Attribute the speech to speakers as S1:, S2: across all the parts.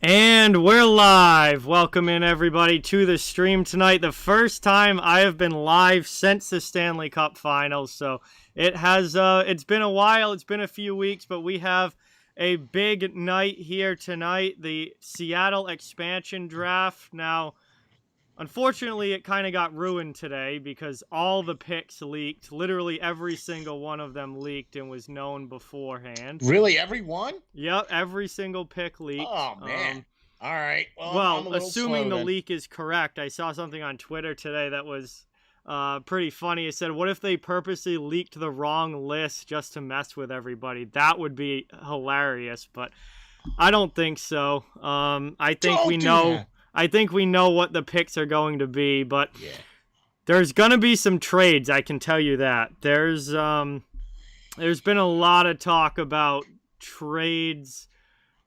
S1: And we're live. Welcome in everybody to the stream tonight. The first time I have been live since the Stanley Cup Finals. So it has it's been a while, it's been a few weeks, but we have a big night here tonight, the Seattle expansion draft. Now, unfortunately, it kind of got ruined today because all the picks leaked. Literally every single one of them leaked and was known beforehand.
S2: Really, everyone?
S1: Yep, every single pick leaked.
S2: Oh, man. All right. Well, I'm a little
S1: assuming
S2: slow
S1: the
S2: then.
S1: leak is correct, I saw something on Twitter today that was pretty funny. It said, what if they purposely leaked the wrong list just to mess with everybody? That would be hilarious, but I don't think so. I think we know what the picks are going to be, but there's going to be some trades, I can tell you that. There's been a lot of talk about trades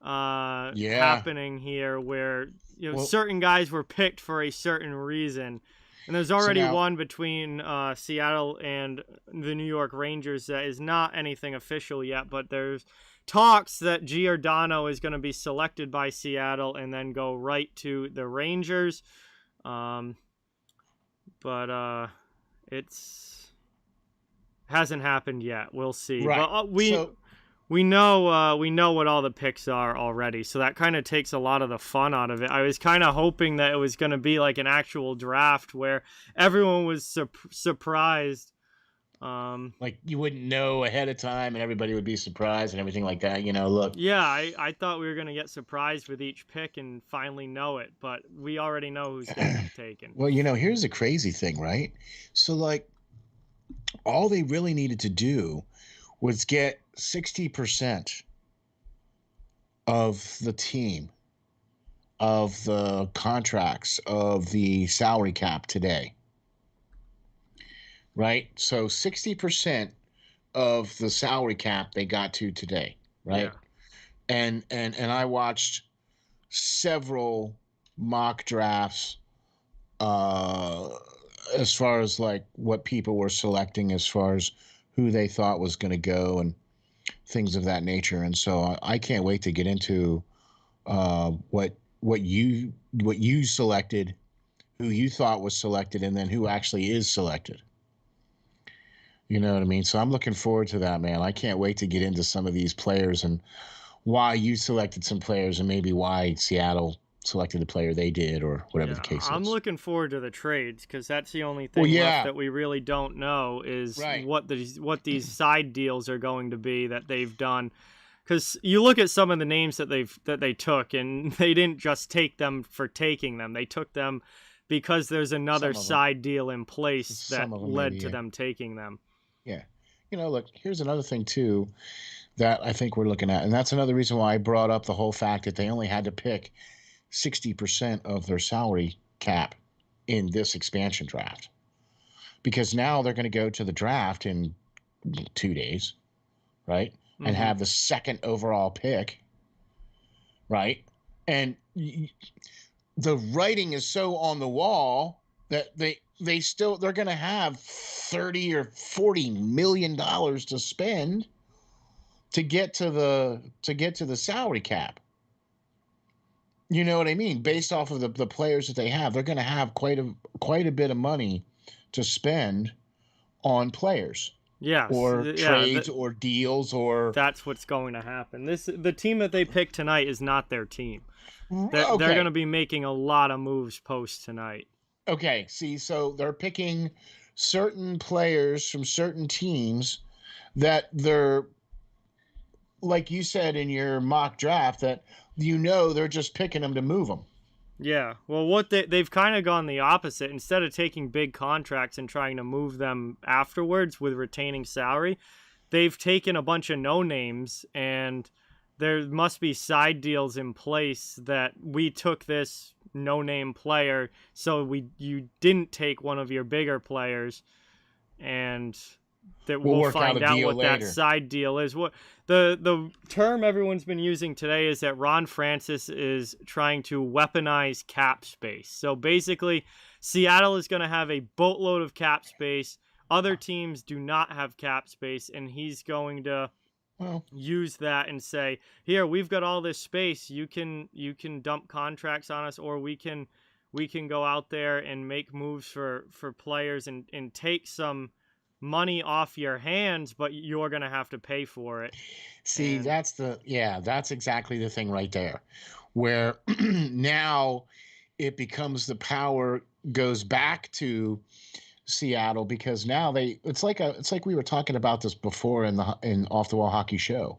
S1: happening here where certain guys were picked for a certain reason. And there's already one between Seattle and the New York Rangers that is not anything official yet, but there's talks that Giordano is going to be selected by Seattle and then go right to the Rangers. But it's hasn't happened yet. We'll see.
S2: Right.
S1: But we know what all the picks are already, so that kind of takes a lot of the fun out of it. I was kind of hoping that it was going to be like an actual draft where everyone was surprised.
S2: Like you wouldn't know ahead of time and everybody would be surprised and everything like that, look.
S1: Yeah, I thought we were going to get surprised with each pick and finally know it, but we already know who's going to be taken.
S2: Well, here's the crazy thing, right? So, like, all they really needed to do was get 60% of the team, of the contracts, of the salary cap today. Right? So 60% of the salary cap they got to today, right? Yeah. And I watched several mock drafts as far as like what people were selecting as far as who they thought was going to go and things of that nature. And so I can't wait to get into what you selected, who you thought was selected, and then who actually is selected. You know what I mean? So I'm looking forward to that, man. I can't wait to get into some of these players and why you selected some players and maybe why Seattle selected the player they did or whatever the case is.
S1: I'm looking forward to the trades because that's the only thing left that we really don't know is what these side deals are going to be that they've done. Because you look at some of the names that they took, and they didn't just take them for taking them. They took them because there's another side deal in place that led to them taking them.
S2: Yeah. Look, here's another thing, too, that I think we're looking at. And that's another reason why I brought up the whole fact that they only had to pick 60% of their salary cap in this expansion draft. Because now they're going to go to the draft in 2 days, right? Mm-hmm. And have the second overall pick, right? And the writing is so on the wall that they're going to have $30 or $40 million to spend to get to the salary cap. You know what I mean? Based off of the players that they have, they're going to have quite a bit of money to spend on players.
S1: Yes.
S2: Or trades or deals or
S1: that's what's going to happen. The team that they picked tonight is not their team. They're going to be making a lot of moves post tonight.
S2: Okay, see, so they're picking certain players from certain teams that they're, like you said in your mock draft, that they're just picking them to move them.
S1: Yeah, well, they've kind of gone the opposite. Instead of taking big contracts and trying to move them afterwards with retaining salary, they've taken a bunch of no-names, and there must be side deals in place that we took this no-name player, so you didn't take one of your bigger players, and that we'll find out what later. That side deal is. What the term everyone's been using today is that Ron Francis is trying to weaponize cap space. So basically, Seattle is going to have a boatload of cap space. Other teams do not have cap space, and he's going to
S2: Well,
S1: use that and say, here, we've got all this space. You can dump contracts on us, or we can go out there and make moves for players and take some money off your hands, but you're gonna have to pay for it.
S2: see,
S1: And
S2: that's exactly the thing right there, where now it becomes the power goes back to Seattle because now it's like we were talking about this before in Off the Wall Hockey Show,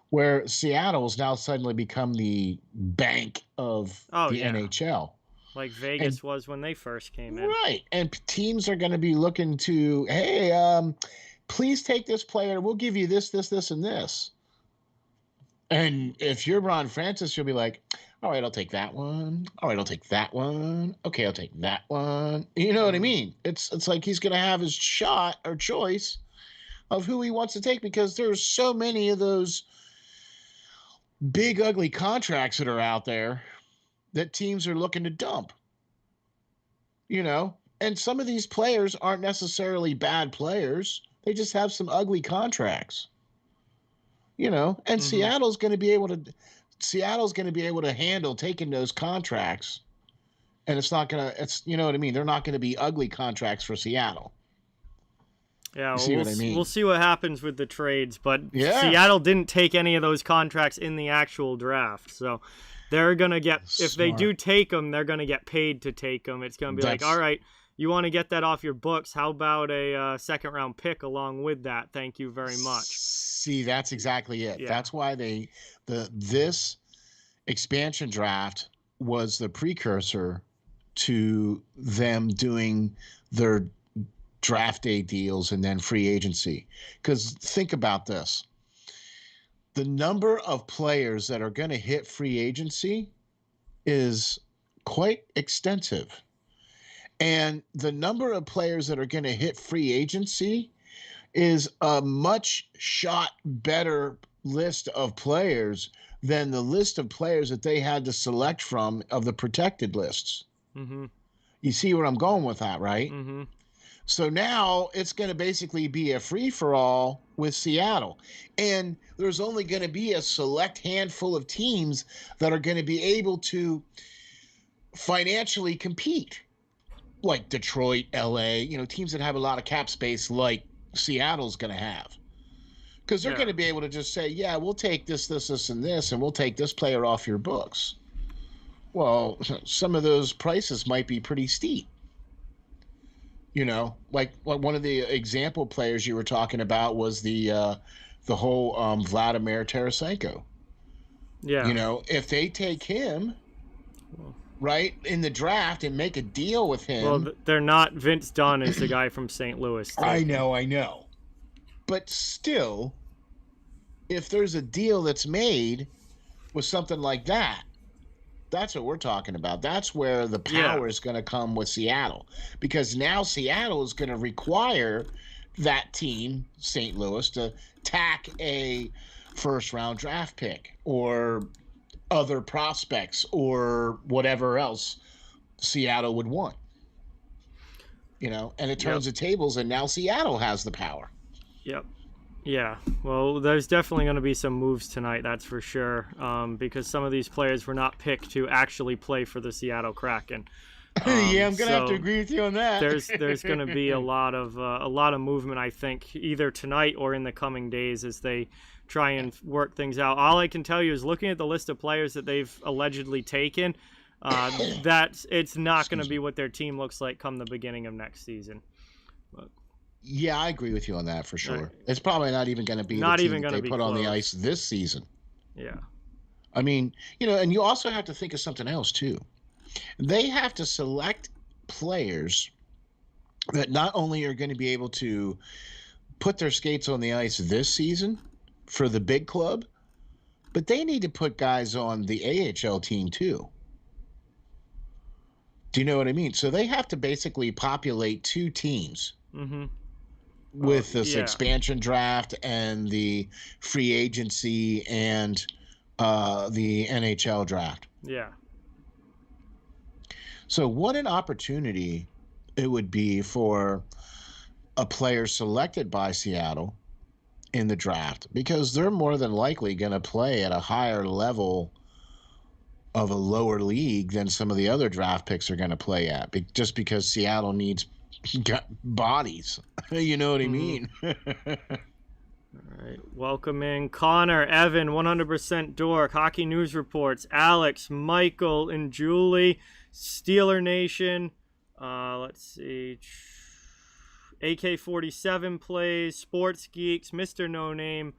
S2: where Seattle's now suddenly become the bank of
S1: oh
S2: the
S1: yeah,
S2: NHL.
S1: like
S2: And
S1: Vegas was when they first came in.
S2: right, and teams are going to be looking to, hey, please take this player. We'll give you this, this, this, and this. And if you're Ron Francis, you'll be like, all right, I'll take that one. All right, I'll take that one. Okay, I'll take that one. You know what I mean? It's like he's going to have his shot or choice of who he wants to take because there's so many of those big ugly contracts that are out there that teams are looking to dump. You know, and some of these players aren't necessarily bad players. They just have some ugly contracts. You know, and
S1: Mm-hmm.
S2: Seattle's going to be able to handle taking those contracts, and it's you know what I mean. They're not going to be ugly contracts for Seattle.
S1: Yeah,
S2: You
S1: well,
S2: see what I
S1: we'll
S2: mean?
S1: see what happens with the trades, but
S2: Yeah.
S1: Seattle didn't take any of those contracts in the actual draft, so they're gonna get, if they do
S2: Smart.
S1: take them, they're gonna get paid to take them. It's gonna be like, all
S2: That's
S1: right, you want to get that off your books? How about a second round pick along with that? Thank you very much.
S2: See, that's exactly it.
S1: Yeah.
S2: That's why this expansion draft was the precursor to them doing their draft day deals and then free agency. Because think about this, the number of players that are going to hit free agency is quite extensive. And the number of players that are going to hit free agency is a much shot better list of players than the list of players that they had to select from of the protected lists.
S1: Mm-hmm.
S2: You see where I'm going with that, right?
S1: Mm-hmm.
S2: So now it's going to basically be a free for all with Seattle. And there's only going to be a select handful of teams that are going to be able to financially compete, like Detroit, LA, you know, teams that have a lot of cap space like Seattle's going to have. Because they're
S1: Yeah.
S2: going to be able to just say, yeah, we'll take this, this, this, and this, and we'll take this player off your books. Well, some of those prices might be pretty steep. You know, like one of the example players you were talking about was the whole Vladimir Tarasenko.
S1: Yeah.
S2: You know, if they take him right in the draft and make a deal with
S1: Well,
S2: him,
S1: they're not. Vince Dunn is the guy from St. Louis taking.
S2: I know, but still, if there's a deal that's made with something like that, that's what we're talking about. That's where the
S1: Yeah.
S2: power is going to come with Seattle, because now Seattle is going to require that team, St. Louis, to tack a first round draft pick or other prospects or whatever else Seattle would want. You know, and it
S1: Yep.
S2: turns the tables, and now Seattle has the power.
S1: Yep. Yeah, well, there's definitely going to be some moves tonight, that's for sure, because some of these players were not picked to actually play for the Seattle Kraken.
S2: Yeah, I'm gonna have to
S1: so
S2: agree with you on that.
S1: there's going to be a lot of movement, I think, either tonight or in the coming days as they try and work things out. All I can tell you is looking at the list of players that they've allegedly taken, that it's not going to be what their team looks like come the beginning of next season. But,
S2: Yeah, I agree with you on that for sure.
S1: Right.
S2: It's probably not even going to be
S1: Not
S2: the team
S1: even
S2: that
S1: gonna
S2: they
S1: be
S2: put on the
S1: close.
S2: ice this season.
S1: yeah.
S2: I mean, you know, and you also have to think of something else too. They have to select players that not only are going to be able to put their skates on the ice this season for the big club, but they need to put guys on the AHL team too. Do you know what I mean? So they have to basically populate two teams
S1: Mm-hmm.
S2: with this
S1: Yeah.
S2: expansion draft and the free agency and the NHL draft.
S1: Yeah.
S2: So what an opportunity it would be for a player selected by Seattle in the draft because they're more than likely going to play at a higher level of a lower league than some of the other draft picks are going to play at, just because Seattle needs bodies. You know what I mean?
S1: All right, welcome in Connor, Evan, 100% Dork, Hockey News Reports, Alex, Michael, and Julie, Steeler Nation. Let's see, AK-47 plays, Sports Geeks, Mr. No Name,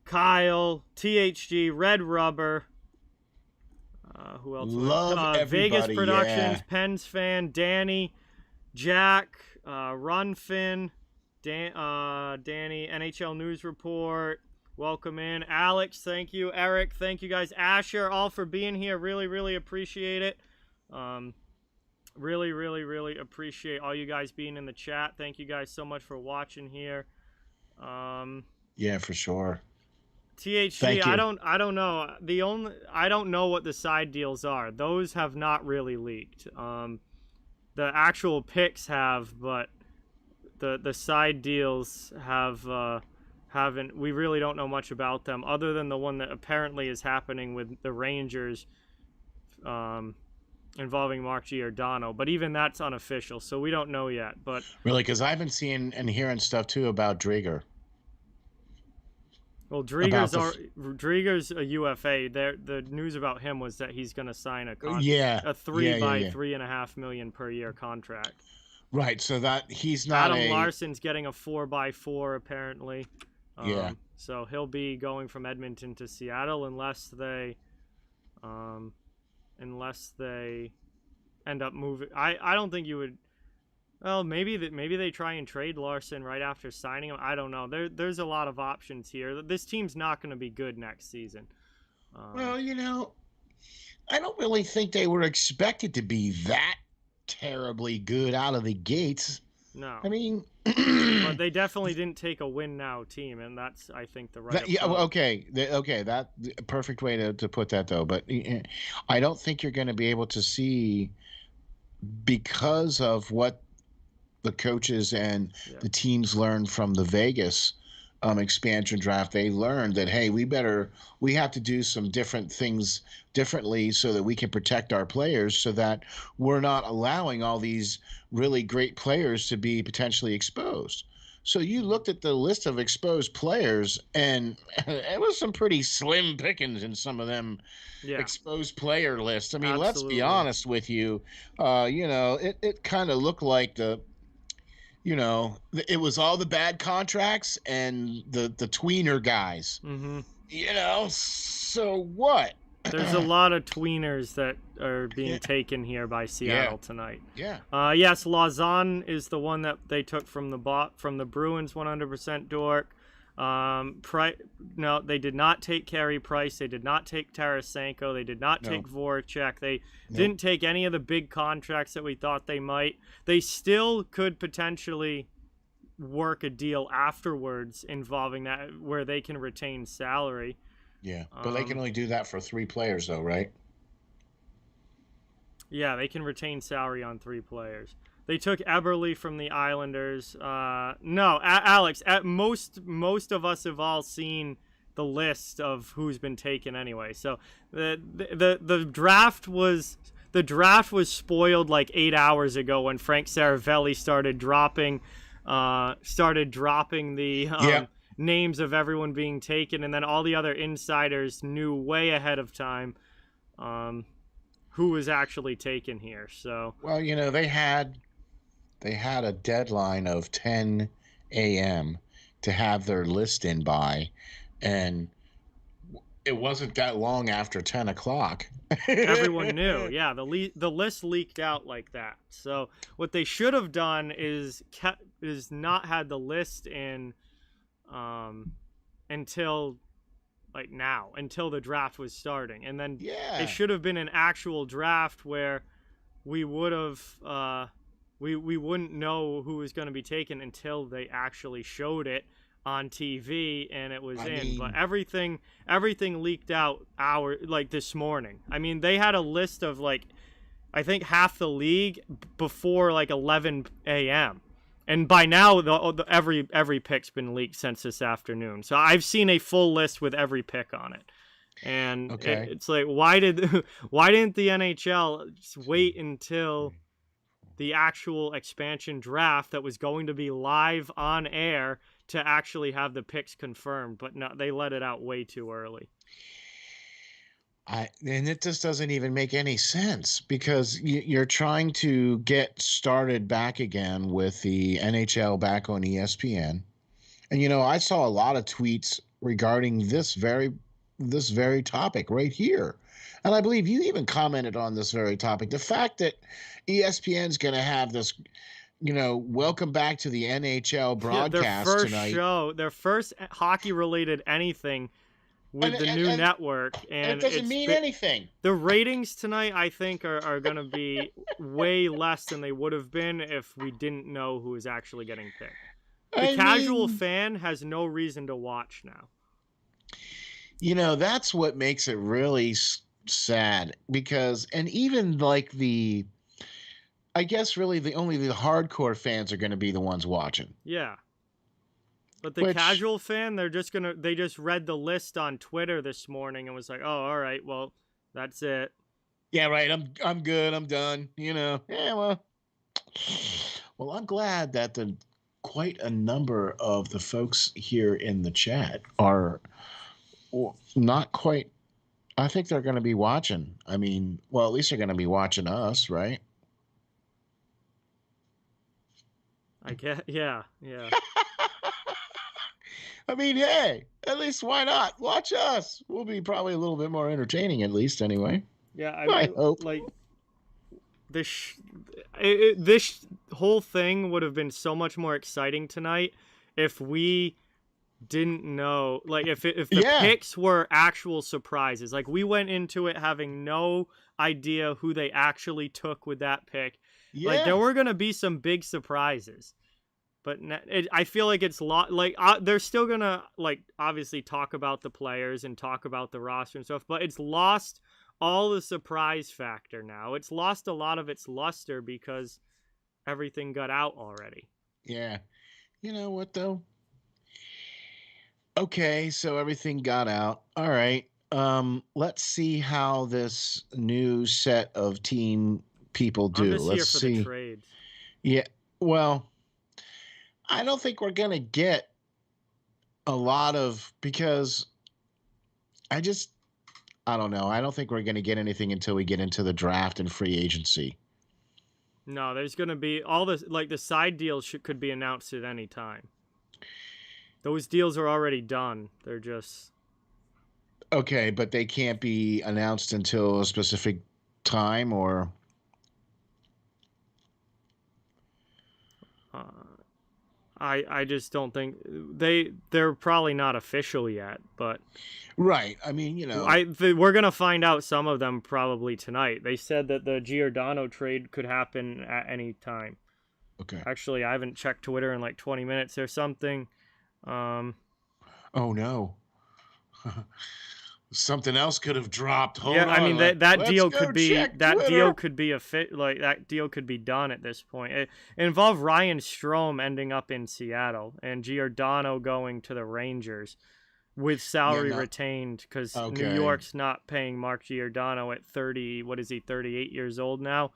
S1: Kyle, THG, Red Rubber. Who else?
S2: Love everybody.
S1: Vegas Productions,
S2: yeah.
S1: Pens fan, Danny, Jack, Runfin, Danny, NHL News Report. Welcome in. Alex, thank you. Eric, thank you guys. Asher, all for being here. Really, really appreciate it. Really, really, really appreciate all you guys being in the chat. Thank you guys so much for watching here.
S2: Yeah, for sure.
S1: THC, I don't know. I don't know what the side deals are. Those have not really leaked. The actual picks have, but the side deals haven't. We really don't know much about them other than the one that apparently is happening with the Rangers, involving Mark Giordano. But even that's unofficial, so we don't know yet. But
S2: really, because I've been seeing and hearing stuff too about Drieger.
S1: Well, Drieger's a UFA. The news about him was that he's going to sign a 3x3.5 million per year contract.
S2: Right, so that he's not.
S1: Adam Larson's getting a 4x4 apparently.
S2: Yeah.
S1: So he'll be going from Edmonton to Seattle unless they end up moving. I don't think you would. Well, maybe they try and trade Larson right after signing him. I don't know. There's a lot of options here. This team's not going to be good next season.
S2: Well, I don't really think they were expected to be that terribly good out of the gates.
S1: No.
S2: I mean,
S1: but they definitely didn't take a win now team, and that's, I think, the right.
S2: Okay. That perfect way to put that though. But I don't think you're going to be able to see, because of what the coaches and the teams learned from the Vegas expansion draft. They learned that, hey, we have to do some different things differently so that we can protect our players, so that we're not allowing all these really great players to be potentially exposed. So you looked at the list of exposed players, and it was some pretty slim pickings in some of them exposed player lists. I mean, Let's be honest with you. It kind of looked like it was all the bad contracts and the tweener guys.
S1: Mm-hmm.
S2: So what?
S1: There's a lot of tweeners that are being taken here by Seattle tonight.
S2: Yeah.
S1: Yes, Lausanne is the one that they took from the Bruins, 100% Dork. No, they did not take Carey Price. They did not take Tarasenko. They did not take Voracek. They didn't take any of the big contracts that we thought they might. They still could potentially work a deal afterwards involving that where they can retain salary.
S2: Yeah, but they can only do that for 3 players though, right?
S1: Yeah, they can retain salary on 3 players. They took Eberle from the Islanders. No, Alex. Most of us have all seen the list of who's been taken anyway. So the draft was spoiled like 8 hours ago when Frank Saravelli started dropping the names of everyone being taken, and then all the other insiders knew way ahead of time who was actually taken here. So
S2: they had a deadline of 10 a.m. to have their list in by, and it wasn't that long after 10 o'clock.
S1: Everyone knew. Yeah, the list leaked out like that. So what they should have done is not had the list in until the draft was starting, and then it should have been an actual draft where we would have we wouldn't know who was going to be taken until they actually showed it on TV and it was But everything leaked out this morning. I mean, they had a list of I think half the league before 11 a.m. And by now, every pick's been leaked since this afternoon. So I've seen a full list with every pick on it. And
S2: Okay.
S1: it's like, why didn't the NHL just wait until the actual expansion draft that was going to be live on air to actually have the picks confirmed? But no, they let it out way too early.
S2: And it just doesn't even make any sense because you're trying to get started back again with the NHL back on ESPN. And I saw a lot of tweets regarding this very topic right here. And I believe you even commented on this very topic. The fact that ESPN's going to have this, welcome back to the NHL broadcast tonight.
S1: Their first hockey related anything with the new network, and
S2: it doesn't mean anything.
S1: The ratings tonight, I think, are going to be way less than they would have been if we didn't know who was actually getting picked. The casual fan has no reason to watch now.
S2: That's what makes it really sad because, and even like I guess really only the hardcore fans are going to be the ones watching.
S1: Yeah. But the casual fan, they just read the list on Twitter this morning and was like, oh, all right, well, that's it.
S2: Yeah, right. I'm good. I'm done. Yeah, well, I'm glad that quite a number of the folks here in the chat are not quite. I think they're going to be watching. I mean, well, at least they're going to be watching us, right?
S1: I guess, yeah.
S2: I mean, hey, at least why not watch us? We'll be probably a little bit more entertaining, at least, anyway.
S1: Yeah,
S2: I hope.
S1: Like this whole thing would have been so much more exciting tonight if we didn't know, like if the picks were actual surprises. Like we went into it having no idea who they actually took with that pick. Yeah. Like there were gonna be some big surprises. But I feel like it's they're still gonna obviously talk about the players and talk about the roster and stuff, but it's lost all the surprise factor now. It's lost a lot of its luster because everything got out already.
S2: Yeah. You know what though? Okay, so everything got out. All right. Let's see how this new set of team people do.
S1: I'm just
S2: Let's
S1: here for
S2: see.
S1: The trades.
S2: Yeah. Well, I don't think we're going to get a lot of, because I don't know. I don't think we're going to get anything until we get into the draft and free agency.
S1: No, there's going to be all this, the side deals could be announced at any time. Those deals are already done. They're just...
S2: Okay, but they can't be announced until a specific time, or...
S1: I just don't think they're probably not official yet, but
S2: right. I mean,
S1: we're gonna find out some of them probably tonight. They said that the Giordano trade could happen at any time.
S2: Okay.
S1: Actually, I haven't checked Twitter in 20 minutes or something.
S2: Oh no. Something else could have dropped. Hold on.
S1: I mean that deal could be that deal could be done at this point. It involved Ryan Strome ending up in Seattle and Giordano going to the Rangers with salary retained because New York's not paying Mark Giordano at 30. What is he? 38 years old now.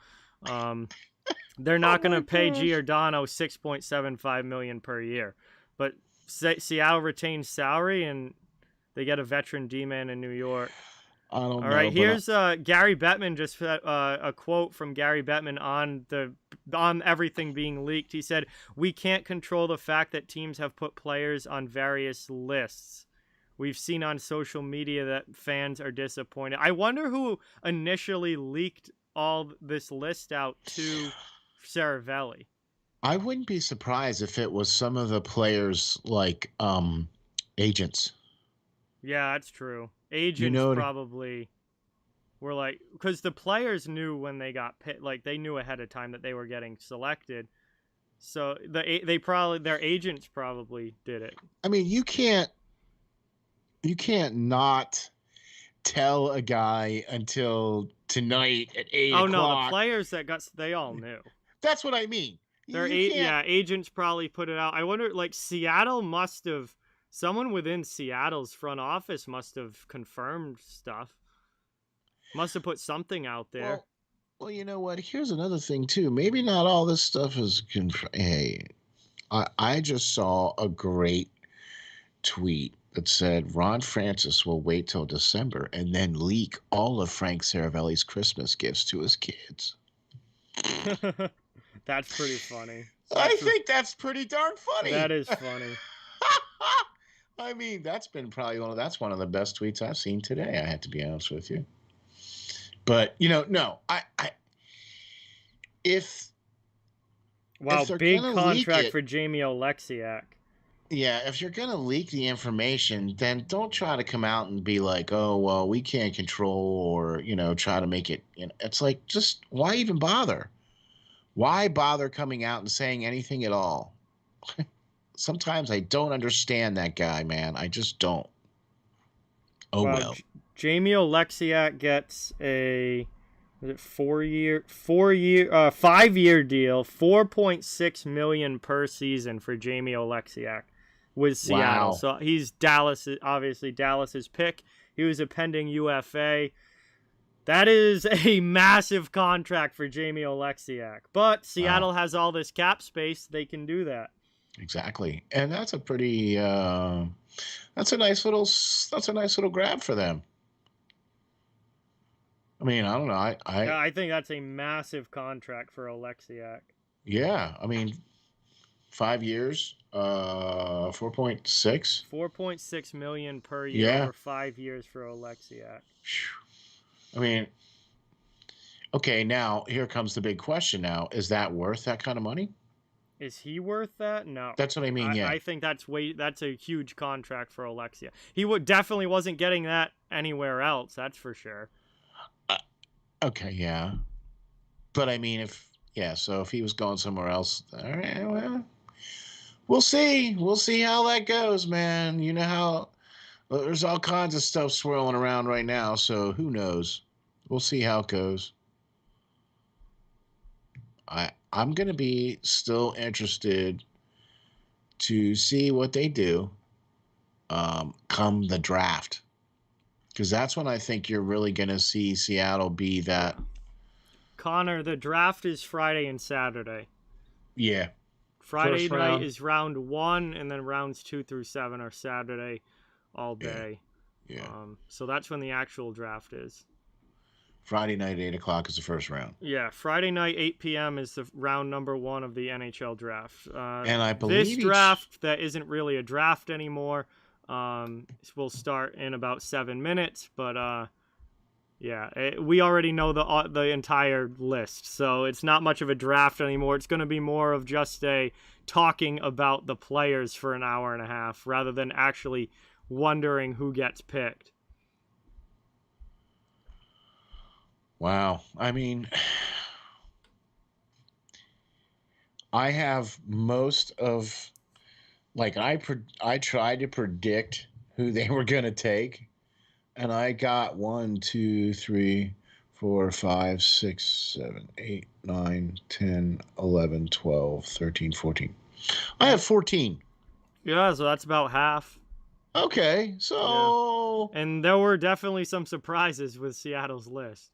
S1: They're not going to pay Giordano $6.75 million per year, but Seattle retains salary and they get a veteran D-man in New York.
S2: I don't know.
S1: All right, here's Gary Bettman, just a quote from Gary Bettman on everything being leaked. He said, "We can't control the fact that teams have put players on various lists. We've seen on social media that fans are disappointed." I wonder who initially leaked all this list out to Saravelli.
S2: I wouldn't be surprised if it was some of the players' agents.
S1: Yeah, that's true. Agents probably were because the players knew when they got picked, they knew ahead of time that they were getting selected. So their agents probably did it. I
S2: mean, you can't not tell a guy until tonight at 8 o'clock.
S1: Oh no, the players they all knew.
S2: That's what I mean. You can't.
S1: agents probably put it out. I wonder, like, Seattle must have, someone within Seattle's front office must have confirmed stuff. Must have put something out there.
S2: Well, you know what? Here's another thing too. Maybe not all this stuff is. Hey, I just saw a great tweet that said Ron Francis will wait till December and then leak all of Frank Saravelli's Christmas gifts to his kids.
S1: That's pretty funny.
S2: I think that's pretty darn funny.
S1: That is funny.
S2: I mean, that's one of the best tweets I've seen today. I have to be honest with you. But no, if
S1: big contract for Jamie Oleksiak.
S2: Yeah, if you're gonna leak the information, then don't try to come out and be like, "Oh, well, we can't control," or try to make it. It's like, just why even bother? Why bother coming out and saying anything at all? Sometimes I don't understand that guy, man. I just don't. Oh well.
S1: Jamie Oleksiak gets a 5-year deal, $4.6 million per season for Jamie Oleksiak with Seattle.
S2: Wow.
S1: So he's Dallas's pick. He was a pending UFA. That is a massive contract for Jamie Oleksiak. But Seattle has all this cap space; they can do that.
S2: Exactly, and that's a pretty that's a nice little grab for them. I mean, I don't know.
S1: I think that's a massive contract for Oleksiak.
S2: Yeah, I mean, 5 years, 4.6.
S1: $4.6 million per year over 5 years for Oleksiak.
S2: I mean, okay, now here comes the big question. Now, is that worth that kind of money?
S1: Is he worth that? No.
S2: That's what I mean. Yeah,
S1: I think that's a huge contract for Oleksiak. He definitely wasn't getting that anywhere else. That's for sure.
S2: Okay, yeah, but I mean, so if he was going somewhere else, all right, well, we'll see. We'll see how that goes, man. You know how there's all kinds of stuff swirling around right now, so who knows? We'll see how it goes. I'm gonna be still interested to see what they do come the draft. Because that's when I think you're really going to see Seattle be that.
S1: Connor, the draft is Friday and Saturday.
S2: Yeah.
S1: Friday night is round 1, and then rounds 2 through 7 are Saturday all day.
S2: Yeah.
S1: So that's when the actual draft is.
S2: Friday night, 8 o'clock is the first round.
S1: Yeah, Friday night, 8 p.m. is the round number 1 of the NHL draft.
S2: And I believe
S1: this draft that isn't really a draft anymore will start in about 7 minutes, but we already know the entire list, so it's not much of a draft anymore. It's going to be more of just a talking about the players for an hour and a half rather than actually wondering who gets picked.
S2: Wow. I mean, I have most of, like, I tried to predict who they were going to take, and I got 1, 2, 3, 4, 5, 6, 7, 8, 9, 10, 11, 12, 13, 14. I have 14.
S1: Yeah, so that's about half.
S2: Okay, so...
S1: Yeah. And there were definitely some surprises with Seattle's list.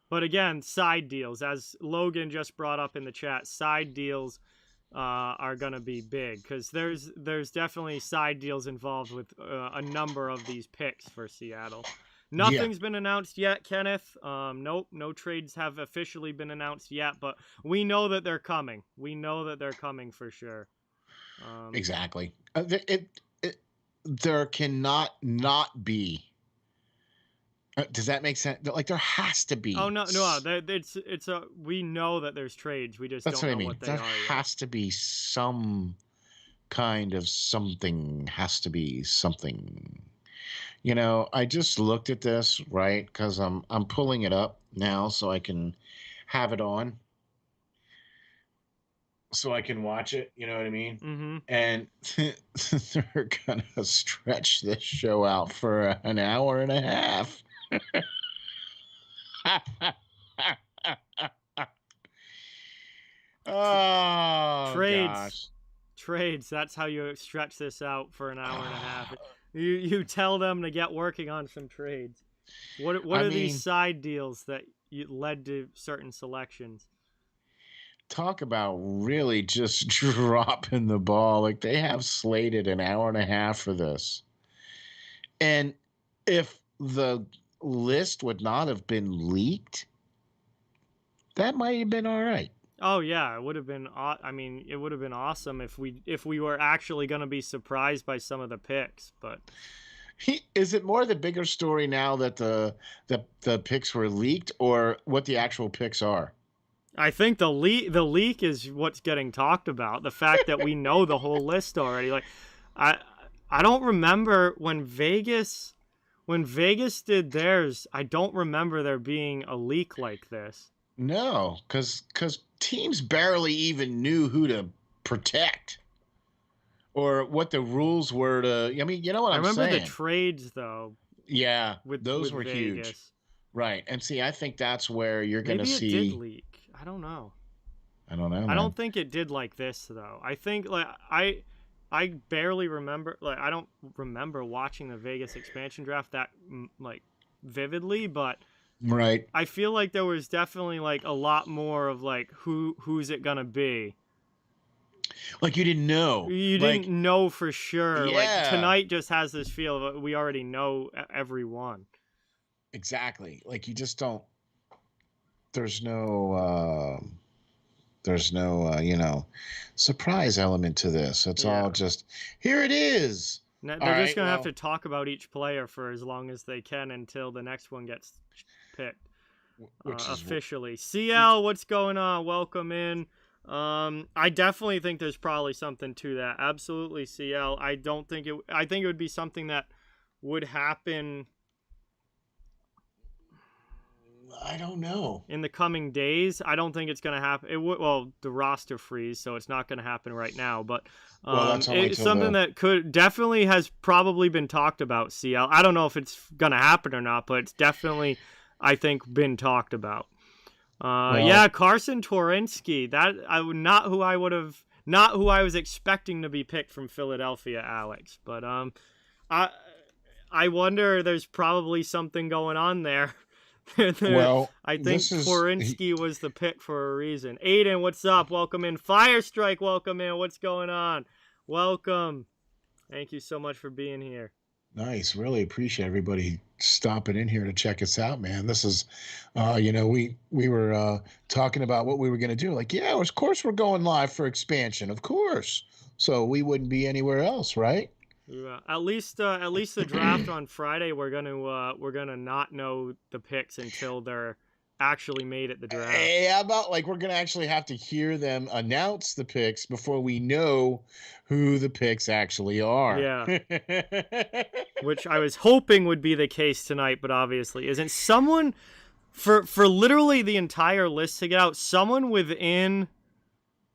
S1: But again, side deals, as Logan just brought up in the chat, side deals are going to be big because there's definitely side deals involved with a number of these picks for Seattle. Nothing's been announced yet, Kenneth. Nope, no trades have officially been announced yet, but we know that they're coming. We know that they're coming for sure.
S2: Exactly. There cannot not be. Does that make sense? Like, there has to be.
S1: Oh no! We know that there's trades. We just don't know what they are.
S2: There has to be some kind of something. Has to be something. I just looked at this, right? Because I'm pulling it up now so I can have it on, so I can watch it. You know what I mean?
S1: Mm-hmm.
S2: And they're gonna stretch this show out for an hour and a half. gosh.
S1: Trades. That's how you stretch this out for an hour and a half. You tell them to get working on some trades. What
S2: I
S1: are
S2: mean,
S1: these side deals that led to certain selections?
S2: talk about really just dropping the ball. Like they have slated an hour and a half for this. And if the list would not have been leaked, that might have been all right.
S1: Oh yeah, it would have been. I mean, it would have been awesome if we were actually going to be surprised by some of the picks. But
S2: Is it more the bigger story now that the picks were leaked, or what the actual picks are?
S1: I think the leak is what's getting talked about. The fact that we know the whole list already. Like, I don't remember when Vegas did theirs. I don't remember there being a leak like this.
S2: No, because teams barely even knew who to protect or what the rules were to. I mean, you know what
S1: I
S2: I'm
S1: remember the
S2: saying?
S1: trades though.
S2: Yeah,
S1: With
S2: those were
S1: Vegas.
S2: huge. Right. And see, I think that's where you're going to
S1: Maybe it
S2: see.
S1: did leak. I don't know.
S2: I don't know,
S1: I
S2: man.
S1: don't think it did like this though. I think like I barely remember, like I don't remember watching the Vegas expansion draft that like vividly, but
S2: Right.
S1: I feel like there was definitely like a lot more of like who's it gonna be.
S2: Like you didn't know.
S1: You
S2: Like,
S1: didn't know for sure. Like
S2: yeah,
S1: tonight just has this feel of we already know everyone.
S2: exactly. Like you just don't. There's no. There's no, surprise element to this. It's all
S1: Yeah.
S2: just here. It is.
S1: They're
S2: All
S1: just
S2: right.
S1: gonna have
S2: Well,
S1: to talk about each player for as long as they can until the next one gets picked.
S2: which is
S1: Officially. CL, what's going on? Welcome in. I definitely think there's probably something to that. Absolutely, CL. I think it would be something that would happen
S2: I don't know.
S1: in the coming days. I don't think it's going to happen. It would, well, the roster freeze, so it's not going to happen right now. But
S2: Well, that's only
S1: it's
S2: till
S1: something that could definitely has probably been talked about. CL. I don't know if it's going to happen or not, but it's definitely, I think, been talked about. Yeah, Carson Twarynski. That not who I was expecting to be picked from Philadelphia, Alex. But I wonder. There's probably something going on there.
S2: Well,
S1: I think Twarynski was the pick for a reason. Aiden, what's up? Welcome in. Firestrike, welcome in. What's going on? Welcome. Thank you so much for being here.
S2: Nice. Really appreciate everybody stopping in here to check us out, man. This is, we were talking about what we were going to do. Like, yeah, of course we're going live for expansion, of course. So we wouldn't be anywhere else, right?
S1: Yeah, at least the draft on Friday, we're gonna not know the picks until they're actually made at the draft.
S2: Hey, how about like we're gonna actually have to hear them announce the picks before we know who the picks actually are.
S1: Yeah. Which I was hoping would be the case tonight, but obviously isn't. Someone for literally the entire list to get out, someone within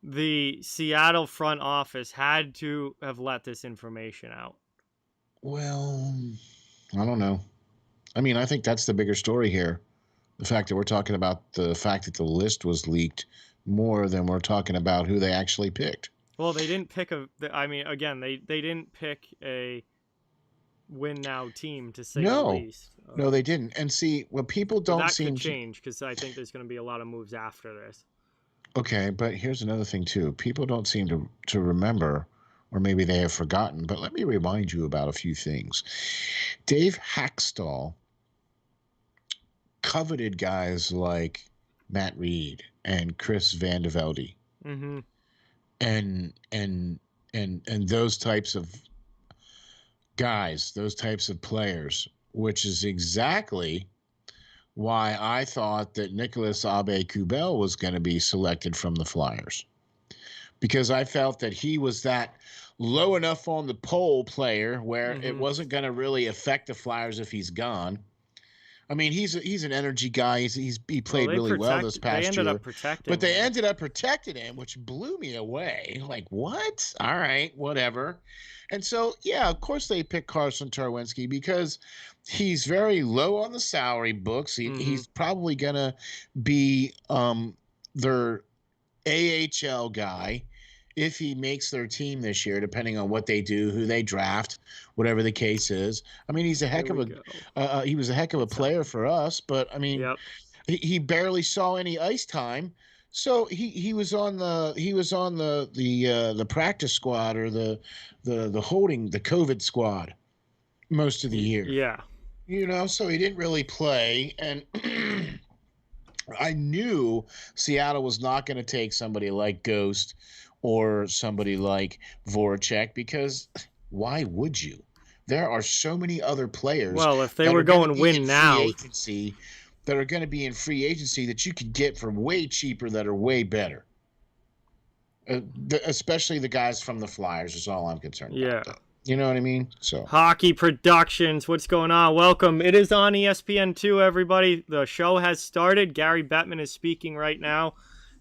S1: the Seattle front office had to have let this information out.
S2: Well, I don't know. I mean, I think that's the bigger story here. The fact that we're talking about the fact that the list was leaked more than we're talking about who they actually picked.
S1: Well, they didn't pick again, they didn't pick a win now team, to say the least.
S2: No, they didn't. And see, what people don't seem
S1: to change, because I think there's going to be a lot of moves after this.
S2: Okay, but here's another thing too. People don't seem to remember, or maybe they have forgotten, but let me remind you about a few things. Dave Hackstall coveted guys like Matt Reed and Chris Van de Velde.
S1: Mm-hmm.
S2: And those types of guys, those types of players, which is exactly why I thought that Nicholas Aube-Kubel was going to be selected from the Flyers, because I felt that he was that low enough on the pole player where it wasn't going to really affect the Flyers if he's gone. I mean, he's an energy guy. He played really well this past year. But they ended up protecting him, which blew me away. Like, what? All right, whatever. And so, yeah, of course they picked Carson Twarynski because he's very low on the salary books. He's probably going to be their AHL guy. if he makes their team this year, depending on what they do, who they draft, whatever the case is. I mean, he's a
S1: Here
S2: heck of
S1: we
S2: a
S1: go.
S2: he was a heck of a
S1: It's
S2: player for us, but I mean,
S1: Yep.
S2: he barely saw any ice time. So he was on the practice squad or the holding the COVID squad most of the year.
S1: Yeah.
S2: So he didn't really play, and I knew Seattle was not going to take somebody like Ghost or somebody like Voracek, because why would you? There are so many other players
S1: Well, if they
S2: that
S1: were
S2: are going to
S1: going
S2: be in
S1: win
S2: free
S1: now,
S2: agency that you could get for way cheaper, that are way better. Especially the guys from the Flyers is all I'm concerned
S1: yeah.
S2: about. You know what I mean? So
S1: Hockey Productions, what's going on? Welcome. It is on ESPN2, everybody. The show has started. Gary Bettman is speaking right now.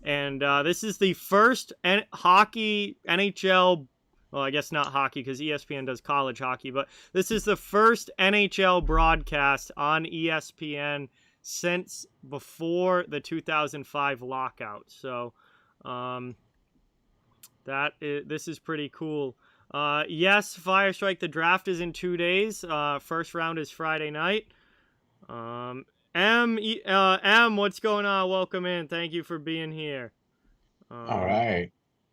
S1: And this is the first hockey NHL, well, I guess not hockey because ESPN does college hockey, but this is the first NHL broadcast on ESPN since before the 2005 lockout. So this is pretty cool. Yes, Fire Strike, the draft is in 2 days. First round is Friday night. M, what's going on? Welcome in. Thank you for being here.
S2: all right.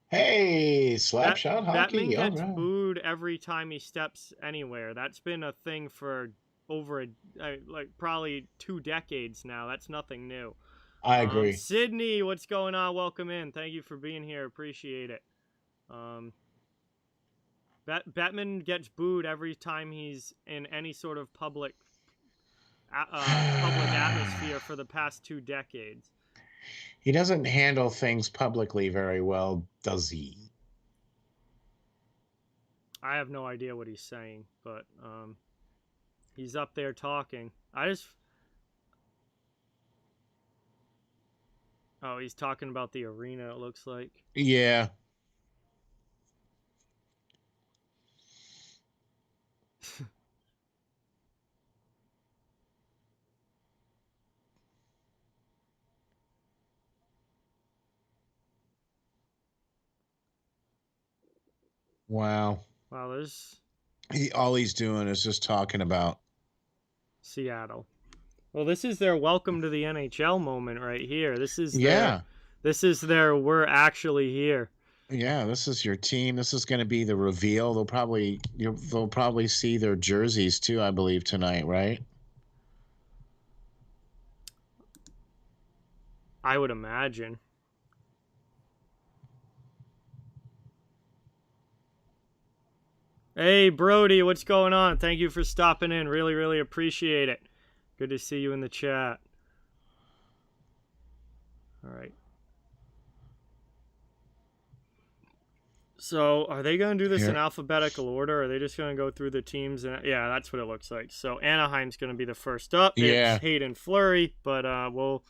S2: Hey, Slapshot
S1: Batman
S2: hockey. All
S1: gets
S2: right.
S1: booed every time he steps anywhere. That's been a thing for over probably 2 decades now. That's nothing new.
S2: I agree.
S1: Sydney, what's going on? Welcome in. Thank you for being here. Appreciate it. Batman gets booed every time he's in any sort of public atmosphere for the past 2 decades.
S2: He doesn't handle things publicly very well, does he?
S1: I have no idea what he's saying, but he's up there talking. Oh, he's talking about the arena, it looks like.
S2: Yeah. Wow.
S1: Wow,
S2: All he's doing is just talking about
S1: Seattle. Well, this is their welcome to the NHL moment right here. This is
S2: yeah.
S1: their we're actually here.
S2: Yeah, this is your team. This is going to be the reveal. They'll probably see their jerseys too, I believe, tonight, right?
S1: I would imagine. Hey, Brody, what's going on? Thank you for stopping in. Really, really appreciate it. Good to see you in the chat. All right. So, are they going to do this in alphabetical order? Or are they just going to go through the teams? Yeah, that's what it looks like. So, Anaheim's going to be the first up.
S2: Yeah.
S1: It's Hayden Fleury, but we'll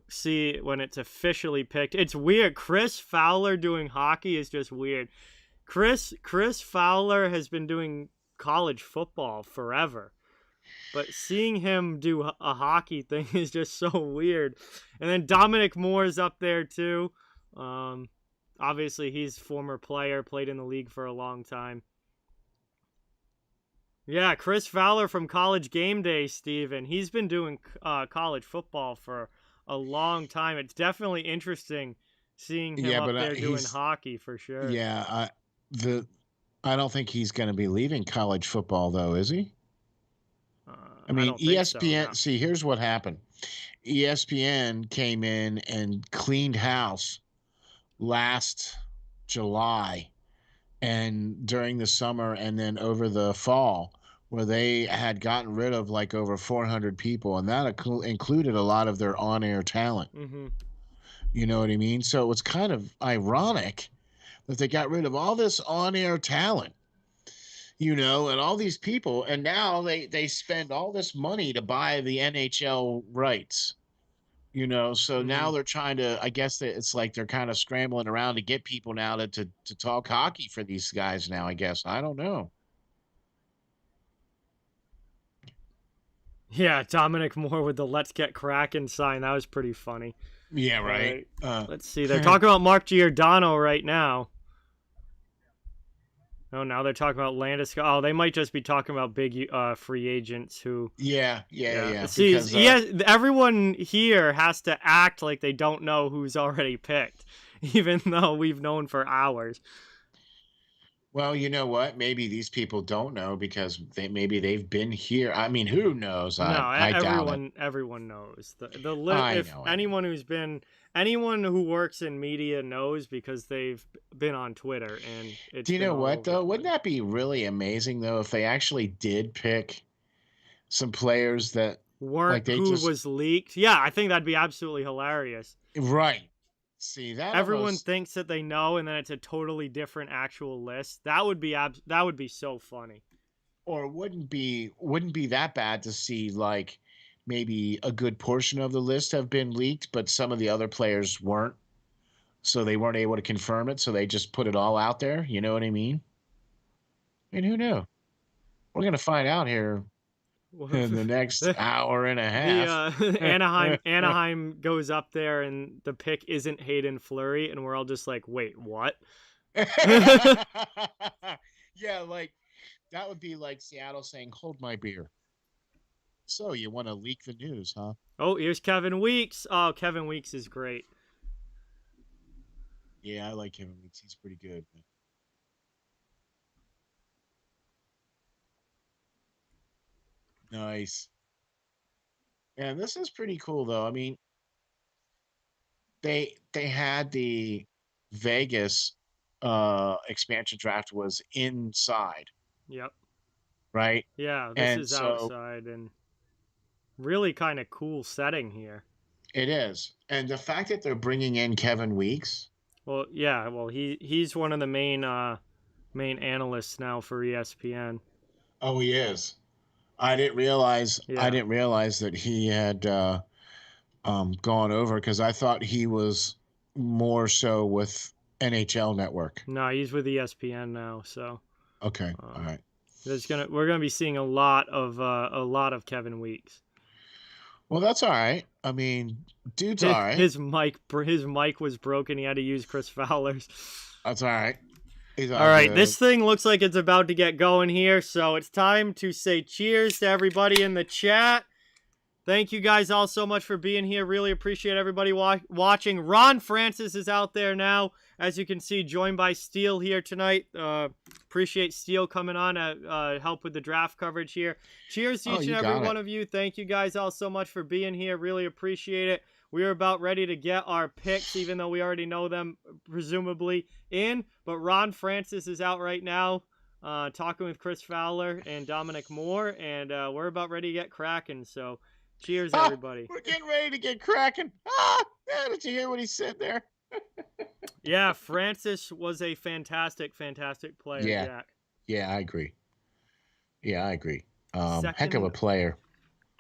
S1: see when it's officially picked. It's weird. Chris Fowler doing hockey is just weird. Chris Fowler has been doing college football forever, but seeing him do a hockey thing is just so weird. And then Dominic Moore is up there too. Obviously, he's a former player, played in the league for a long time. Yeah, Chris Fowler from College Game Day, Steven. He's been doing college football for a long time. It's definitely interesting seeing him up there doing hockey for sure.
S2: Yeah, I don't think he's going to be leaving college football, though, is he? I mean, ESPN. So, no. See, here's what happened. ESPN came in and cleaned house last July and during the summer and then over the fall, where they had gotten rid of like over 400 people, and that included a lot of their on-air talent.
S1: Mm-hmm.
S2: You know what I mean? So it was kind of ironic that they got rid of all this on-air talent, and all these people, and now they spend all this money to buy the NHL rights, so now they're trying to, I guess that it's like they're kind of scrambling around to get people now to talk hockey for these guys now, I guess. I don't know.
S1: Yeah, Dominic Moore with the "Let's Get Kraken" sign. That was pretty funny.
S2: Yeah, right.
S1: Let's see. They're talking about Mark Giordano right now. Oh, now they're talking about Landeskog. Oh, they might just be talking about big free agents who.
S2: Yeah.
S1: See,
S2: Because,
S1: everyone here has to act like they don't know who's already picked, even though we've known for hours.
S2: well, you know what? Maybe these people don't know because maybe they've been here. I mean, who knows?
S1: No,
S2: I doubt it.
S1: everyone knows.
S2: I
S1: If
S2: know.
S1: anyone who works in media knows because they've been on Twitter and it's.
S2: Do you know what though? Wouldn't
S1: place.
S2: that be really amazing though if they actually did pick some players that
S1: Weren't
S2: they
S1: who
S2: just
S1: was leaked? Yeah, I think that'd be absolutely hilarious.
S2: right? See that
S1: Everyone
S2: almost,
S1: thinks that they know, and then it's a totally different actual list. That would be so funny.
S2: or wouldn't be that bad to see like maybe a good portion of the list have been leaked, but some of the other players weren't, so they weren't able to confirm it, so they just put it all out there. You know what I mean? And who knew? We're gonna find out here in the next hour and a
S1: The
S2: half.
S1: Anaheim goes up there, and the pick isn't Hayden Fleury, and we're all just like, wait, what?
S2: Yeah, like that would be like Seattle saying, "Hold my beer." So you want to leak the news, huh?
S1: Oh, here's Kevin Weeks. Oh, Kevin Weeks is great.
S2: Yeah, I like Kevin Weeks. He's pretty good. Nice. And this is pretty cool though. I mean, they had the Vegas expansion draft was inside,
S1: Yep.
S2: right?
S1: Yeah, this
S2: And
S1: is
S2: so
S1: outside and really kind of cool setting here.
S2: it is. And the fact that they're bringing in Kevin Weeks.
S1: Well, yeah, he's one of the main analysts now for ESPN.
S2: Oh, he is. I didn't realize
S1: Yeah.
S2: that he had gone over because I thought he was more so with NHL Network.
S1: No, he's with ESPN now, so
S2: Okay, all right.
S1: we're gonna be seeing a lot of Kevin Weeks.
S2: Well, that's all right. I mean, dude's all right.
S1: His mic was broken. He had to use Chris Fowler's.
S2: That's all right. He's
S1: All right,
S2: good.
S1: this thing looks like it's about to get going here, so it's time to say cheers to everybody in the chat. Thank you guys all so much for being here. Really appreciate everybody watching. Ron Francis is out there now, as you can see, joined by Steele here tonight. Appreciate Steele coming on to help with the draft coverage here. Cheers to each and every one of you. Thank you guys all so much for being here. Really appreciate it. We are about ready to get our picks, even though we already know them, presumably, in. But Ron Francis is out right now talking with Chris Fowler and Dominic Moore, and we're about ready to get cracking, so... Cheers, everybody.
S2: We're getting ready to get cracking. Did you hear what he said there?
S1: Yeah, Francis was a fantastic player, Jack.
S2: Yeah, I agree. Heck of a player.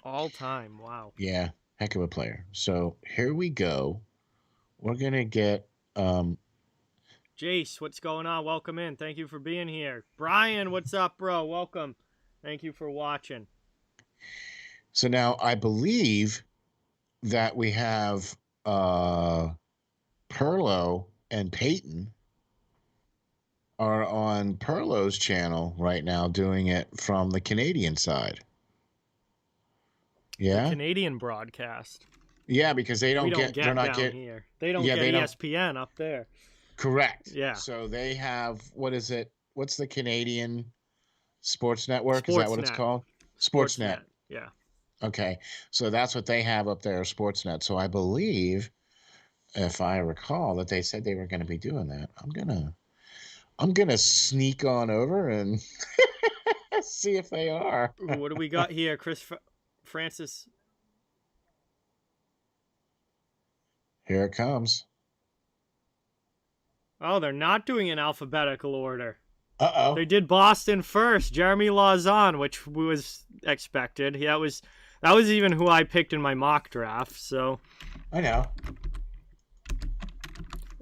S1: All time, wow.
S2: Yeah, heck of a player. So here we go. We're going to get...
S1: Jace, what's going on? Welcome in. Thank you for being here. Brian, what's up, bro? Welcome. Thank you for watching.
S2: So now I believe that we have Perlo and Peyton are on Perlo's channel right now doing it from the Canadian side. Yeah.
S1: The Canadian broadcast.
S2: Yeah, because they're not
S1: getting here. They don't get ESPN up there.
S2: Correct.
S1: Yeah.
S2: So they have, what is it? What's the Canadian Sports Network? Is that what it's called? Sportsnet.
S1: Yeah.
S2: Okay, so that's what they have up there, Sportsnet. So I believe, if I recall, that they said they were going to be doing that. I'm gonna sneak on over and see if they are.
S1: Ooh, what do we got here, Francis?
S2: Here it comes.
S1: Oh, they're not doing in alphabetical order.
S2: Uh-oh.
S1: They did Boston first. Jeremy Lauzon, which was expected. That was even who I picked in my mock draft, so...
S2: I know.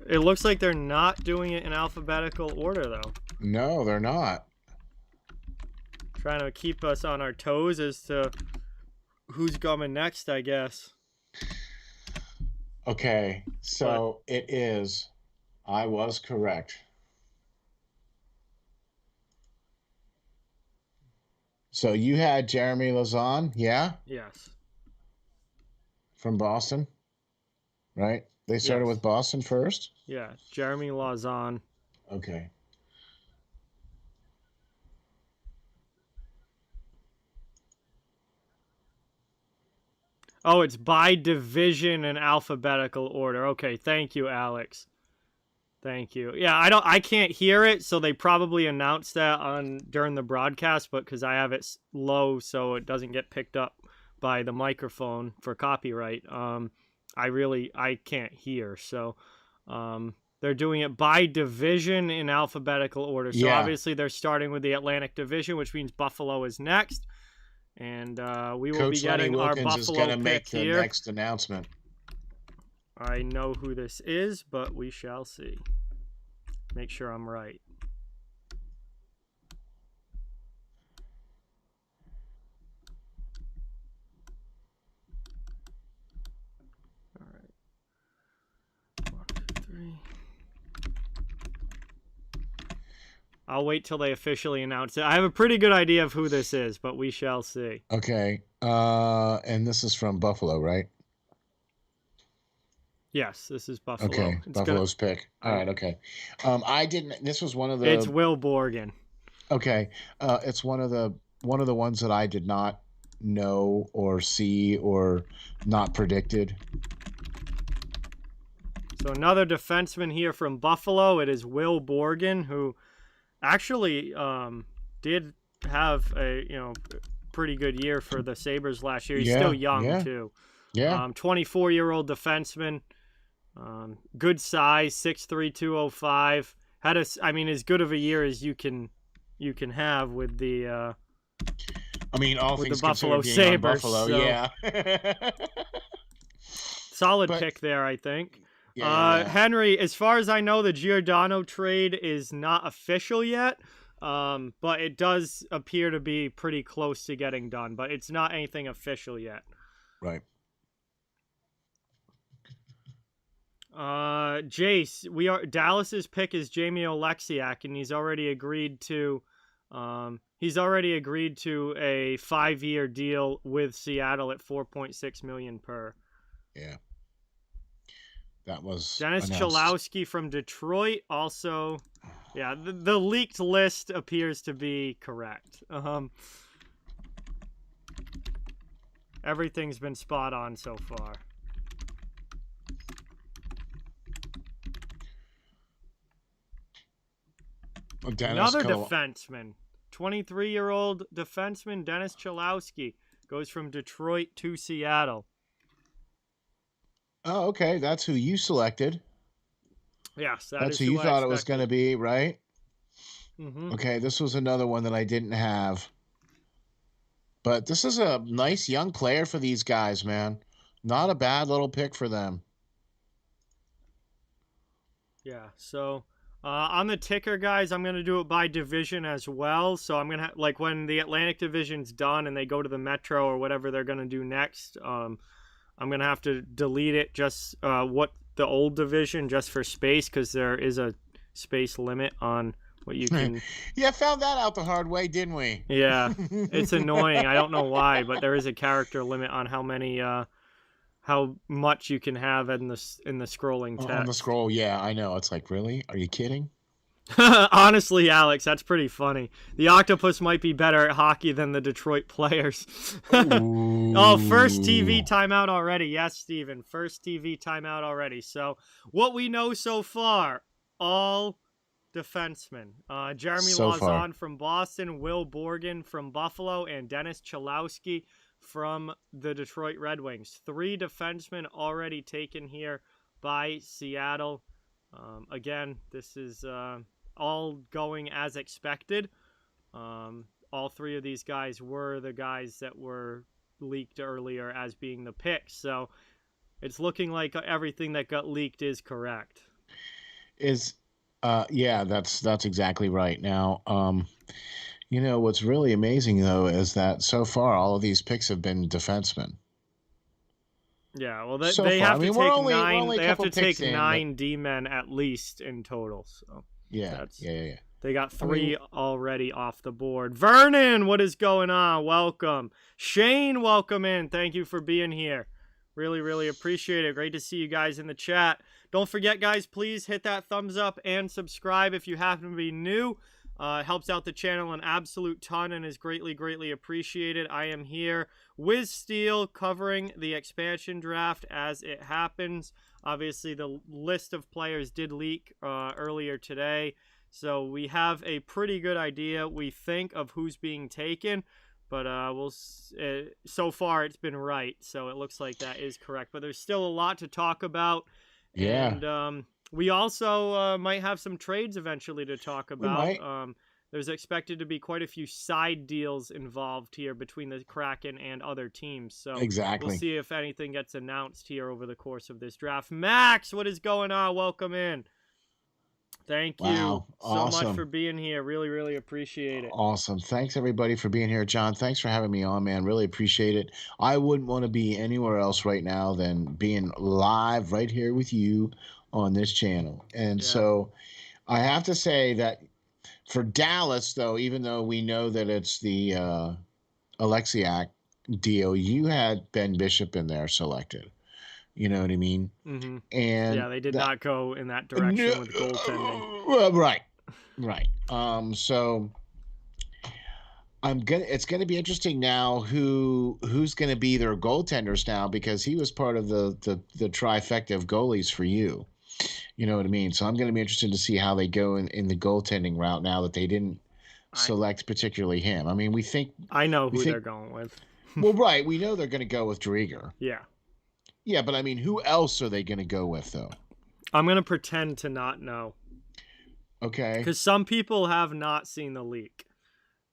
S1: It looks like they're not doing it in alphabetical order, though.
S2: No, they're not.
S1: Trying to keep us on our toes as to who's coming next, I guess.
S2: Okay, so it is. I was correct. So you had Jeremy Lazan, yeah,
S1: Yes.
S2: from Boston, right? They started
S1: Yes.
S2: with Boston first.
S1: Yeah. Jeremy Lauzon.
S2: Okay.
S1: Oh, it's by division in alphabetical order. Okay, thank you, Alex. Thank you. Yeah, I can't hear it, so they probably announced that on during the broadcast, but because I have it low so it doesn't get picked up by the microphone for copyright, I can't hear. So, they're doing it by division in alphabetical order. So
S2: Yeah.
S1: obviously they're starting with the Atlantic Division, which means Buffalo is next, and we will be
S2: Coach Lenny
S1: getting our
S2: Wilkens is going
S1: Buffalo
S2: to make
S1: pick
S2: the
S1: here.
S2: next announcement.
S1: I know who this is, but we shall see. Make sure I'm right. All right. 1, 2, 3. I'll wait till they officially announce it. I have a pretty good idea of who this is, but we shall see.
S2: Okay. And this is from Buffalo, right?
S1: Yes, this is Buffalo.
S2: Okay. Buffalo's pick. All right. Okay. I didn't. This was one of the.
S1: It's Will Borgen.
S2: Okay. It's one of the ones that I did not know or see or not predicted.
S1: So another defenseman here from Buffalo. It is Will Borgen, who actually did have a pretty good year for the Sabres last year. He's still young too.
S2: Yeah.
S1: 24-year-old defenseman. Good size, 6'3", 205. Had as good of a year as you can have with the
S2: all
S1: with
S2: things
S1: the Buffalo
S2: considered being on
S1: Sabres.
S2: Buffalo,
S1: So
S2: yeah.
S1: solid pick there, I think.
S2: Yeah.
S1: Henry, as far as I know, the Giordano trade is not official yet, but it does appear to be pretty close to getting done, but it's not anything official yet.
S2: Right.
S1: Jace, Dallas's pick is Jamie Oleksiak, and he's already agreed to a 5-year deal with Seattle at $4.6 million per.
S2: Yeah. That was
S1: Dennis
S2: announced.
S1: Chalowski from Detroit also. Yeah, the leaked list appears to be correct. Everything's been spot on so far. Another defenseman, 23-year-old defenseman Dennis Chalowski goes from Detroit to Seattle.
S2: Oh, okay. That's who you selected.
S1: Yes,
S2: that's who you thought it was going to be, right?
S1: Mm-hmm.
S2: Okay, this was another one that I didn't have. But this is a nice young player for these guys, man. Not a bad little pick for them.
S1: Yeah, so on the ticker, guys, I'm going to do it by division as well. So I'm going to, like, when the Atlantic Division's done and they go to the Metro or whatever they're going to do next, I'm going to have to delete it just what the old division just for space, because there is a space limit on what you can.
S2: Yeah, found that out the hard way, didn't we?
S1: Yeah, it's annoying. I don't know why, but there is a character limit on how many how much you can have in the scrolling text.
S2: On the scroll, yeah, I know. It's like, really? Are you kidding?
S1: Honestly, Alex, that's pretty funny. The Octopus might be better at hockey than the Detroit players. Oh, first TV timeout already. Yes, Steven, first TV timeout already. So what we know so far, all defensemen. Jeremy Lauzon from Boston, Will Borgen from Buffalo, and Dennis Chalowski from the Detroit Red Wings. 3 defensemen already taken here by Seattle. Again, this is all going as expected. All 3 of these guys were the guys that were leaked earlier as being the picks. So it's looking like everything that got leaked is correct.
S2: Yeah, that's exactly right. Now, You know, what's really amazing, though, is that so far all of these picks have been defensemen.
S1: Yeah, well,
S2: So
S1: they
S2: far. I
S1: have to
S2: mean, we're
S1: take
S2: only
S1: nine.
S2: a
S1: They have
S2: couple
S1: to
S2: picks
S1: take
S2: in, but
S1: 9 D-men at least in total. So
S2: yeah,
S1: that's
S2: yeah, yeah, yeah.
S1: they got
S2: I mean,
S1: 3 already off the board. Vernon, what is going on? Welcome. Shane, welcome in. Thank you for being here. Really, really appreciate it. Great to see you guys in the chat. Don't forget, guys, please hit that thumbs up and subscribe if you happen to be new. It helps out the channel an absolute ton and is greatly, greatly appreciated. I am here with Steel covering the expansion draft as it happens. Obviously, the list of players did leak earlier today, so we have a pretty good idea, we think, of who's being taken. But so far it's been right, so it looks like that is correct. But there's still a lot to talk about,
S2: yeah,
S1: and we also might have some trades eventually to talk
S2: we
S1: about.
S2: might.
S1: There's expected to be quite a few side deals involved here between the Kraken and other teams. So we'll
S2: Exactly.
S1: see if anything gets announced here over the course of this draft. Max, what is going on? Welcome in. Thank you
S2: Wow.
S1: so much
S2: Awesome.
S1: for being here. Really, really appreciate it.
S2: Awesome. Thanks everybody for being here. John, thanks for having me on, man. Really appreciate it. I wouldn't want to be anywhere else right now than being live right here with you on this channel. And
S1: Yeah.
S2: so I have to say that for Dallas, though, even though we know that it's the Oleksiak deal, you had Ben Bishop in there selected. You know what I mean?
S1: Mm-hmm.
S2: And
S1: Yeah, they did
S2: that
S1: not go in that
S2: no,
S1: direction with goaltending.
S2: right, right. So it's gonna be interesting now who's gonna be their goaltenders now, because he was part of the trifecta of goalies for you. You know what I mean? So I'm gonna be interested to see how they go in the goaltending route now that they didn't select particularly him. I mean,
S1: I know
S2: we
S1: who they're
S2: think
S1: going with.
S2: well, right, we know they're gonna go with Drieger.
S1: Yeah.
S2: Yeah, but I mean, who else are they gonna go with though?
S1: I'm going to pretend to not know.
S2: Okay.
S1: Because some people have not seen the leak.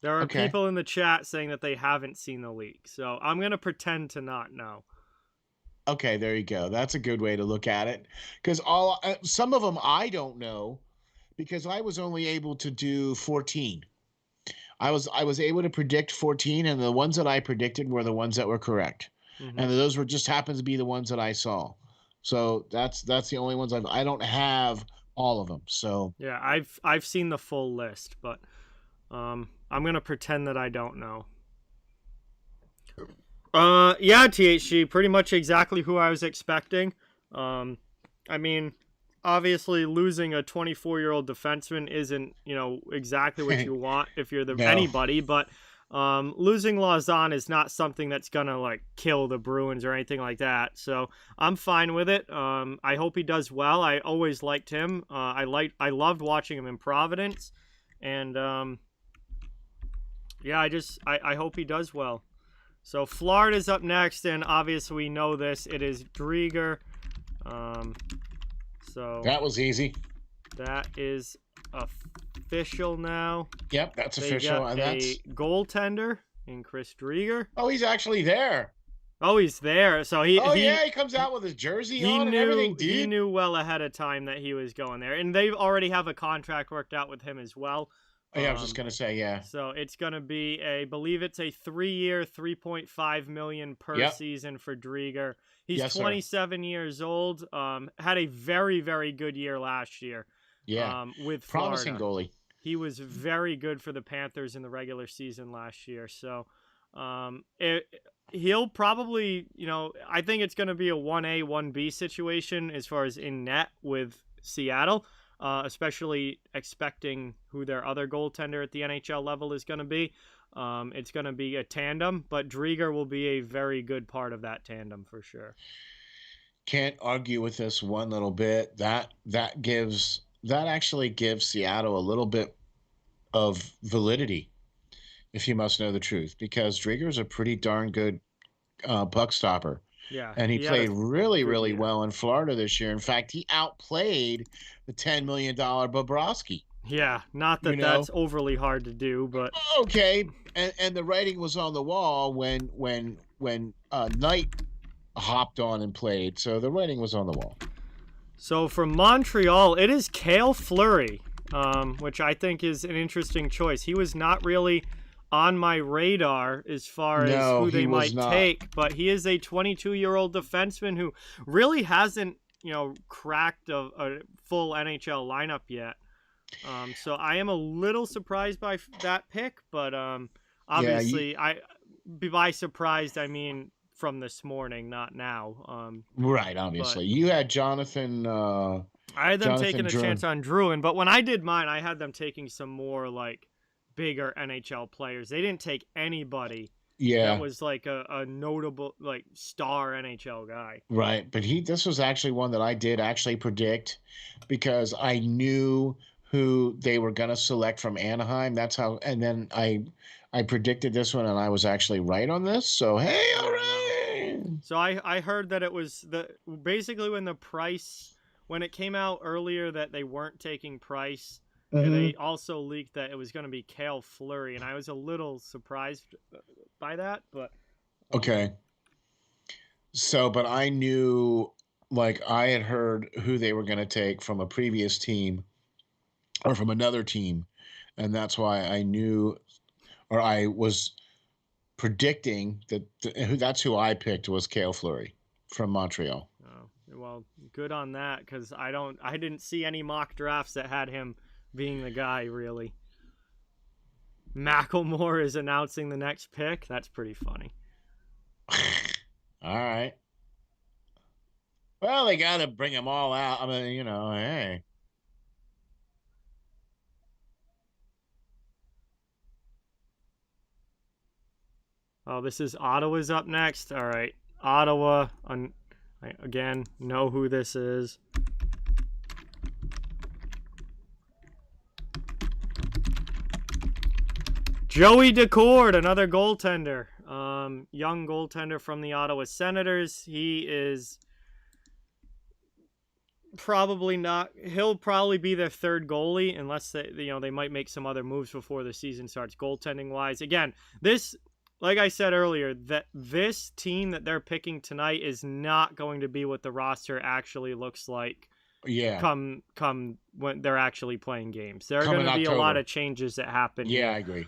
S1: There are
S2: Okay.
S1: people in the chat saying that they haven't seen the leak. So I'm going to pretend to not know.
S2: Okay, there you go. That's a good way to look at it. Because some of them I don't know, because I was only able to do 14. I was able to predict 14, and the ones that I predicted were the ones that were correct.
S1: Mm-hmm.
S2: And those were just happens to be the ones that I saw. So that's the only ones I don't have all of them. So
S1: yeah, I've seen the full list, but I'm gonna pretend that I don't know. Yeah, THG, pretty much exactly who I was expecting. I mean, obviously losing a 24-year-old defenseman isn't, exactly what you want if you're
S2: no.
S1: anybody, but losing Lausanne is not something that's gonna like kill the Bruins or anything like that. So I'm fine with it. I hope he does well. I always liked him. I loved watching him in Providence, and yeah, I hope he does well. So Florida's up next, and obviously we know this. It is Drieger. So
S2: that was easy.
S1: That is official now.
S2: Yep, that's
S1: they
S2: official.
S1: Got
S2: and
S1: a goaltender in Chris Drieger.
S2: Oh, he's actually there.
S1: Oh, he's there. So he
S2: comes out with his jersey on and everything, dude.
S1: He knew well ahead of time that he was going there, and they already have a contract worked out with him as well.
S2: Oh, yeah, I was just gonna say, yeah.
S1: So it's gonna be believe it's a 3-year, $3.5 million per season for Drieger. He's 27 years old. Had a very, very good year last year.
S2: Yeah,
S1: with
S2: promising
S1: Florida.
S2: goalie.
S1: He was very good for the Panthers in the regular season last year. So he'll probably, I think it's going to be a 1A, 1B situation as far as in net with Seattle, especially expecting who their other goaltender at the NHL level is going to be. It's going to be a tandem, but Drieger will be a very good part of that tandem for sure.
S2: Can't argue with this one little bit. That actually gives Seattle a little bit of validity, if you must know the truth, because Drieger's a pretty darn good puck stopper.
S1: Yeah.
S2: And he played really, really well in Florida this year. In fact, he outplayed the $10 million Bobrovsky.
S1: Yeah, not that that's overly hard to do, but
S2: okay. And the writing was on the wall when Knight hopped on and played, so the writing was on the wall.
S1: So from Montreal, it is Cale Fleury. which I think is an interesting choice. He was not really on my radar as far as
S2: No,
S1: who
S2: he
S1: they
S2: was
S1: might
S2: not.
S1: take, but he is a 22-year-old defenseman who really hasn't, cracked a full NHL lineup yet. So I am a little surprised by that pick, but
S2: Yeah,
S1: obviously by surprised I mean from this morning, not now.
S2: right.
S1: But
S2: Obviously, you had Jonathan.
S1: I had them
S2: Jonathan
S1: taking a
S2: Drouin.
S1: chance on Druin, but when I did mine, I had them taking some more like bigger NHL players. They didn't take anybody that
S2: Yeah,
S1: was like a notable like star NHL guy.
S2: right. But this was actually one that I did actually predict because I knew who they were going to select from Anaheim. That's how, and then I predicted this one, and I was actually right on this. So hey, all
S1: Yeah, no.
S2: right.
S1: So I heard that it was basically when it came out earlier that they weren't taking Price.
S2: Mm-hmm.
S1: They also leaked that it was going to be Cale Fleury, and I was a little surprised by that. But
S2: Okay. So, but I knew, like, I had heard who they were going to take from a previous team or from another team, and that's why I knew, or I was predicting that that's who I picked was Cale Fleury from Montreal.
S1: well, good on that because I didn't see any mock drafts that had him being the guy really. Macklemore is announcing the next pick. That's pretty funny.
S2: All right. Well, they got to bring them all out. I mean, hey.
S1: Oh, this is Ottawa's up next. All right, Ottawa. Again, know who this is. Joey Decord, another goaltender. Young goaltender from the Ottawa Senators. He is probably not. He'll probably be their third goalie unless they might make some other moves before the season starts. Goaltending wise, again, this. Like I said earlier, that this team that they're picking tonight is not going to be what the roster actually looks like.
S2: Yeah.
S1: Come when they're actually playing games. There are
S2: Come
S1: going
S2: in
S1: to be a
S2: October.
S1: lot of changes that happen.
S2: Yeah,
S1: here.
S2: I agree.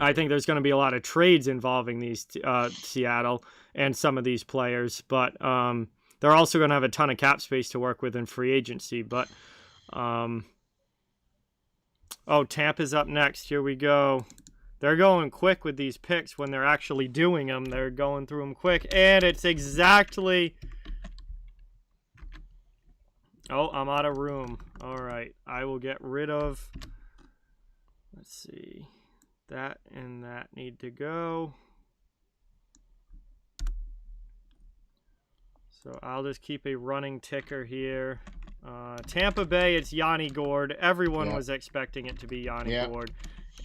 S1: I think there's going to be a lot of trades involving these Seattle and some of these players, but they're also going to have a ton of cap space to work with in free agency. But Tampa's up next. Here we go. They're going quick with these picks when they're actually doing them. They're going through them quick, and it's exactly. Oh, I'm out of room. All right, I will get rid of. Let's see. That and that need to go. So I'll just keep a running ticker here. Tampa Bay, it's Yanni Gourde. Everyone was expecting it to be Yanni Gourde.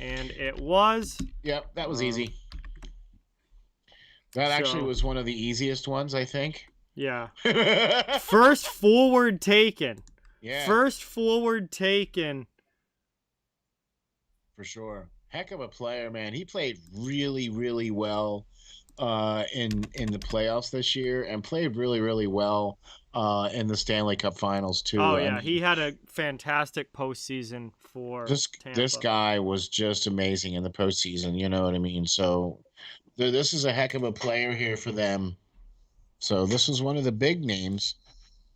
S1: And it was.
S2: Yep, that was easy. That actually was one of the easiest ones, I think.
S1: Yeah. First forward taken.
S2: Yeah.
S1: First forward taken.
S2: For sure. Heck of a player, man. He played really, really well in the playoffs this year and played really, really well in the Stanley Cup Finals too.
S1: Oh yeah, he had a fantastic postseason for Tampa.
S2: This guy was just amazing in the postseason. You know what I mean? So this is a heck of a player here for them. So this is one of the big names.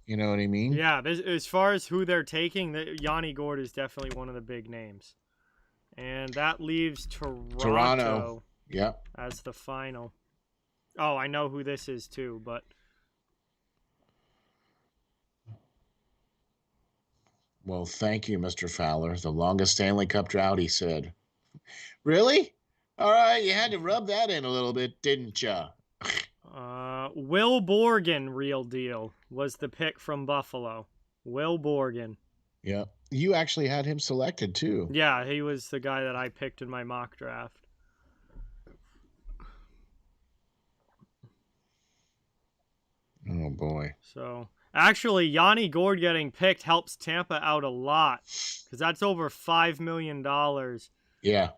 S2: You know what I mean?
S1: Yeah. As far as who they're taking, Yanni Gourde is definitely one of the big names, and that leaves Toronto.
S2: Yep.
S1: As the final. Oh, I know who this is too, but.
S2: Well, thank you, Mr. Fowler. The longest Stanley Cup drought, he said. Really? All right, you had to rub that in a little bit, didn't you?
S1: Will Borgen, real deal, was the pick from Buffalo. Will Borgen.
S2: Yeah. You actually had him selected, too.
S1: Yeah, he was the guy that I picked in my mock draft.
S2: Oh, boy.
S1: So, actually, Yanni Gourde getting picked helps Tampa out a lot because that's over $5 million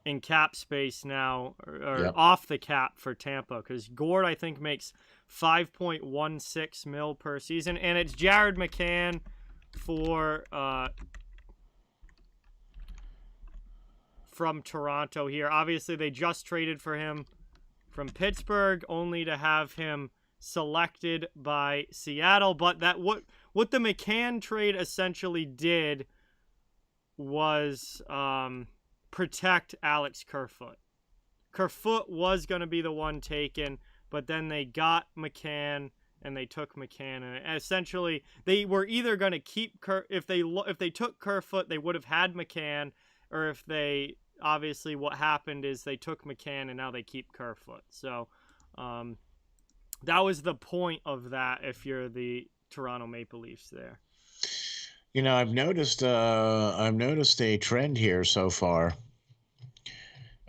S1: in cap space now, or off the cap for Tampa, because Gourde, I think, makes $5.16 million per season, and it's Jared McCann for from Toronto here. Obviously, they just traded for him from Pittsburgh, only to have him selected by Seattle. But that what the McCann trade essentially did was protect Alex Kerfoot. Kerfoot was going to be the one taken, but then they got McCann and they took McCann, and essentially they were either going to keep if they took Kerfoot, they would have had McCann, or if they obviously what happened is they took McCann and now they keep Kerfoot. So that was the point of that if you're the Toronto Maple Leafs there.
S2: You know, I've noticed a trend here so far.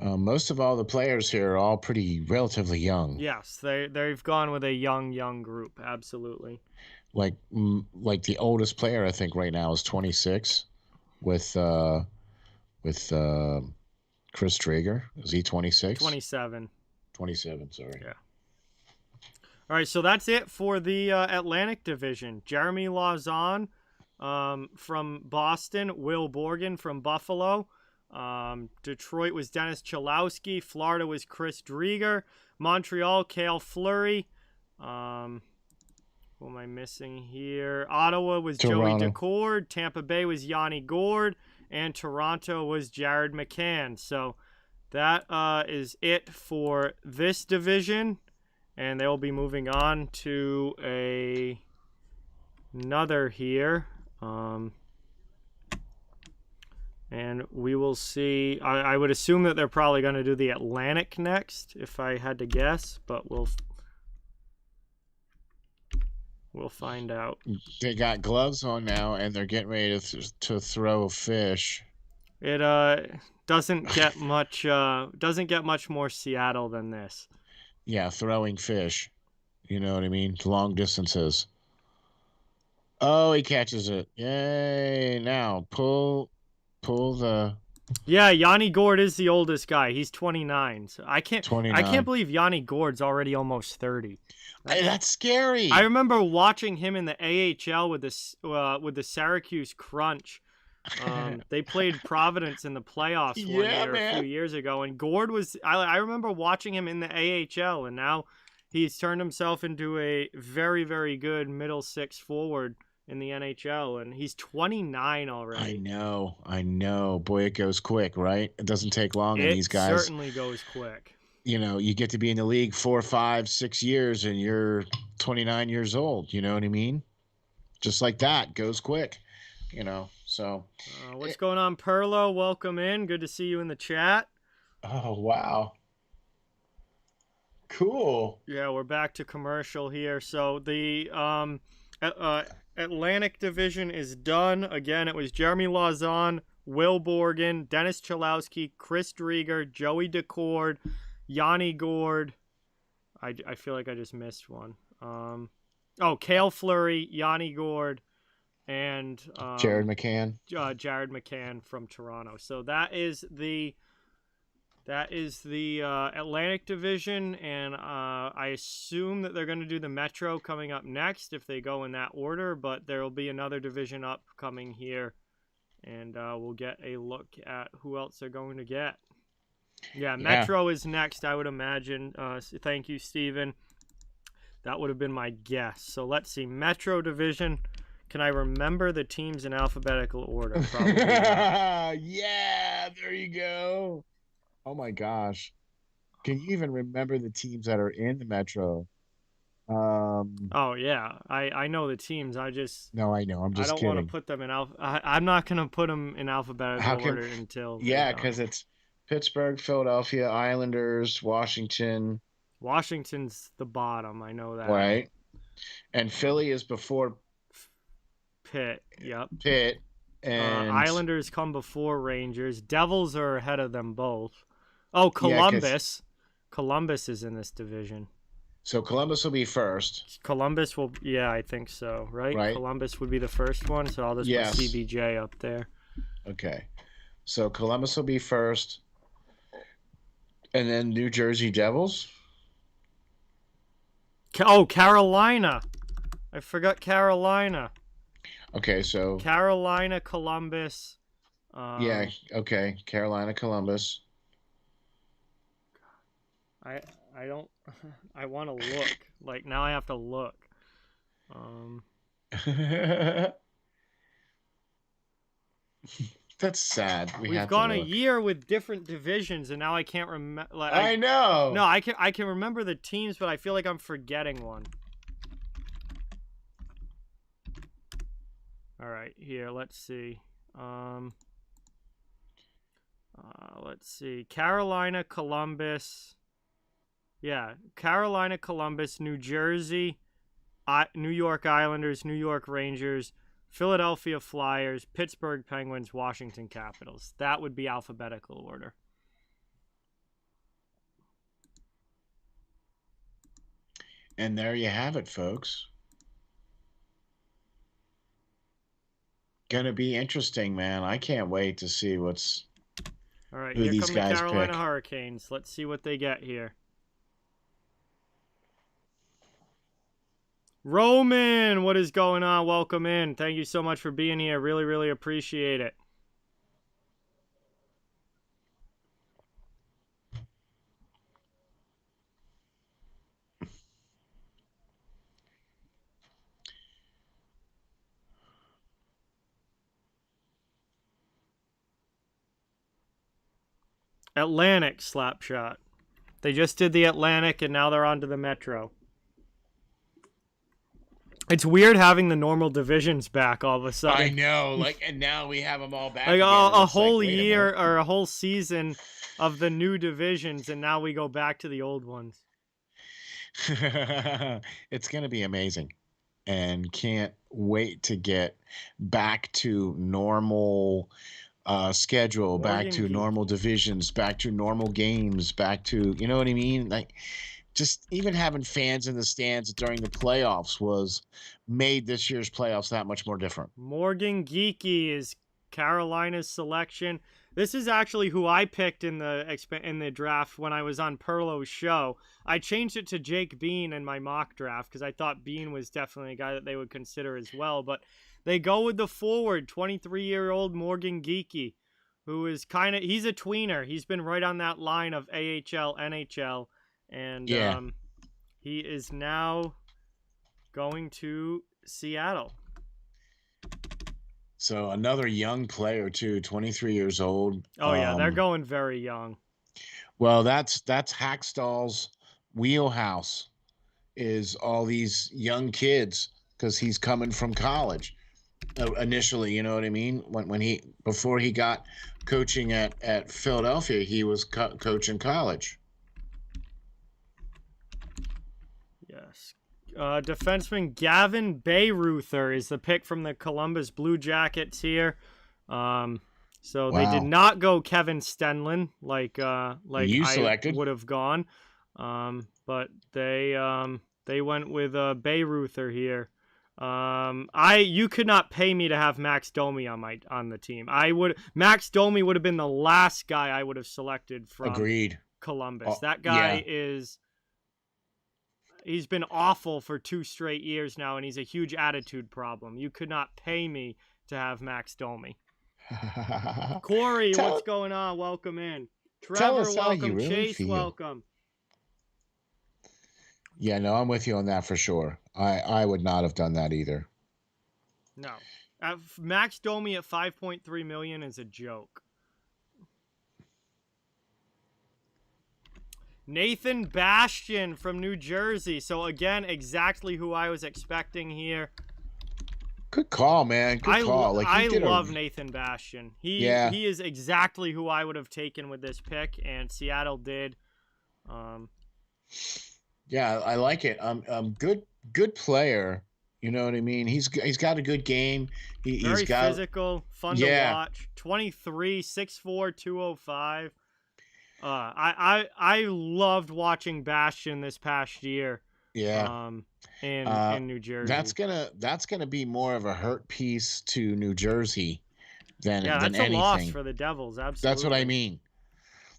S2: Most of all the players here are all pretty relatively young.
S1: Yes, they've gone with a young group, absolutely.
S2: Like the oldest player I think right now is 26, with Chris Traeger. Is he 26?
S1: 27.
S2: 27. Sorry.
S1: Yeah. All right, so that's it for the Atlantic Division. Jeremy Lauzon from Boston, Will Borgen from Buffalo. Detroit was Dennis Cholowski. Florida was Chris Drieger. Montreal, Cale Fleury. What am I missing here? Ottawa was
S2: Toronto.
S1: Joey Decord. Tampa Bay was Yanni Gourde. And Toronto was Jared McCann. So that is it for this division. And they will be moving on to another here. And we will see. I would assume that they're probably going to do the Atlantic next, if I had to guess. But we'll find out.
S2: They got gloves on now, and they're getting ready to throw a fish.
S1: It doesn't get much more Seattle than this.
S2: Yeah, throwing fish. You know what I mean? Long distances. Oh, he catches it. Yay. Now, pull the...
S1: Yeah, Yanni Gourde is the oldest guy. He's 29. So I can't
S2: 29.
S1: I can't believe Yanni Gourde's already almost 30.
S2: That's scary.
S1: I remember watching him in the AHL with the Syracuse Crunch. They played Providence in the playoffs one year, a few years ago, and Gourde was. I remember watching him in the AHL, and now he's turned himself into a very, very good middle six forward in the NHL, and he's 29 already.
S2: I know. Boy, it goes quick, right? It doesn't take long, and these guys.
S1: It certainly goes quick.
S2: You know, you get to be in the league 4, 5, 6 years, and you're 29 years old. You know what I mean? Just like that, goes quick. You know, so.
S1: What's going on, Perlo? Welcome in. Good to see you in the chat.
S2: Oh, wow. Cool.
S1: Yeah, we're back to commercial here. So the Atlantic Division is done. Again, it was Jeremy Lauzon, Will Borgen, Dennis Cholowski, Chris Drieger, Joey Decord, Yanni Gourde. I feel like I just missed one. Cale Fleury, Yanni Gourde, and
S2: Jared McCann.
S1: Jared McCann from Toronto. So that is the Atlantic Division, and I assume that they're going to do the Metro coming up next if they go in that order, but there will be another division up coming here, and we'll get a look at who else they're going to get. Yeah, Metro is next, I would imagine. Thank you, Steven. That would have been my guess. So let's see. Metro Division. Can I remember the teams in alphabetical order? Probably not.
S2: Yeah, there you go. Oh, my gosh. Can you even remember the teams that are in the Metro?
S1: Oh, yeah. I know the teams.
S2: No, I know. I'm just kidding.
S1: I don't want to put them in I'm not going to put them in alphabetical order until...
S2: Yeah, because it's Pittsburgh, Philadelphia, Islanders, Washington.
S1: Washington's the bottom. I know that.
S2: Right. And Philly is before...
S1: Pitt. Yep.
S2: Pitt. And
S1: Islanders come before Rangers. Devils are ahead of them both. Oh, Columbus. Columbus is in this division.
S2: So Columbus will be first.
S1: Columbus will, yeah, I think so, right? Columbus would be the first one, so I'll just put CBJ up there.
S2: Okay. So Columbus will be first. And then New Jersey Devils.
S1: Carolina. I forgot Carolina.
S2: Okay, so
S1: Carolina, Columbus,
S2: Yeah. Okay. Carolina, Columbus.
S1: I I don't. I want to look. Like now, I have to look. Um,
S2: That's sad. We
S1: we've
S2: have to
S1: gone a
S2: look.
S1: year with different divisions, and now I can't remember. Like
S2: I know.
S1: no, I can remember the teams, but I feel like I'm forgetting one. All right, here. Let's see. Let's see. Carolina, Columbus. Yeah, Carolina, Columbus, New Jersey, New York Islanders, New York Rangers, Philadelphia Flyers, Pittsburgh Penguins, Washington Capitals. That would be alphabetical order.
S2: And there you have it, folks. Gonna be interesting, man. I can't wait to see
S1: All right,
S2: who
S1: here
S2: these
S1: come the
S2: guys
S1: Carolina
S2: pick.
S1: Hurricanes. Let's see what they get here. Roman, what is going on? Welcome in. Thank you so much for being here. Really, really appreciate it. Atlantic Slapshot. They just did the Atlantic, and now they're on to the Metro. It's weird having the normal divisions back all of a sudden.
S2: I know, and now we have them all back.
S1: Like
S2: again,
S1: a whole year or a whole season of the new divisions, and now we go back to the old ones.
S2: It's gonna be amazing, and can't wait to get back to normal schedule, back to normal divisions, back to normal games, back to, you know what I mean? Like, just even having fans in the stands during the playoffs made this year's playoffs that much more different.
S1: Morgan Geeky is Carolina's selection. This is actually who I picked in the draft when I was on Perlo's show. I changed it to Jake Bean in my mock draft because I thought Bean was definitely a guy that they would consider as well, but they go with the forward, 23-year-old Morgan Geeky, who is he's a tweener. He's been right on that line of AHL, NHL, and he is now going to Seattle.
S2: So another young player too, 23 years old.
S1: Oh yeah, they're going very young.
S2: Well, that's Hackstall's wheelhouse, is all these young kids, because he's coming from college initially, you know what I mean? Before he got coaching at Philadelphia, he was coaching college.
S1: Yes. Defenseman Gavin Bayreuther is the pick from the Columbus Blue Jackets here. So they did not go Kevin Stenlund like
S2: you selected.
S1: I would have gone. But they went with Bayreuther here. You could not pay me to have Max Domi on the team. Max Domi would have been the last guy I would have selected from Columbus. That guy he's been awful for 2 straight years now, and he's a huge attitude problem. You could not pay me to have Max Domi. Corey, what's going on? Welcome in. Trevor, welcome. Chase, welcome.
S2: Yeah, no, I'm with you on that for sure. I would not have done that either.
S1: No. Max Domi at $5.3 million is a joke. Nathan Bastian from New Jersey. So again, exactly who I was expecting here.
S2: Good call, man. Good call.
S1: I love Nathan Bastian. He is exactly who I would have taken with this pick, and Seattle did.
S2: Yeah, I like it. Good player. You know what I mean? He's got a good game. He's got
S1: physical, fun to watch. 23, 6'4", 205. I loved watching Bastian this past year.
S2: Yeah.
S1: In New Jersey.
S2: That's gonna be more of a hurt piece to New Jersey than
S1: anything.
S2: That's a loss
S1: for the Devils. Absolutely.
S2: That's what I mean.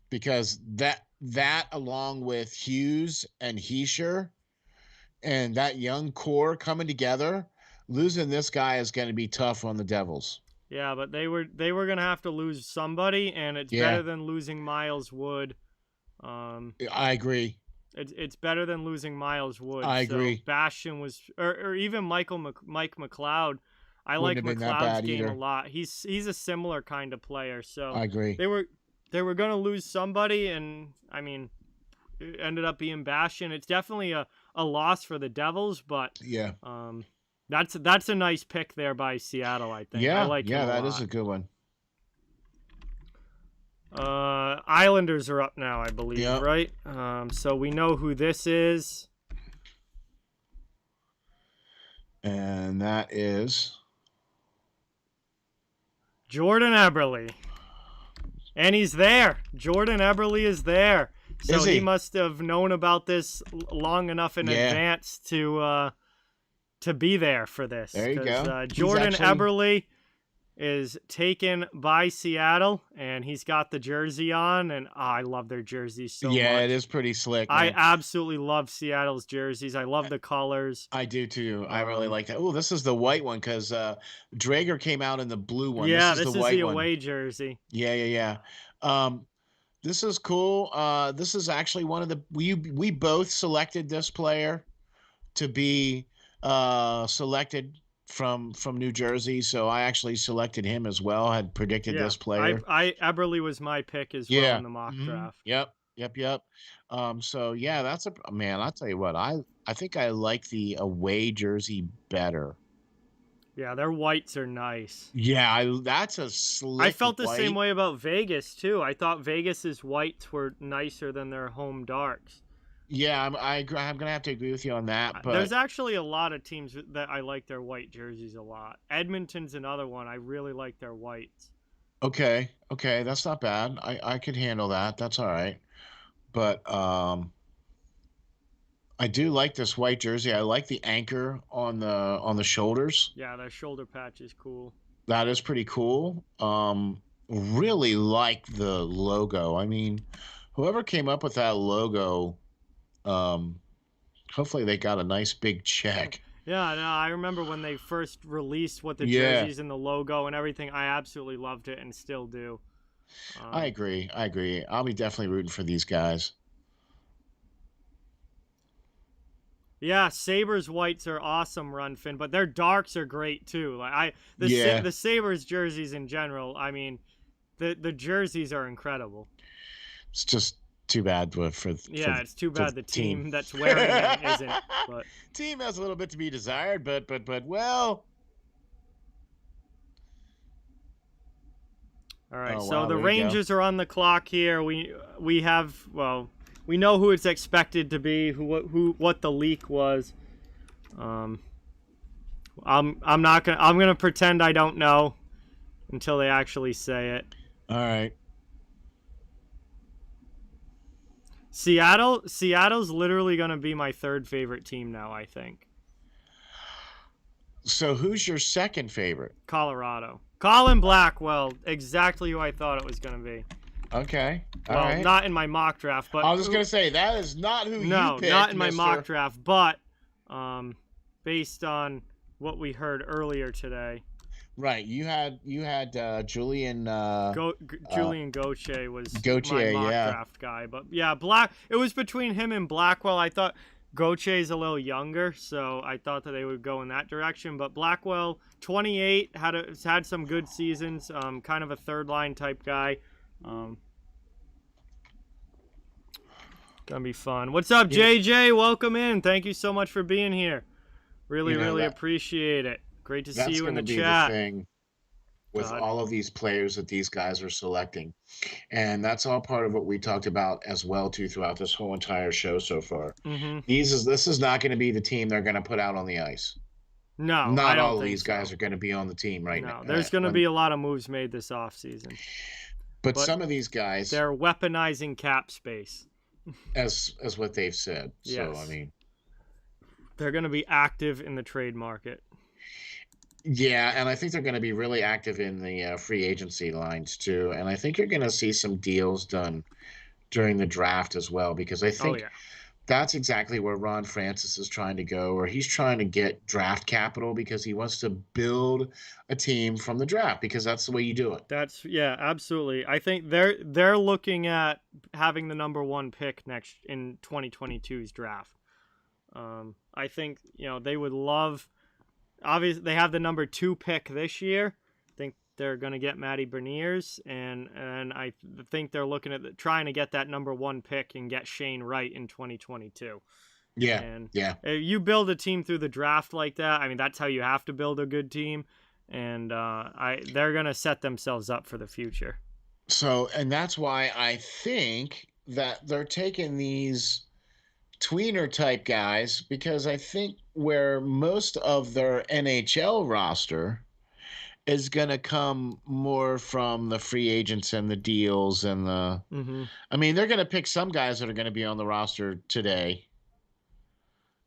S2: Because that along with Hughes and Heischer and that young core coming together, losing this guy is going to be tough on the Devils.
S1: Yeah, but they were gonna have to lose somebody, and it's
S2: Yeah,
S1: better than losing Miles Wood. Um,
S2: I agree.
S1: it's better than losing Miles Wood.
S2: I
S1: So
S2: agree.
S1: Bastion was, or even Mike McLeod. I
S2: Wouldn't
S1: like
S2: have been that
S1: McLeod's
S2: bad
S1: game a
S2: either.
S1: lot. He's a similar kind of player. So
S2: I agree.
S1: they were gonna lose somebody, and I mean, it ended up being Bastion. It's definitely a loss for the Devils, but
S2: Yeah.
S1: um, that's a nice pick there by Seattle. I think I
S2: Yeah,
S1: like him
S2: yeah,
S1: a
S2: that is
S1: lot.
S2: a good one.
S1: Islanders are up now, I believe,
S2: Yep.
S1: right? So we know who this is.
S2: And that is
S1: Jordan Eberle. And he's there. Jordan Eberle is there. So
S2: Is
S1: he
S2: he?
S1: must have known about this long enough in
S2: Yeah.
S1: advance to be there for this.
S2: There you
S1: Because
S2: go. He's
S1: Jordan
S2: actually
S1: Eberle is taken by Seattle, and he's got the jersey on, and I love their jerseys so
S2: Yeah,
S1: much.
S2: it is pretty slick,
S1: I
S2: man.
S1: absolutely love Seattle's jerseys. I love the colors.
S2: I do too. I really like that. Oh, this is the white one because Drager came out in the blue one.
S1: Yeah,
S2: This is
S1: this
S2: the
S1: is the
S2: white one.
S1: away jersey.
S2: Yeah, yeah, yeah. This is cool. This is actually one of the we both selected this player to be selected from New Jersey, so I actually selected him as well. Had predicted
S1: Yeah,
S2: this player.
S1: I Eberle was my pick as well
S2: Yeah.
S1: in the mock
S2: Hmm.
S1: draft.
S2: Yep. Yep. Yep. So yeah, that's a man. I'll tell you what. I think I like the away jersey better.
S1: Yeah, their whites are nice.
S2: Yeah, that's a
S1: I
S2: slick
S1: felt the same
S2: white.
S1: way about Vegas too. I thought Vegas's whites were nicer than their home darks.
S2: Yeah, I agree. I'm gonna have to agree with you on that.
S1: There's
S2: But
S1: actually a lot of teams that I like their white jerseys a lot. Edmonton's another one. I really like their whites.
S2: okay, okay, that's not bad. I could handle that. That's all right. But I do like this white jersey. I like the anchor on the shoulders.
S1: Yeah, their shoulder patch is cool.
S2: That is pretty cool. Really like the logo. I mean, whoever came up with that logo, um, hopefully they got a nice big check.
S1: Yeah, no, I remember when they first released what the
S2: Yeah,
S1: jerseys and the logo and everything. I absolutely loved it and still do.
S2: I
S1: Um,
S2: agree. I agree. I'll be definitely rooting for these guys.
S1: Yeah, Sabres whites are awesome, Runfin, but their darks are great too.
S2: Yeah,
S1: The Sabres jerseys in general. I mean, the jerseys are incredible.
S2: it's just too bad
S1: Yeah, it's too
S2: for
S1: bad
S2: the
S1: the
S2: team.
S1: team that's wearing them isn't. But
S2: Team has a little bit to be desired, but well.
S1: all right,
S2: Oh
S1: so
S2: wow,
S1: the
S2: there you go.
S1: Rangers are on the clock here. We have we know who it's expected to be, what the leak was. Um, I'm gonna pretend I don't know until they actually say it.
S2: All right.
S1: Seattle's literally gonna be my third favorite team now, I think.
S2: So who's your second favorite?
S1: Colorado. Colin Blackwell, exactly who I thought it was gonna be.
S2: Okay. All
S1: Well,
S2: right.
S1: not in my mock draft, but
S2: I was just gonna say that is not who you
S1: no,
S2: picked,
S1: not in my
S2: mister.
S1: mock draft, but based on what we heard earlier today,
S2: Right. You had Julian
S1: Julian Gauthier was my
S2: Gauthier,
S1: mock
S2: yeah.
S1: draft guy. But yeah, it was between him and Blackwell. I thought Gauthier's a little younger, so I thought that they would go in that direction. But Blackwell, 28, had some good seasons. Kind of a third line type guy. Gonna be fun. What's up, JJ? Welcome in. Thank you so much for being here. Really appreciate it. Great to see you in the chat.
S2: The thing with all of these players that these guys are selecting, and that's all part of what we talked about as well too throughout this whole entire show so far.
S1: Mm-hmm.
S2: This is not going to be the team they're going to put out on the ice.
S1: No,
S2: not
S1: I
S2: all
S1: don't
S2: of
S1: think
S2: these guys are going to be on the team right now.
S1: There's going to be a lot of moves made this offseason.
S2: But some of these guys,
S1: they're weaponizing cap space,
S2: as what they've said.
S1: Yes.
S2: So I mean,
S1: they're going to be active in the trade market.
S2: Yeah, and I think they're going to be really active in the free agency lines too. And I think you're going to see some deals done during the draft as well, because I think That's exactly where Ron Francis is trying to go, or he's trying to get draft capital because he wants to build a team from the draft because that's the way you do it.
S1: That's yeah, absolutely. I think they're looking at having the number one pick next in 2022's draft. I think they would love. Obviously, they have the number 2 pick this year. I think they're going to get Matty Beniers, and I think they're looking at trying to get that number 1 pick and get Shane Wright in 2022.
S2: Yeah,
S1: And
S2: yeah.
S1: if you build a team through the draft like that, I mean, that's how you have to build a good team. And they're going to set themselves up for the future.
S2: So, and that's why I think that they're taking these tweener type guys because I think where most of their NHL roster is going to come more from the free agents and the deals and the.
S1: Mm-hmm.
S2: I mean, they're going to pick some guys that are going to be on the roster today.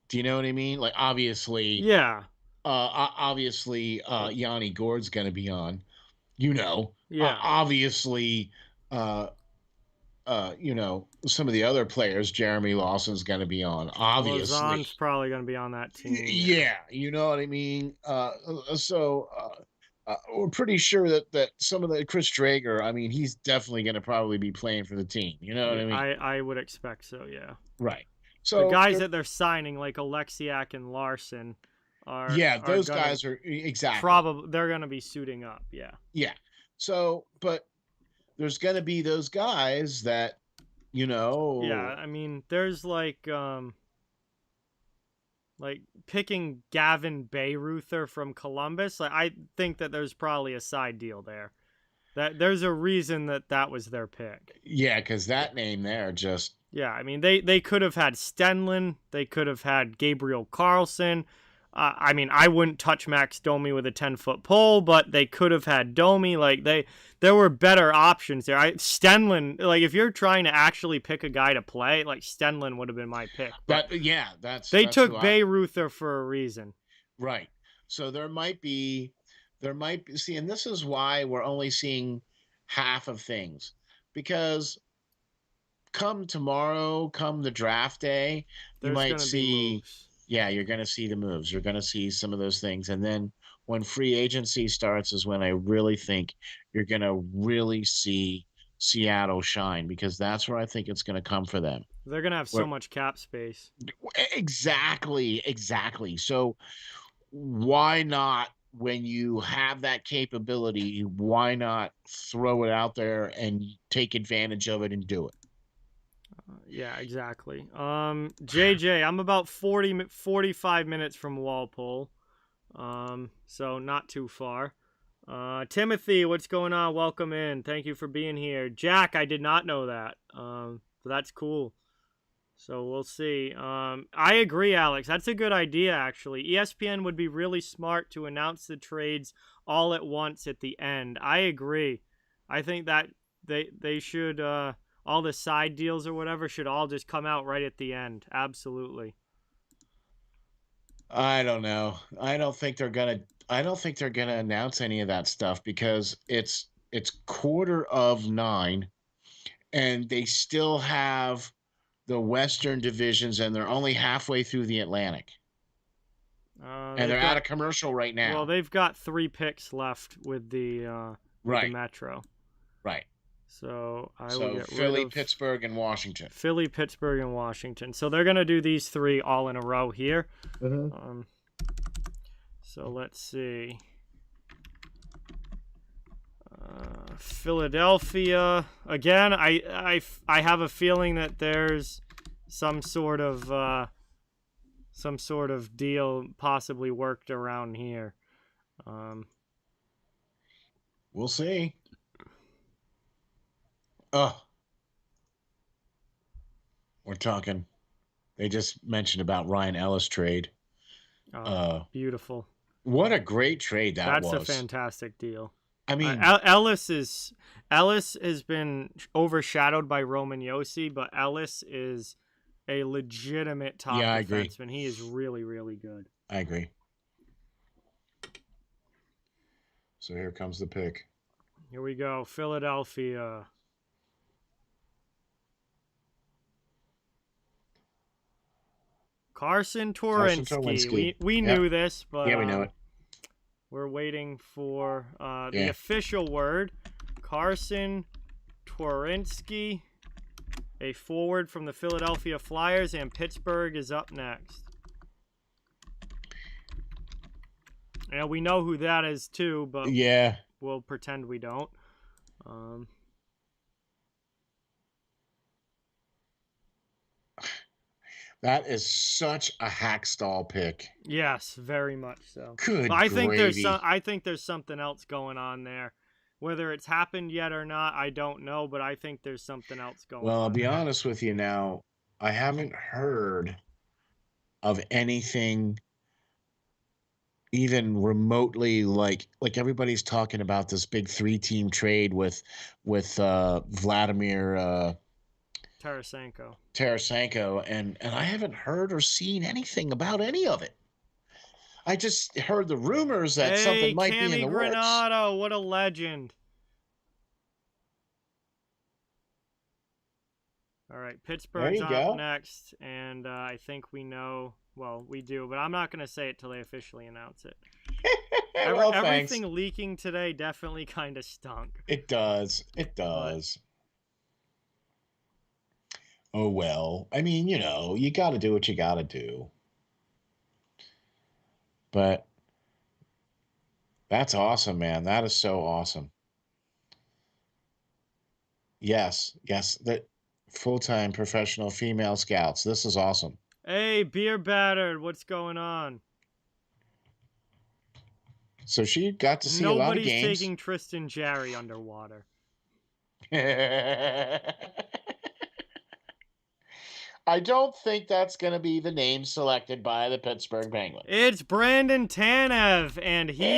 S2: Do you know what I mean? Like, obviously,
S1: Yeah.
S2: Yanni Gord's going to be on.
S1: Yeah.
S2: Obviously, some of the other players, Jeremy Lawson's going to be on. Obviously,
S1: Lausanne's probably going to be on that team.
S2: Yeah, you know what I mean. We're pretty sure that some of the Chris Drager, I mean, he's definitely going to probably be playing for the team. You know what I mean?
S1: I would expect so. Yeah.
S2: Right. So
S1: the guys that they're signing, like Oleksiak and Larson,
S2: those guys are exactly
S1: probably they're going to be suiting up. Yeah.
S2: Yeah. So, but there's going to be those guys that,
S1: Yeah, I mean, there's like picking Gavin Bayreuther from Columbus. Like, I think that there's probably a side deal there. That there's a reason that was their pick.
S2: Yeah, because that name there just.
S1: Yeah, I mean, they could have had Stenlin. They could have had Gabriel Carlson. I mean, I wouldn't touch Max Domi with a 10-foot pole, but they could have had Domi. Like, there were better options there. Stenlin, like, if you're trying to actually pick a guy to play, like, Stenlin would have been my pick. They took Bayreuther for a reason.
S2: Right. So there might be, see, and this is why we're only seeing half of things, because come tomorrow, come the draft day, you might see. Yeah, you're going to see the moves. You're going to see some of those things. And then when free agency starts is when I really think you're going to really see Seattle shine, because that's where I think it's going to come for them.
S1: They're going to have so much cap space.
S2: Exactly. So why not, when you have that capability, why not throw it out there and take advantage of it and do it?
S1: Yeah, exactly. JJ, I'm about 45 minutes from Walpole. So not too far. Timothy, what's going on? Welcome in. Thank you for being here. Jack, I did not know that. So that's cool. So we'll see. I agree, Alex. That's a good idea, actually. ESPN would be really smart to announce the trades all at once at the end. I agree. I think that they should... all the side deals or whatever should all just come out right at the end. Absolutely.
S2: I don't know. I don't think they're gonna announce any of that stuff because it's 9:15, and they still have the Western divisions, and they're only halfway through the Atlantic. And they're out of commercial right now.
S1: Well, they've got 3 picks left with the Metro.
S2: Right.
S1: So I will get
S2: Philly,
S1: rid of
S2: Pittsburgh, and Washington.
S1: Philly, Pittsburgh, and Washington. So they're gonna do these 3 all in a row here.
S2: Mm-hmm.
S1: So let's see. Philadelphia again. I have a feeling that there's some sort of deal possibly worked around here.
S2: We'll see. Oh, we're talking. They just mentioned about Ryan Ellis trade.
S1: Beautiful.
S2: What a great trade that was.
S1: That's a fantastic deal.
S2: I mean,
S1: Ellis has been overshadowed by Roman Josi, but Ellis is a legitimate top defenseman. He is really, really good.
S2: I agree. So here comes the pick.
S1: Here we go. Philadelphia. Carson
S2: Carson
S1: Twarynski.
S2: Twarynski.
S1: We
S2: Yep.
S1: knew this, but
S2: Yeah, we know it.
S1: we're waiting for the
S2: Yeah.
S1: official word. Carson Twarynski, a forward from the Philadelphia Flyers, and Pittsburgh is up next. Yeah, we know who that is too, but
S2: yeah,
S1: we'll pretend we don't.
S2: that is such a hackstall pick.
S1: Yes, very much so.
S2: Good
S1: But I think
S2: gravy.
S1: I think there's something else going on there. Whether it's happened yet or not, I don't know, but I think there's something else going on.
S2: Well, I'll be honest with you now. I haven't heard of anything even remotely like everybody's talking about this big 3-team trade with Vladimir
S1: Tarasenko,
S2: and I haven't heard or seen anything about any of it. I just heard the rumors that something might be in the works.
S1: Granato, what a legend. All right, Pittsburgh's up next, and I think we know. Well, we do, but I'm not going to say it till they officially announce it.
S2: Well,
S1: everything leaking today definitely kind of stunk.
S2: It does. It does. Oh, well. I mean, you got to do what you got to do. But that's awesome, man. That is so awesome. Yes. The full-time professional female scouts. This is awesome.
S1: Hey, Beer Battered, what's going on?
S2: So she got to see a lot of games.
S1: Nobody's taking Tristan Jarry underwater.
S2: I don't think that's going to be the name selected by the Pittsburgh Penguins.
S1: It's Brandon Tanev, and he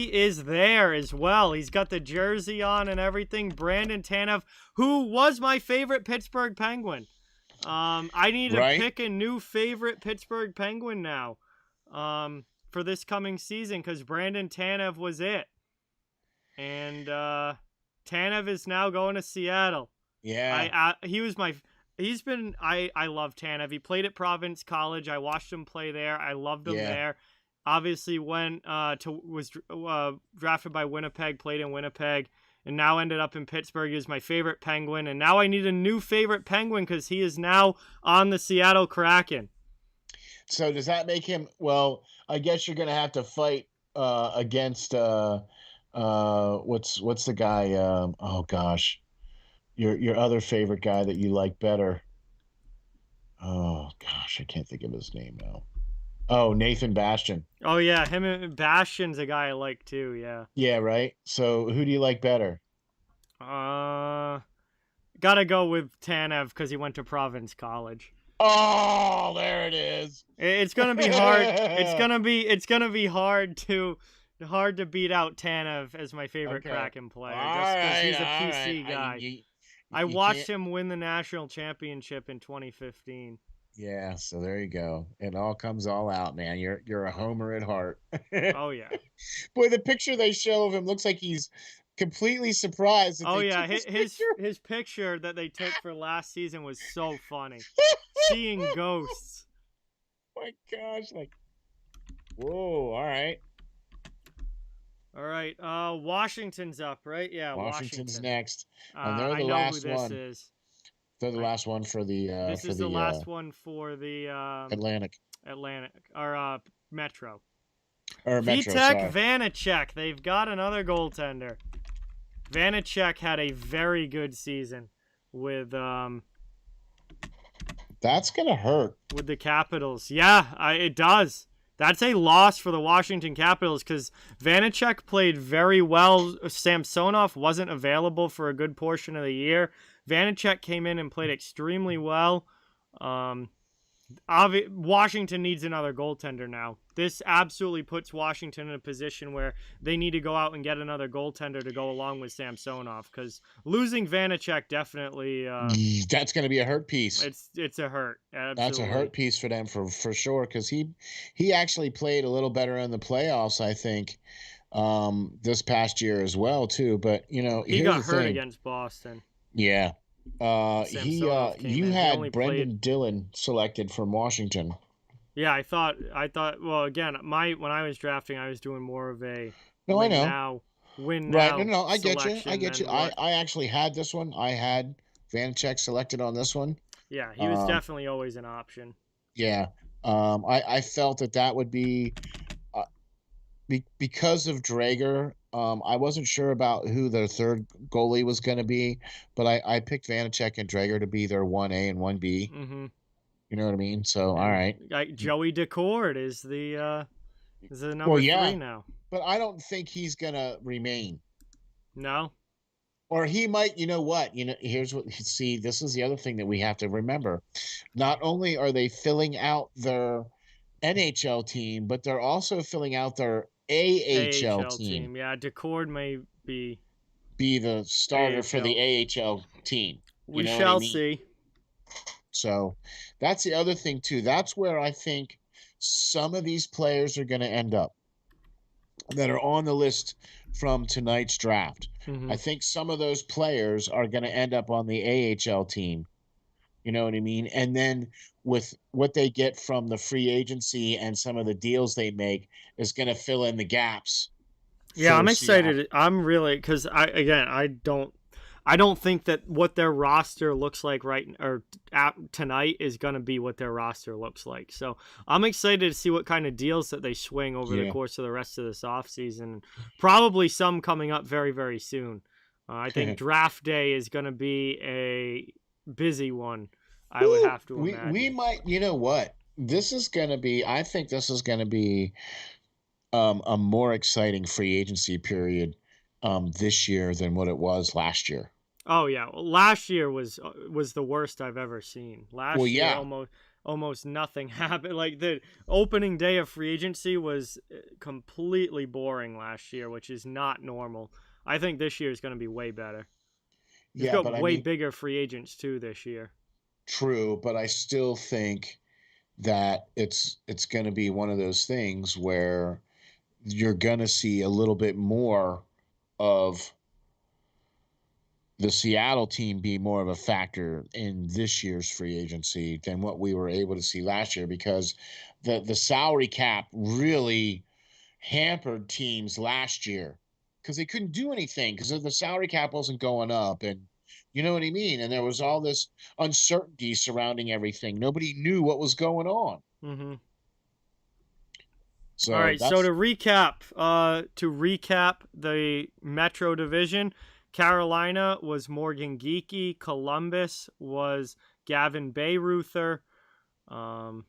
S1: is there as well. He's got the jersey on and everything. Brandon Tanev, who was my favorite Pittsburgh Penguin. I need to pick a new favorite Pittsburgh Penguin now for this coming season because Brandon Tanev was it. And Tanev is now going to Seattle.
S2: Yeah.
S1: I love Tanev. He played at Providence College. I watched him play there. I loved him there. Obviously was drafted by Winnipeg, played in Winnipeg, and now ended up in Pittsburgh. He was my favorite Penguin, and now I need a new favorite Penguin because he is now on the Seattle Kraken.
S2: So does that make him? Well, I guess you're going to have to fight against what's the guy? Oh gosh, your other favorite guy that you like better. Oh gosh, I can't think of his name now. Oh, Nathan Bastian.
S1: Oh yeah, him and Bastian's a guy I like too. Yeah.
S2: Yeah, right. So who do you like better?
S1: Gotta go with Tanev because he went to Providence College.
S2: Oh, there it is.
S1: It's gonna be hard. It's gonna be hard to beat out Tanev as my favorite Kraken player, just because he's a PC guy. I watched him win the national championship in 2015.
S2: Yeah, so there you go. It all comes all out, man. You're a homer at heart.
S1: Oh yeah.
S2: Boy, the picture they show of him looks like he's completely surprised. That
S1: his picture that they took for last season was so funny. Seeing ghosts.
S2: My gosh, whoa, all right.
S1: All right, Washington's up, right? Yeah,
S2: Washington's next. And they're
S1: the
S2: last
S1: who
S2: one.
S1: This is.
S2: They're the last one for the
S1: This is the last one for the
S2: Atlantic
S1: or Metro.
S2: Or Metro,
S1: Vitek Vanacek. They've got another goaltender. Vanacek had a very good season with
S2: that's gonna hurt
S1: with the Capitals. Yeah, it does. That's a loss for the Washington Capitals because Vanacek played very well. Samsonov wasn't available for a good portion of the year. Vanacek came in and played extremely well. Washington needs another goaltender now. This absolutely puts Washington in a position where they need to go out and get another goaltender to go along with Samsonov because losing Vanacek definitely
S2: that's going to be a hurt piece.
S1: It's a hurt. Absolutely.
S2: That's a hurt piece for them for sure because he actually played a little better in the playoffs, I think, this past year as well too. But
S1: he got hurt against Boston.
S2: Yeah,
S1: Samsonov came
S2: You
S1: in. He only
S2: had
S1: played.
S2: Brendan Dillon selected from Washington.
S1: Yeah, I thought. Well, again, when I was drafting, I was doing more of a
S2: No, I know.
S1: win
S2: Right. No,
S1: now
S2: no, I get you. I
S1: selection
S2: get you.
S1: than what.
S2: I actually had this one. I had Vanacek selected on this one.
S1: Yeah, he was
S2: Um,
S1: definitely always an option.
S2: yeah. I felt that that would be uh, because of Drager. I wasn't sure about who their third goalie was going to be, but I picked Vanacek and Drager to be their 1A and 1B.
S1: Mm-hmm.
S2: You know what I mean? So, all
S1: And
S2: right.
S1: like Joey Decord is the
S2: Well,
S1: number
S2: yeah,
S1: three now.
S2: but I don't think he's going to remain.
S1: No.
S2: Or he might, you know what? Here's what, see, this is the other thing that we have to remember. Not only are they filling out their NHL team, but they're also filling out their AHL
S1: AHL
S2: team,
S1: team. Yeah, Decord may
S2: be the starter for the
S1: AHL.
S2: AHL team. You
S1: We
S2: know what I
S1: shall
S2: mean?
S1: see.
S2: So that's the other thing, too. That's where I think some of these players are going to end up that are on the list from tonight's draft.
S1: Mm-hmm.
S2: I think some of those players are going to end up on the AHL team. You know what I mean? And then with what they get from the free agency and some of the deals they make is going to fill in the gaps
S1: Yeah,
S2: for
S1: I'm
S2: Seattle.
S1: excited. I'm really because I don't think that what their roster looks like tonight is going to be what their roster looks like. So I'm excited to see what kind of deals that they swing over the
S2: Yeah.
S1: course of the rest of this offseason. Probably some coming up very, very soon. I think draft day is going to be a busy one. I would have to
S2: We
S1: imagine.
S2: might, you know what? This is going to be, I think this is going to be a more exciting free agency period this year than what it was last year.
S1: Oh yeah, well, last year was the worst I've ever seen.
S2: Well,
S1: Last year
S2: yeah,
S1: almost nothing happened. Like the opening day of free agency was completely boring last year, which is not normal. I think this year is going to be way better. We've
S2: yeah,
S1: got
S2: but I
S1: way
S2: mean,
S1: bigger free agents too this year.
S2: true, but I still think that it's going to be one of those things where you're going to see a little bit more of the Seattle team be more of a factor in this year's free agency than what we were able to see last year because the salary cap really hampered teams last year because they couldn't do anything because the salary cap wasn't going up and you know what I mean? And there was all this uncertainty surrounding everything. Nobody knew what was going on.
S1: Mm-hmm. All
S2: So
S1: right, so
S2: that's
S1: to recap the Metro Division, Carolina was Morgan Geeky, Columbus was Gavin Bayreuther, um,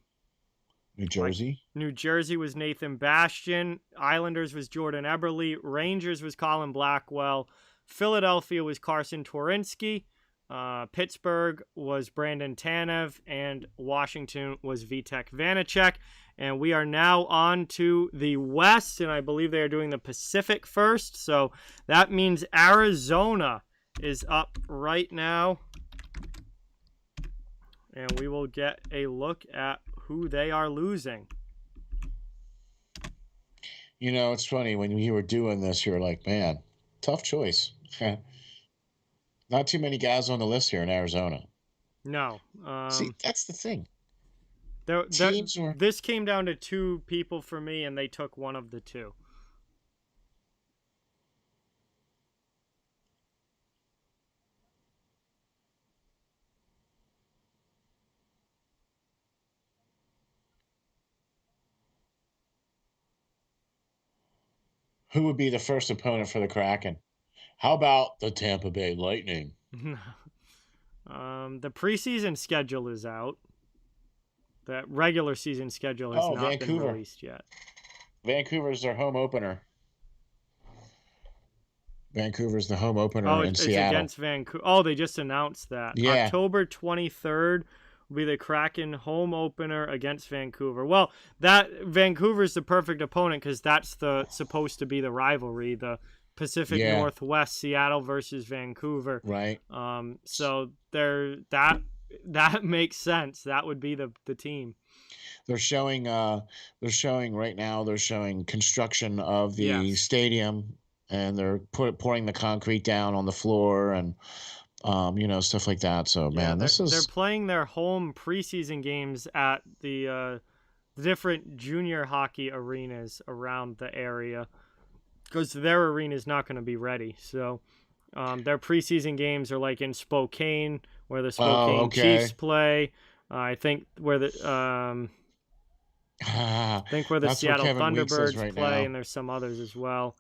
S2: New
S1: like
S2: Jersey.
S1: New Jersey was Nathan Bastian, Islanders was Jordan Eberle, Rangers was Colin Blackwell, Philadelphia was Carson Twarynski, Pittsburgh was Brandon Tanev, and Washington was Vitek Vanacek. And we are now on to the West, and I believe they are doing the Pacific first. So that means Arizona is up right now. And we will get a look at who they are losing.
S2: You know, it's funny when you were doing this, you were like, man, tough choice. Not too many guys on the list here in Arizona.
S1: No.
S2: See, that's the thing.
S1: There,
S2: Teams were
S1: this came down to two people for me, and they took one of the two.
S2: who would be the first opponent for the Kraken? How about the Tampa Bay Lightning?
S1: The preseason schedule is out. The regular season schedule has
S2: Oh,
S1: not been
S2: Vancouver.
S1: released yet.
S2: Vancouver's their home opener. Vancouver's the home
S1: Oh,
S2: opener in
S1: it's
S2: Seattle.
S1: against Vancouver. Oh, they just announced that.
S2: Yeah.
S1: October 23rd will be the Kraken home opener against Vancouver. Well, that Vancouver's the perfect opponent because that's supposed to be the rivalry, the Pacific
S2: Yeah.
S1: Northwest, Seattle versus Vancouver.
S2: Right.
S1: So that makes sense. That would be the team.
S2: They're showing right now they're showing construction of the
S1: Yes.
S2: stadium and they're pouring the concrete down on the floor and Stuff like that. So,
S1: Yeah,
S2: man,
S1: they're playing their home preseason games at the different junior hockey arenas around the area because their arena is not going to be ready. So their preseason games are like in Spokane, where the Spokane Chiefs play. I think where the
S2: that's where
S1: Seattle
S2: Kevin Weeks is
S1: Thunderbirds
S2: right
S1: play,
S2: now.
S1: and there's some others as well.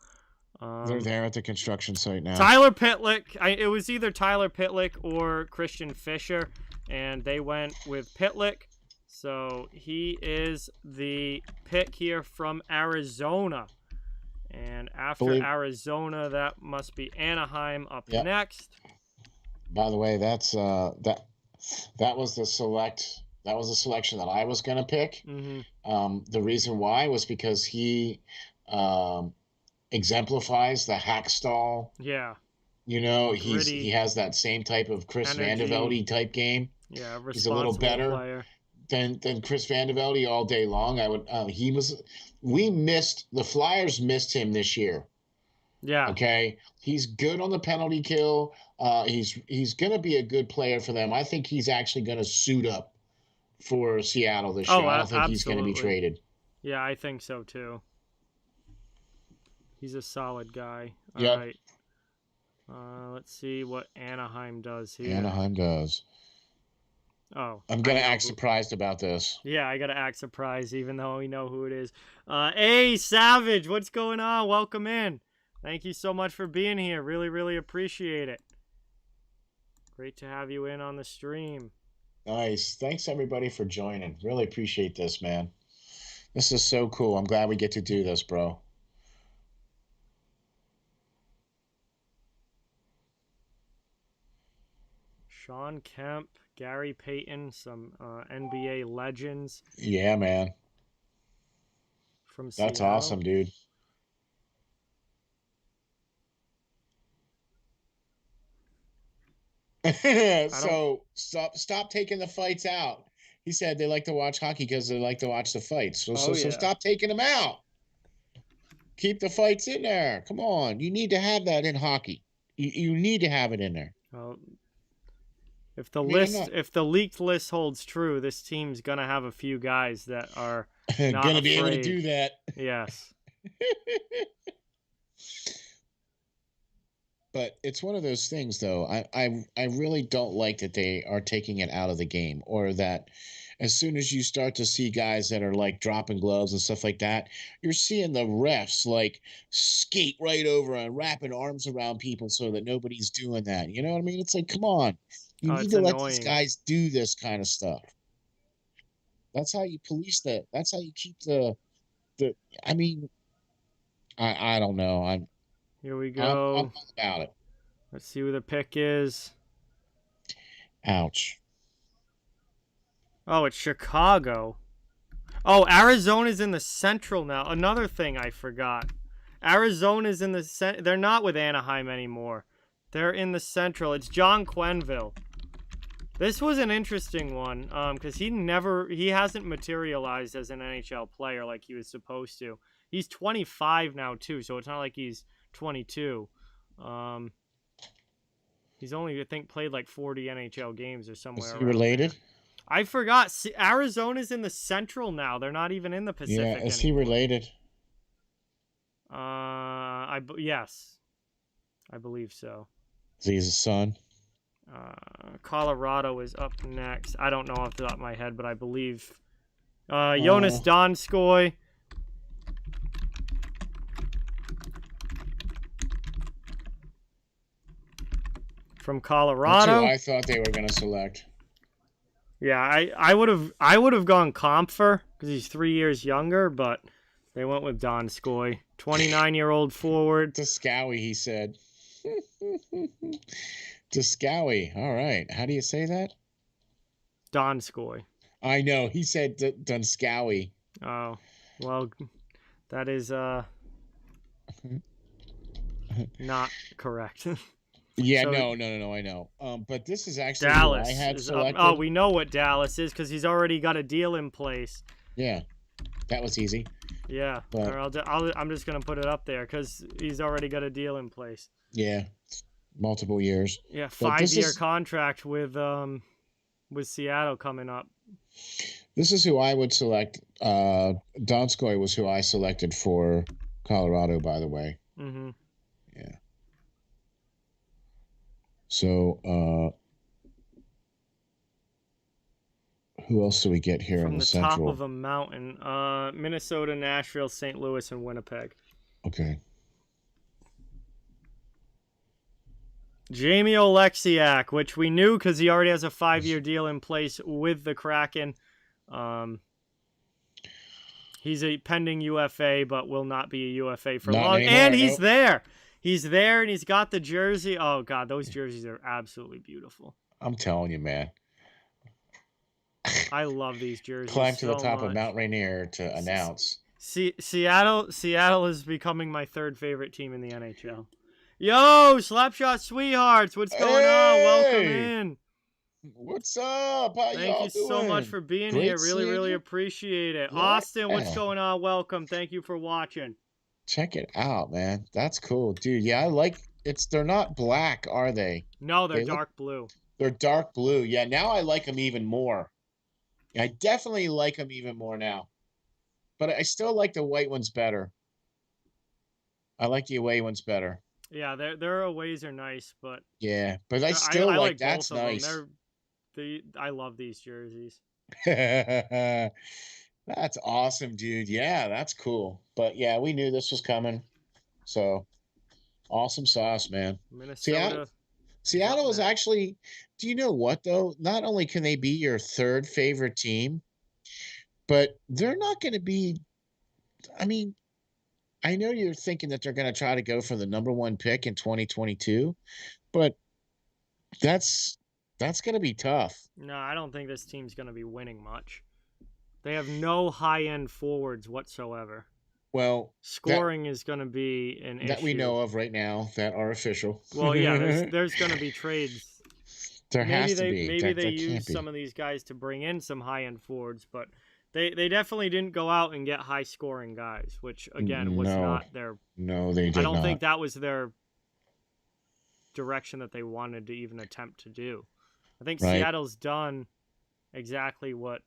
S2: They're there at the construction site now.
S1: Tyler Pitlick. It was either Tyler Pitlick or Christian Fisher, and they went with Pitlick. So he is the pick here from Arizona. And after Arizona, that must be Anaheim up next.
S2: By the way, that's that was the selection that I was going to pick.
S1: Mm-hmm.
S2: The reason why was because he exemplifies the Hackstall.
S1: Yeah.
S2: He has that same type of Chris Vandevelde type game.
S1: Yeah,
S2: he's a little better
S1: player
S2: than Chris Vandevelde all day long. The Flyers missed him this year.
S1: Yeah.
S2: Okay. He's good on the penalty kill. He's going to be a good player for them. I think he's actually going to suit up for Seattle this year. I don't think he's going to be traded.
S1: Yeah, I think so too. He's a solid guy. All
S2: yep.
S1: right. Let's see what Anaheim does here.
S2: Anaheim does.
S1: Oh.
S2: I'm going to act surprised about this.
S1: Yeah, I got to act surprised even though we know who it is. Hey, Savage, what's going on? Welcome in. Thank you so much for being here. Really, really appreciate it. Great to have you in on the stream.
S2: Nice. Thanks, everybody, for joining. Really appreciate this, man. This is so cool. I'm glad we get to do this, bro.
S1: Sean Kemp, Gary Payton, some NBA legends.
S2: Yeah, man.
S1: From Seattle.
S2: That's awesome, dude. So stop taking the fights out. He said they like to watch hockey because they like to watch the fights. So stop taking them out. Keep the fights in there. Come on. You need to have that in hockey. You need to have it in there.
S1: Well, if the leaked list holds true, this team's gonna have a few guys that are
S2: gonna be able to do that.
S1: Yes.
S2: But it's one of those things, though. I really don't like that they are taking it out of the game, or that as soon as you start to see guys that are like dropping gloves and stuff like that, you're seeing the refs like skate right over and wrapping arms around people so that nobody's doing that. You know what I mean? It's like, come on. You need to let these guys do this kind of stuff. That's how you police that. That's how you keep I mean, I don't know.
S1: Here we go.
S2: I'm all about it.
S1: Let's see who the pick is.
S2: Ouch.
S1: Oh, it's Chicago. Oh, Arizona's in the Central now. Another thing I forgot. Arizona's in the they're not with Anaheim anymore. They're in the Central. It's John Quenneville. This was an interesting one because he hasn't materialized as an NHL player like he was supposed to. He's 25 now too, so it's not like he's 22. He's only, I think, played like 40 NHL games or somewhere.
S2: Is he related?
S1: There. I forgot. Arizona's in the Central now. They're not even in the Pacific.
S2: Yeah, is he related?
S1: Yes, I believe so.
S2: Is he his son?
S1: Colorado is up next. I don't know off the top of my head, but I believe Jonas Donskoy. From Colorado.
S2: That's who I thought they were going to select.
S1: Yeah, I would have gone Compher because he's 3 years younger, but they went with Donskoy, 29-year-old forward.
S2: Donskoy, he said. Donskoy. All right. How do you say that?
S1: Donskoy.
S2: I know. He said Donskoy.
S1: Oh, well, that is not correct.
S2: Yeah, so, no, I know. But this is actually
S1: Dallas.
S2: I had selected.
S1: Oh, we know what Dallas is because he's already got a deal in place.
S2: Yeah, that was easy.
S1: Yeah, but I'm just gonna put it up there because he's already got a deal in place.
S2: Yeah, multiple years.
S1: Yeah,
S2: But this
S1: 5-year
S2: is
S1: contract with Seattle coming up.
S2: this is who I would select. Donskoy was who I selected for Colorado, by the way.
S1: Mm-hmm.
S2: Yeah. So who else do we get here
S1: From
S2: in the
S1: the top
S2: Central?
S1: of a mountain. Minnesota, Nashville, St. Louis, and Winnipeg.
S2: Okay.
S1: Jamie Oleksiak, which we knew because he already has a 5-year deal in place with the Kraken. He's a pending UFA, but will not be a UFA for
S2: Not
S1: long.
S2: anymore,
S1: And he's
S2: nope.
S1: there. He's there, and he's got the jersey. Oh, God, those jerseys are absolutely beautiful.
S2: I'm telling you, man.
S1: I love these jerseys
S2: Climb to the
S1: so
S2: top
S1: much.
S2: of Mount Rainier to announce.
S1: Seattle is becoming my third favorite team in the NHL. Yo, Slapshot Sweethearts, what's going on? Welcome in.
S2: What's up? How
S1: Thank
S2: y'all
S1: you
S2: doing?
S1: so much for being
S2: Great
S1: here. Really,
S2: seeing
S1: really
S2: you.
S1: appreciate it.
S2: Yeah.
S1: Austin, what's going on? Welcome. Thank you for watching.
S2: Check it out, man. That's cool, dude. Yeah, I like it's. They're not black, are they?
S1: No, they're
S2: They look-
S1: dark blue.
S2: They're dark blue. Yeah, now I like them even more. I definitely like them even more now. But I still like the white ones better. I like the away ones better.
S1: Yeah, their aways are nice, but
S2: Yeah, but I still
S1: I
S2: like that's
S1: both of
S2: nice.
S1: them. I love these jerseys.
S2: That's awesome, dude. Yeah, that's cool. But yeah, we knew this was coming. So awesome sauce, man.
S1: Minnesota.
S2: Seattle is actually, do you know what though? Not only can they be your third favorite team, but they're not going to be, I mean, I know you're thinking that they're going to try to go for the number 1 pick in 2022, but that's going to be tough.
S1: No, I don't think this team's going to be winning much. They have no high-end forwards whatsoever.
S2: Well,
S1: scoring is going to be an issue
S2: that we know of right now that are official.
S1: Well, yeah, there's going to be trades.
S2: There has to be.
S1: Maybe they use some of these guys to bring in some high-end forwards, but they definitely didn't go out and get high-scoring guys, which again was not their.
S2: No, they did not.
S1: I don't think that was their direction that they wanted to even attempt to do. I think Seattle's done exactly what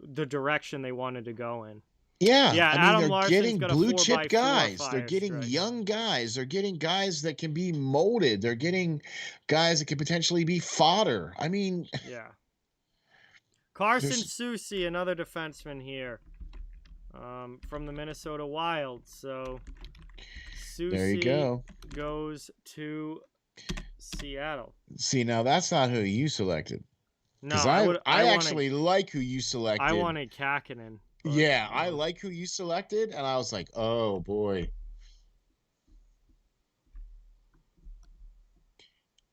S1: the direction they wanted to go in.
S2: Yeah,
S1: I mean,
S2: Adam
S1: they're
S2: Larson's getting blue chip guys. They're getting young guys. They're getting guys that can be molded. They're getting guys that could potentially be fodder. I mean,
S1: yeah. Carson Soucy, another defenseman here, from the Minnesota Wild. So Soucy
S2: there you go.
S1: Goes to Seattle.
S2: See, now that's not who you selected.
S1: No,
S2: I actually like who you selected.
S1: I wanted Kakinen.
S2: Yeah, I like who you selected, and I was like, oh boy.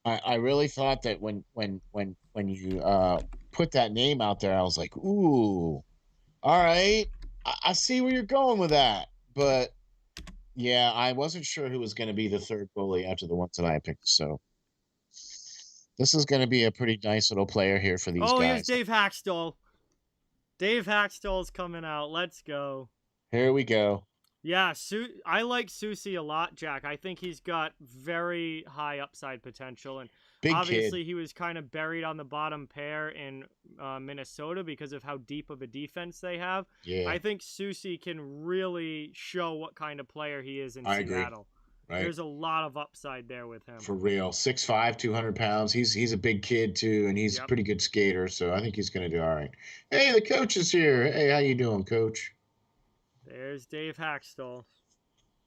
S2: I really thought that when you put that name out there, I was like, ooh, all right, I see where you're going with that. But yeah, I wasn't sure who was going to be the third goalie after the ones that I picked. So this is going to be a pretty nice little player here for these guys.
S1: Oh, here's Dave Hackstall. Dave Hackstall's coming out. Let's go.
S2: Here we go.
S1: Yeah, I like Soucy a lot, Jack. I think he's got very high upside potential. And
S2: Big
S1: obviously
S2: kid.
S1: He was kind of buried on the bottom pair in Minnesota because of how deep of a defense they have.
S2: Yeah.
S1: I think Soucy can really show what kind of player he is in Seattle.
S2: Right.
S1: There's a lot of upside there with him.
S2: For real. 6'5", 200 pounds. He's a big kid, too, and he's a pretty good skater, so I think he's going to do all right. Hey, the coach is here. Hey, how you doing, Coach?
S1: There's Dave Hackstall.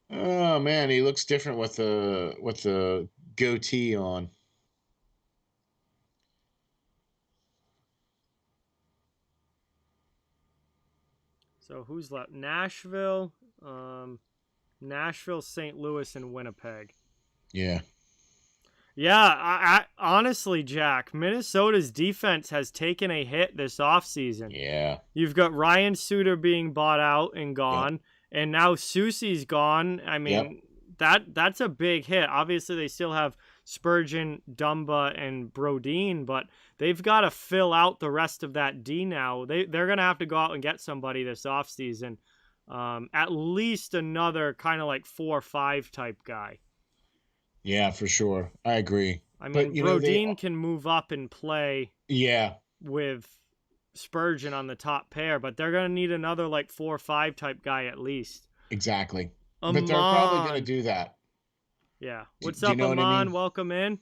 S2: Oh, man, he looks different with the goatee on.
S1: So who's left? Nashville, St. Louis, and Winnipeg.
S2: Yeah.
S1: Yeah, I honestly, Jack, Minnesota's defense has taken a hit this offseason.
S2: Yeah.
S1: You've got Ryan Suter being bought out and gone, and now Soucy's gone. I mean, that's a big hit. Obviously, they still have Spurgeon, Dumba, and Brodin, but they've got to fill out the rest of that D now. They're going to have to go out and get somebody this offseason. At least another kind of like 4 or 5 type guy.
S2: Yeah, for sure. I agree.
S1: I
S2: But
S1: mean,
S2: you know,
S1: Brodin can move up and play
S2: yeah,
S1: with Spurgeon on the top pair, but they're gonna need another like 4 or 5 type guy at least.
S2: exactly. But they're probably going to
S1: Amon,
S2: do that.
S1: yeah.
S2: Do,
S1: What's
S2: do you
S1: up,
S2: know what I
S1: Amon?
S2: mean?
S1: Welcome in.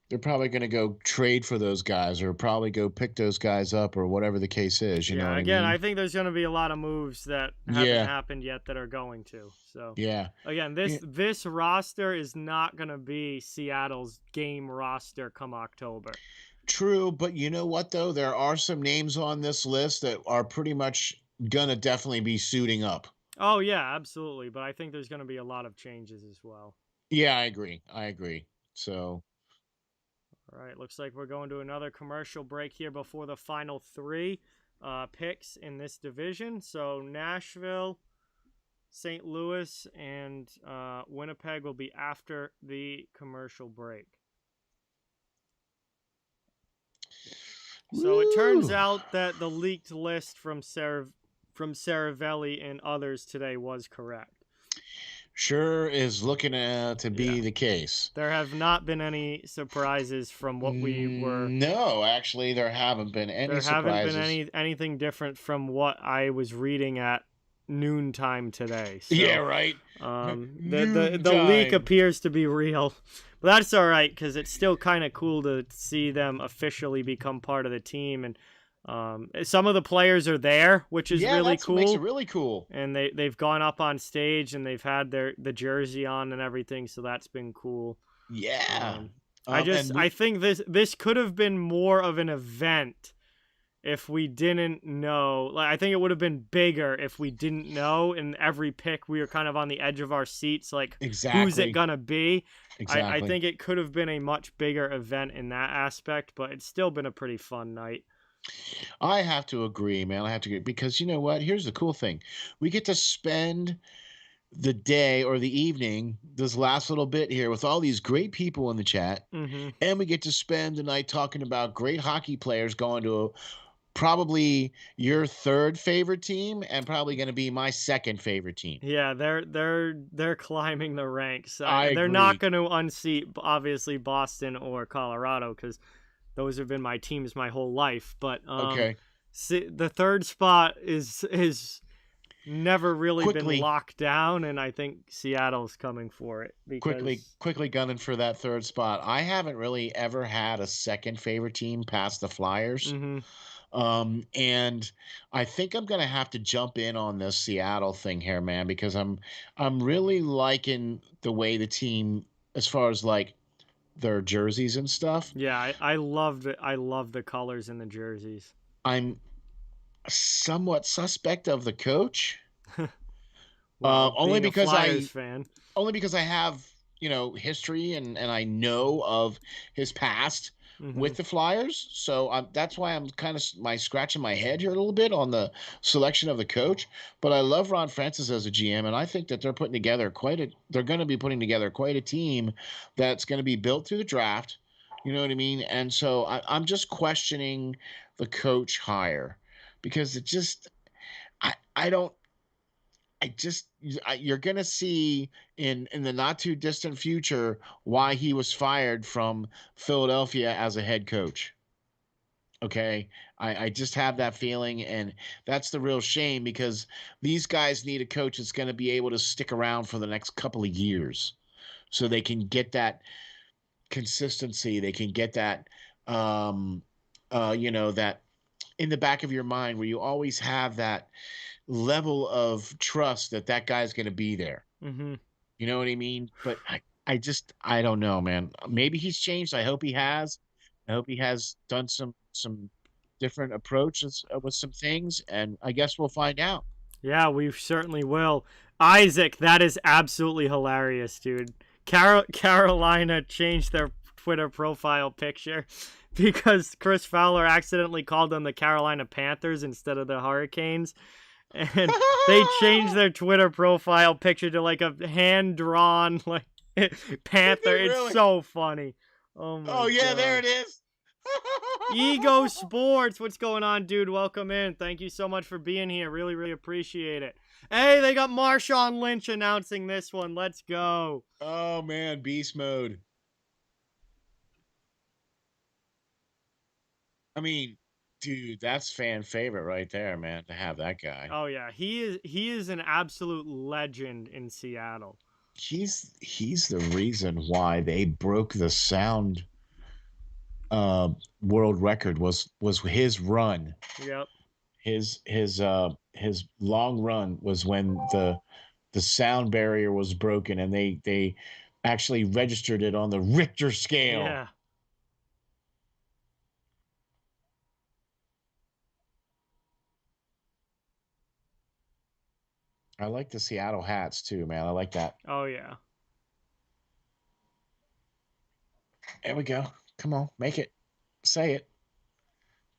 S2: They're probably going to go trade for those guys or probably go pick those guys up or whatever the case is. You know
S1: Yeah,
S2: what I
S1: again, I
S2: mean?
S1: think there's gonna be a lot of moves that haven't
S2: Yeah,
S1: happened yet that are going to. So
S2: yeah.
S1: again,
S2: Yeah.
S1: this roster is not gonna be Seattle's game roster come October.
S2: True, but you know what though? There are some names on this list that are pretty much gonna definitely be suiting up.
S1: Oh yeah, absolutely. But I think there's gonna be a lot of changes as well.
S2: Yeah, I agree. I agree. So,
S1: All right, looks like we're going to another commercial break here before the final three picks in this division. So Nashville, St. Louis, and Winnipeg will be after the commercial break. So it turns
S2: woo,
S1: out that the leaked list from Saravelli and others today was correct.
S2: sure is looking to
S1: Yeah.
S2: be the case.
S1: There have not been any surprises from what we were.
S2: No, actually, there haven't been any
S1: There haven't been
S2: surprises.
S1: anything different from what I was reading at noontime today.
S2: Yeah,
S1: So
S2: right.
S1: the leak
S2: Noontime.
S1: appears to be real. But that's all right because it's still kind of cool to see them officially become part of the team, and some of the players are there, which is
S2: Yeah,
S1: really
S2: that's what makes it
S1: cool.
S2: really cool.
S1: And they've gone up on stage and they've had the jersey on and everything, so that's been cool.
S2: Yeah.
S1: I
S2: And
S1: I think this could have been more of an event if we didn't know. Like I think it would have been bigger if we didn't know. And every pick we were kind of on the edge of our seats, like who's it
S2: exactly,
S1: gonna be? I
S2: exactly.
S1: think it could have been a much bigger event in that aspect, but it's still been a pretty fun night.
S2: I have to agree, man. I have to agree because you know what? Here's the cool thing. We get to spend the day or the evening, this last little bit here with all these great people in the chat,
S1: Mm-hmm.
S2: and we get to spend the night talking about great hockey players going to probably your third favorite team and probably going to be my second favorite team.
S1: Yeah, they're climbing the ranks.
S2: I
S1: They're not
S2: agree.
S1: going to unseat obviously Boston or Colorado because those have been my teams my whole life. But
S2: Okay.
S1: the third spot is never really been
S2: Quickly,
S1: locked down, and I think Seattle's coming for it
S2: quickly,
S1: because.
S2: quickly gunning for that third spot. I haven't really ever had a second favorite team past the Flyers.
S1: Mm-hmm.
S2: And I think I'm gonna have to jump in on this Seattle thing here, man, because I'm really liking the way the team, as far as like their jerseys and stuff.
S1: Yeah, I loved it. I love the colors in the jerseys.
S2: I'm somewhat suspect of the coach,
S1: Well,
S2: only
S1: being a
S2: because
S1: Flyers fan.
S2: I have history and I know of his past
S1: Mm-hmm.
S2: with the Flyers. So that's why I'm kind of scratching my head here a little bit on the selection of the coach. But I love Ron Francis as a GM, and I think that they're putting together they're going to be putting together quite a team that's going to be built through the draft. You know what I mean? And so I'm just questioning the coach hire because it just I don't you're going to see in the not too distant future why he was fired from Philadelphia as a head coach. Okay. I just have that feeling. And that's the real shame because these guys need a coach that's going to be able to stick around for the next couple of years so they can get that consistency. They can get that, that in the back of your mind where you always have that level of trust that that guy's going to be there.
S1: Mm-hmm.
S2: You know what I mean? But I don't know, man. Maybe he's changed. I hope he has. I hope he has done some different approaches with some things, and I guess we'll find out.
S1: Yeah, we certainly will. Isaac, that is absolutely hilarious, dude. Carolina changed their Twitter profile picture because Chris Fowler accidentally called them the Carolina Panthers instead of the Hurricanes. And they changed their Twitter profile picture to like a hand-drawn like
S2: Did
S1: panther.
S2: they
S1: It's
S2: really?
S1: so funny. Oh my
S2: Oh yeah, there
S1: god.
S2: it is.
S1: Ego Sports, what's going on, dude? Welcome in. Thank you so much for being here. Really, really appreciate it. Hey, they got Marshawn Lynch announcing this one. Let's go.
S2: Oh, man, beast mode. I mean, dude, that's fan favorite right there, man, to have that guy.
S1: Oh yeah, he is an absolute legend in Seattle.
S2: He's the reason why they broke the sound world record was his run.
S1: Yep.
S2: His long run was when the sound barrier was broken, and they actually registered it on the Richter scale.
S1: Yeah.
S2: I like the Seattle hats too, man. I like that.
S1: Oh yeah.
S2: There we go. Come on, make it. Say it.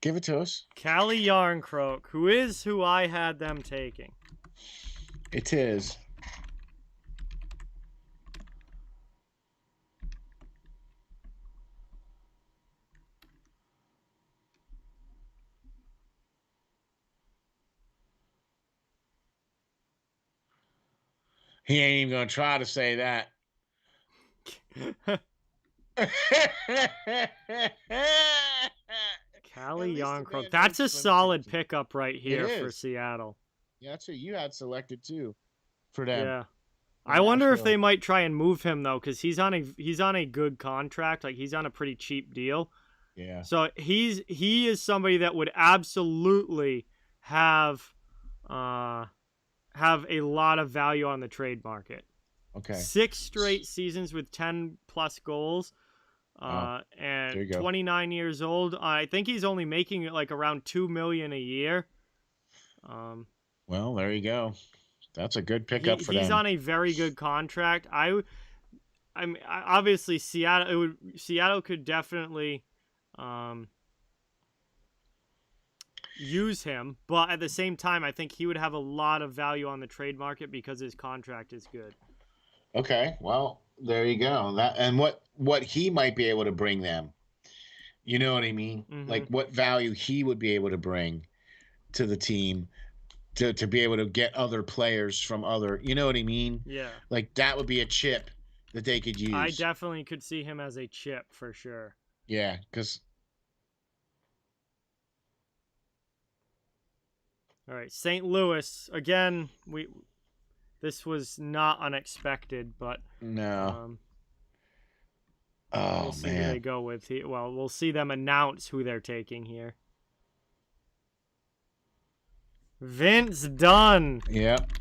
S2: Give it to us.
S1: Calle Yarncroke, who I had them taking.
S2: It is. He ain't even gonna try to say that.
S1: Calle Yarncroke. That's a solid pickup right here for Seattle.
S2: Yeah, that's who you had selected too for them.
S1: Yeah. I wonder if they might try and move him though, because he's on a good contract. Like he's on a pretty cheap deal.
S2: Yeah.
S1: So he is somebody that would absolutely have a lot of value on the trade market.
S2: Okay.
S1: 6 straight seasons with 10 plus goals. And 29 years old. I think he's only making it like around $2 million a year.
S2: Well, there you go. That's a good pickup for them.
S1: He's on a very good contract. Obviously Seattle could definitely use him, but at the same time, I think he would have a lot of value on the trade market because his contract is good.
S2: Okay, well, there you go. That and what he might be able to bring them. You know what I mean?
S1: Mm-hmm.
S2: Like what value he would be able to bring to the team to be able to get other players from other, you know what I mean?
S1: Yeah.
S2: Like that would be a chip that they could use.
S1: I definitely could see him as a chip for sure.
S2: Yeah, because
S1: all right, St. Louis again. This was not unexpected, but
S2: no.
S1: We'll see who they go with. Well, we'll see them announce who they're taking here. Vince Dunn.
S2: Yep.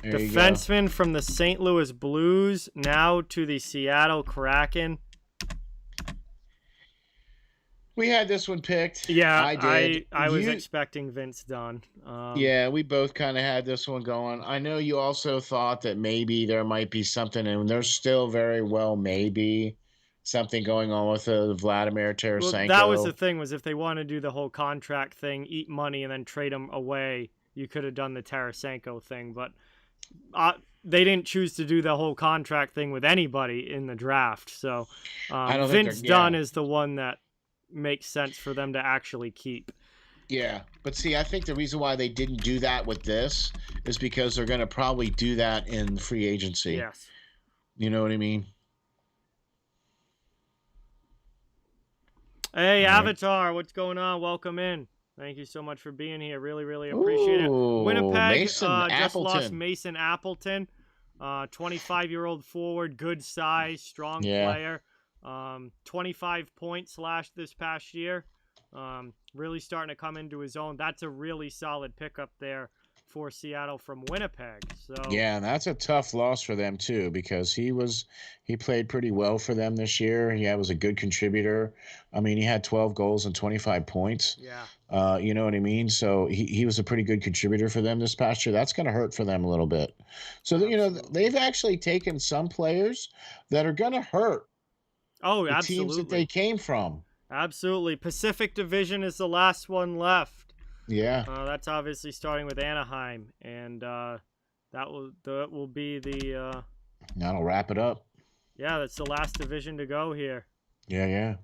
S1: Defenseman from the St. Louis Blues, now to the Seattle Kraken.
S2: We had this one picked.
S1: Yeah,
S2: I did.
S1: I was expecting Vince Dunn.
S2: Yeah, we both kind of had this one going. I know you also thought that maybe there might be something, and there's still very well maybe something going on with Vladimir Tarasenko.
S1: Well, that was the thing, was if they want to do the whole contract thing, eat money, and then trade him away, you could have done the Tarasenko thing. But they didn't choose to do the whole contract thing with anybody in the draft. So Vince Dunn is the one that makes sense for them to actually keep.
S2: Yeah, but see, I think the reason why they didn't do that with this is because they're going to probably do that in free agency.
S1: Yes.
S2: You know what I mean?
S1: Hey, right. Avatar, what's going on? Welcome in. Thank you so much for being here. Really, really appreciate it. Winnipeg just lost Mason Appleton, 25-year-old forward, good size, strong player. 25 points this past year. Really starting to come into his own. That's a really solid pickup there for Seattle from Winnipeg. So
S2: yeah, and that's a tough loss for them too, because he played pretty well for them this year. He was a good contributor. I mean, he had 12 goals and 25 points.
S1: Yeah.
S2: You know what I mean? So he was a pretty good contributor for them this past year. That's going to hurt for them a little bit. So they've actually taken some players that are going to hurt.
S1: Oh,
S2: the
S1: absolutely.
S2: Teams that they came from.
S1: Absolutely. Pacific Division is the last one left.
S2: Yeah.
S1: That's obviously starting with Anaheim, and that will be the.
S2: That'll wrap it up.
S1: Yeah, that's the last division to go here.
S2: Yeah.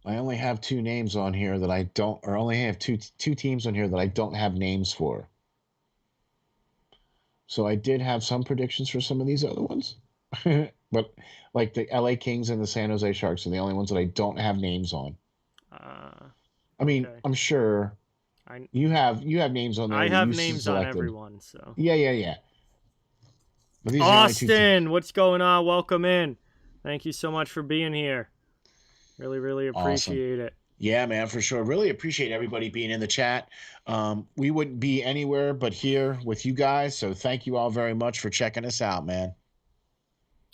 S2: I only have two names on here that I don't, or only have two teams on here that I don't have names for. So I did have some predictions for some of these other ones, but like the LA Kings and the San Jose Sharks are the only ones that I don't have names on. I mean,
S1: Okay.
S2: I'm sure
S1: I
S2: you have names on there
S1: I
S2: that
S1: have
S2: you
S1: names on
S2: selected.
S1: everyone, so.
S2: Yeah, yeah, yeah. But these are the only two teams.
S1: Austin, what's going on? Welcome in. Thank you so much for being here. Really, really
S2: Awesome.
S1: appreciate it.
S2: Yeah, man, for sure. Really appreciate everybody being in the chat. We wouldn't be anywhere but here with you guys. So thank you all very much for checking us out, man.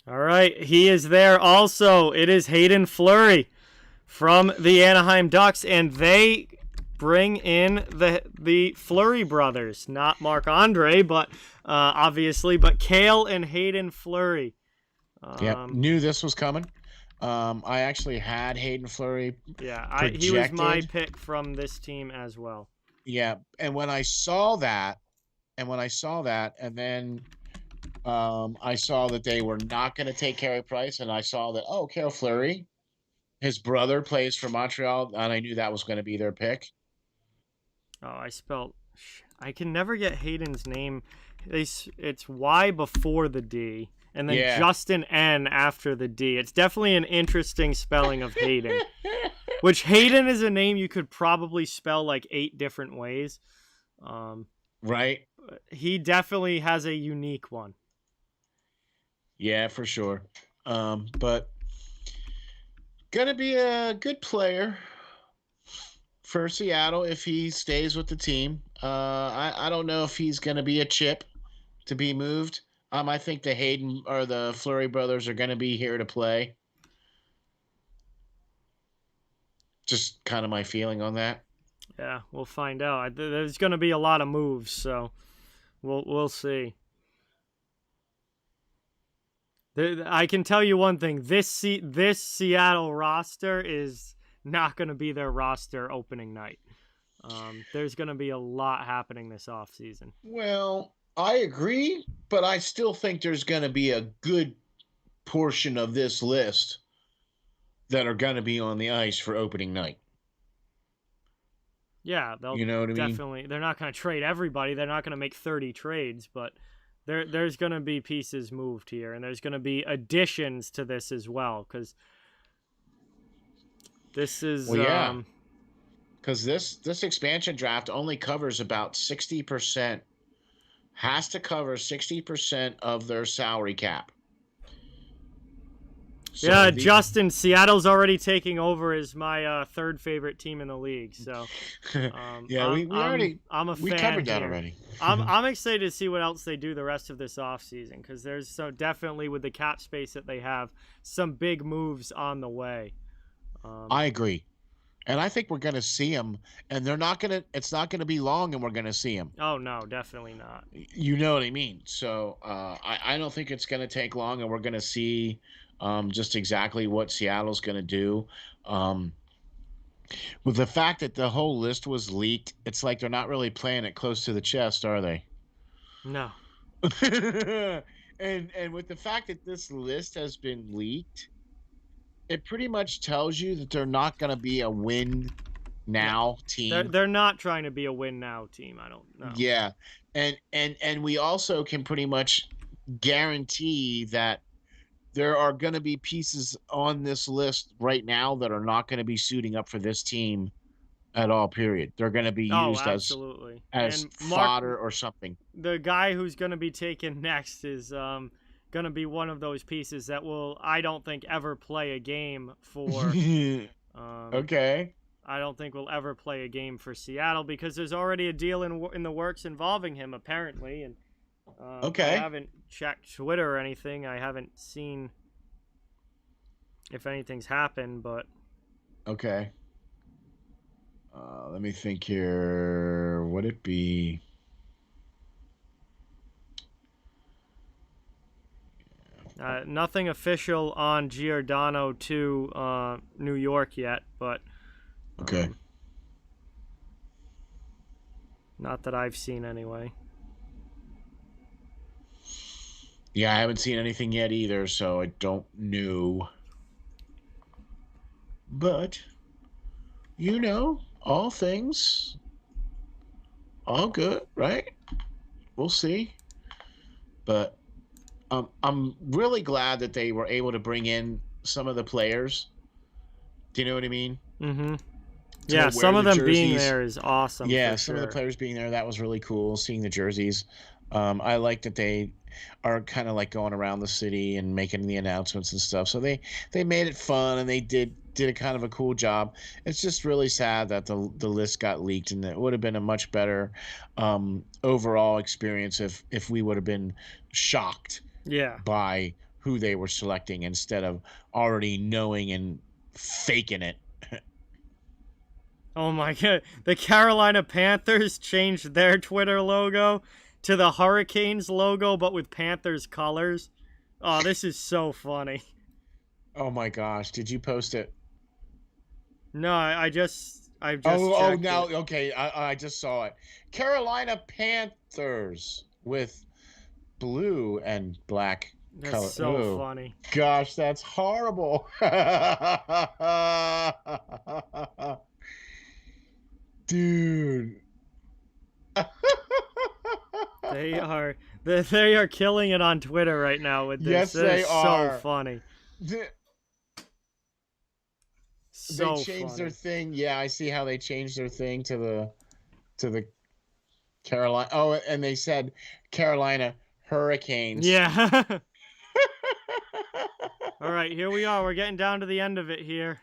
S1: All right, he is there also. It is Hayden Fleury from the Anaheim Ducks, and they bring in the Fleury brothers, not Marc Andre, but obviously, but Cale and Hayden Fleury.
S2: Yep, knew this was coming. I actually had Hayden Fleury
S1: Yeah, he was my
S2: projected.
S1: pick from this team as well.
S2: Yeah, and when I saw that, and then I saw that they were not going to take Carey Price, and I saw that Cale Fleury, his brother plays for Montreal, and I knew that was going to be their pick.
S1: Oh, I can never get Hayden's name. It's Y before the D, and then Justin N after the D. It's definitely an interesting spelling of Hayden. Which Hayden is a name you could probably spell like 8 different ways.
S2: Right.
S1: He definitely has a unique one.
S2: Yeah, for sure. But gonna be a good player for Seattle if he stays with the team. I don't know if he's gonna be a chip to be moved. I think the Hayden or the Fleury brothers are gonna be here to play. Just kind of my feeling on that.
S1: Yeah, we'll find out. There's going to be a lot of moves, so we'll see. I can tell you one thing: this Seattle roster is not going to be their roster opening night. There's going to be a lot happening this offseason.
S2: Well, I agree, but I still think there's going to be a good portion of this list that are going to be on the ice for opening night.
S1: Yeah, they'll
S2: You know what I mean?
S1: they're not going to trade everybody. They're not going to make 30 trades, but there's going to be pieces moved here, and there's going to be additions to this as well, because this is
S2: because this expansion draft only covers about 60%, has to cover 60% of their salary cap.
S1: So yeah, Justin, Seattle's already taking over as my third favorite team in the league. So
S2: yeah,
S1: I'm a fan.
S2: We covered that
S1: here.
S2: already.
S1: I'm excited to see what else they do the rest of this offseason, because there's definitely, with the cap space that they have, some big moves on the way.
S2: I agree. And I think we're going to see them, and it's not going to be long, and we're going to see them.
S1: Oh, no, definitely not.
S2: You know what I mean? So I don't think it's going to take long, and we're going to see just exactly what Seattle's going to do. With the fact that the whole list was leaked, it's like they're not really playing it close to the chest, are they?
S1: No.
S2: and with the fact that this list has been leaked, it pretty much tells you that they're not going to be a win now team.
S1: They're not trying to be a win now team. I don't know.
S2: Yeah. And we also can pretty much guarantee that there are going to be pieces on this list right now that are not going to be suiting up for this team at all, period. They're going to be used as fodder or something.
S1: The guy who's going to be taken next is going to be one of those pieces that will, I don't think, ever play a game for
S2: okay.
S1: I don't think we'll ever play a game for Seattle, because there's already a deal in the works involving him, apparently. And
S2: okay.
S1: I haven't checked Twitter or anything. I haven't seen if anything's happened, but
S2: okay. Let me think here. Would it be?
S1: Nothing official on Giordano to New York yet, but
S2: okay.
S1: Not that I've seen anyway.
S2: Yeah, I haven't seen anything yet either, so I don't know. But all things, all good, right? We'll see. But I'm really glad that they were able to bring in some of the players. Do you know what I mean?
S1: Mm-hmm.
S2: To
S1: Yeah,
S2: wear
S1: some of
S2: the
S1: them being
S2: jerseys.
S1: there is awesome
S2: Yeah,
S1: for
S2: some of the
S1: sure.
S2: players being there, that was really cool. Seeing the jerseys. I like that they are kind of like going around the city and making the announcements and stuff. So they made it fun and they did a kind of a cool job. It's just really sad that the list got leaked, and it would have been a much better overall experience if we would have been shocked
S1: Yeah.
S2: by who they were selecting instead of already knowing and faking it.
S1: Oh my god. The Carolina Panthers changed their Twitter logo to the Hurricanes logo, but with Panthers colors. Oh, this is so funny.
S2: Oh my gosh, did you post it?
S1: No, I just
S2: Oh,
S1: checked
S2: now
S1: it.
S2: okay. I just saw it. Carolina Panthers with blue and black
S1: That's
S2: color.
S1: so
S2: Oh,
S1: funny.
S2: gosh, that's horrible. Dude.
S1: They are they are killing it on Twitter right now with this.
S2: Yes,
S1: That is
S2: they
S1: so
S2: are.
S1: funny.
S2: They
S1: So
S2: changed their
S1: funny.
S2: thing. Yeah, I see how they changed their thing to the Carolina. Oh, and they said Carolina Hurricanes.
S1: Yeah. All right, here we are. We're getting down to the end of it here.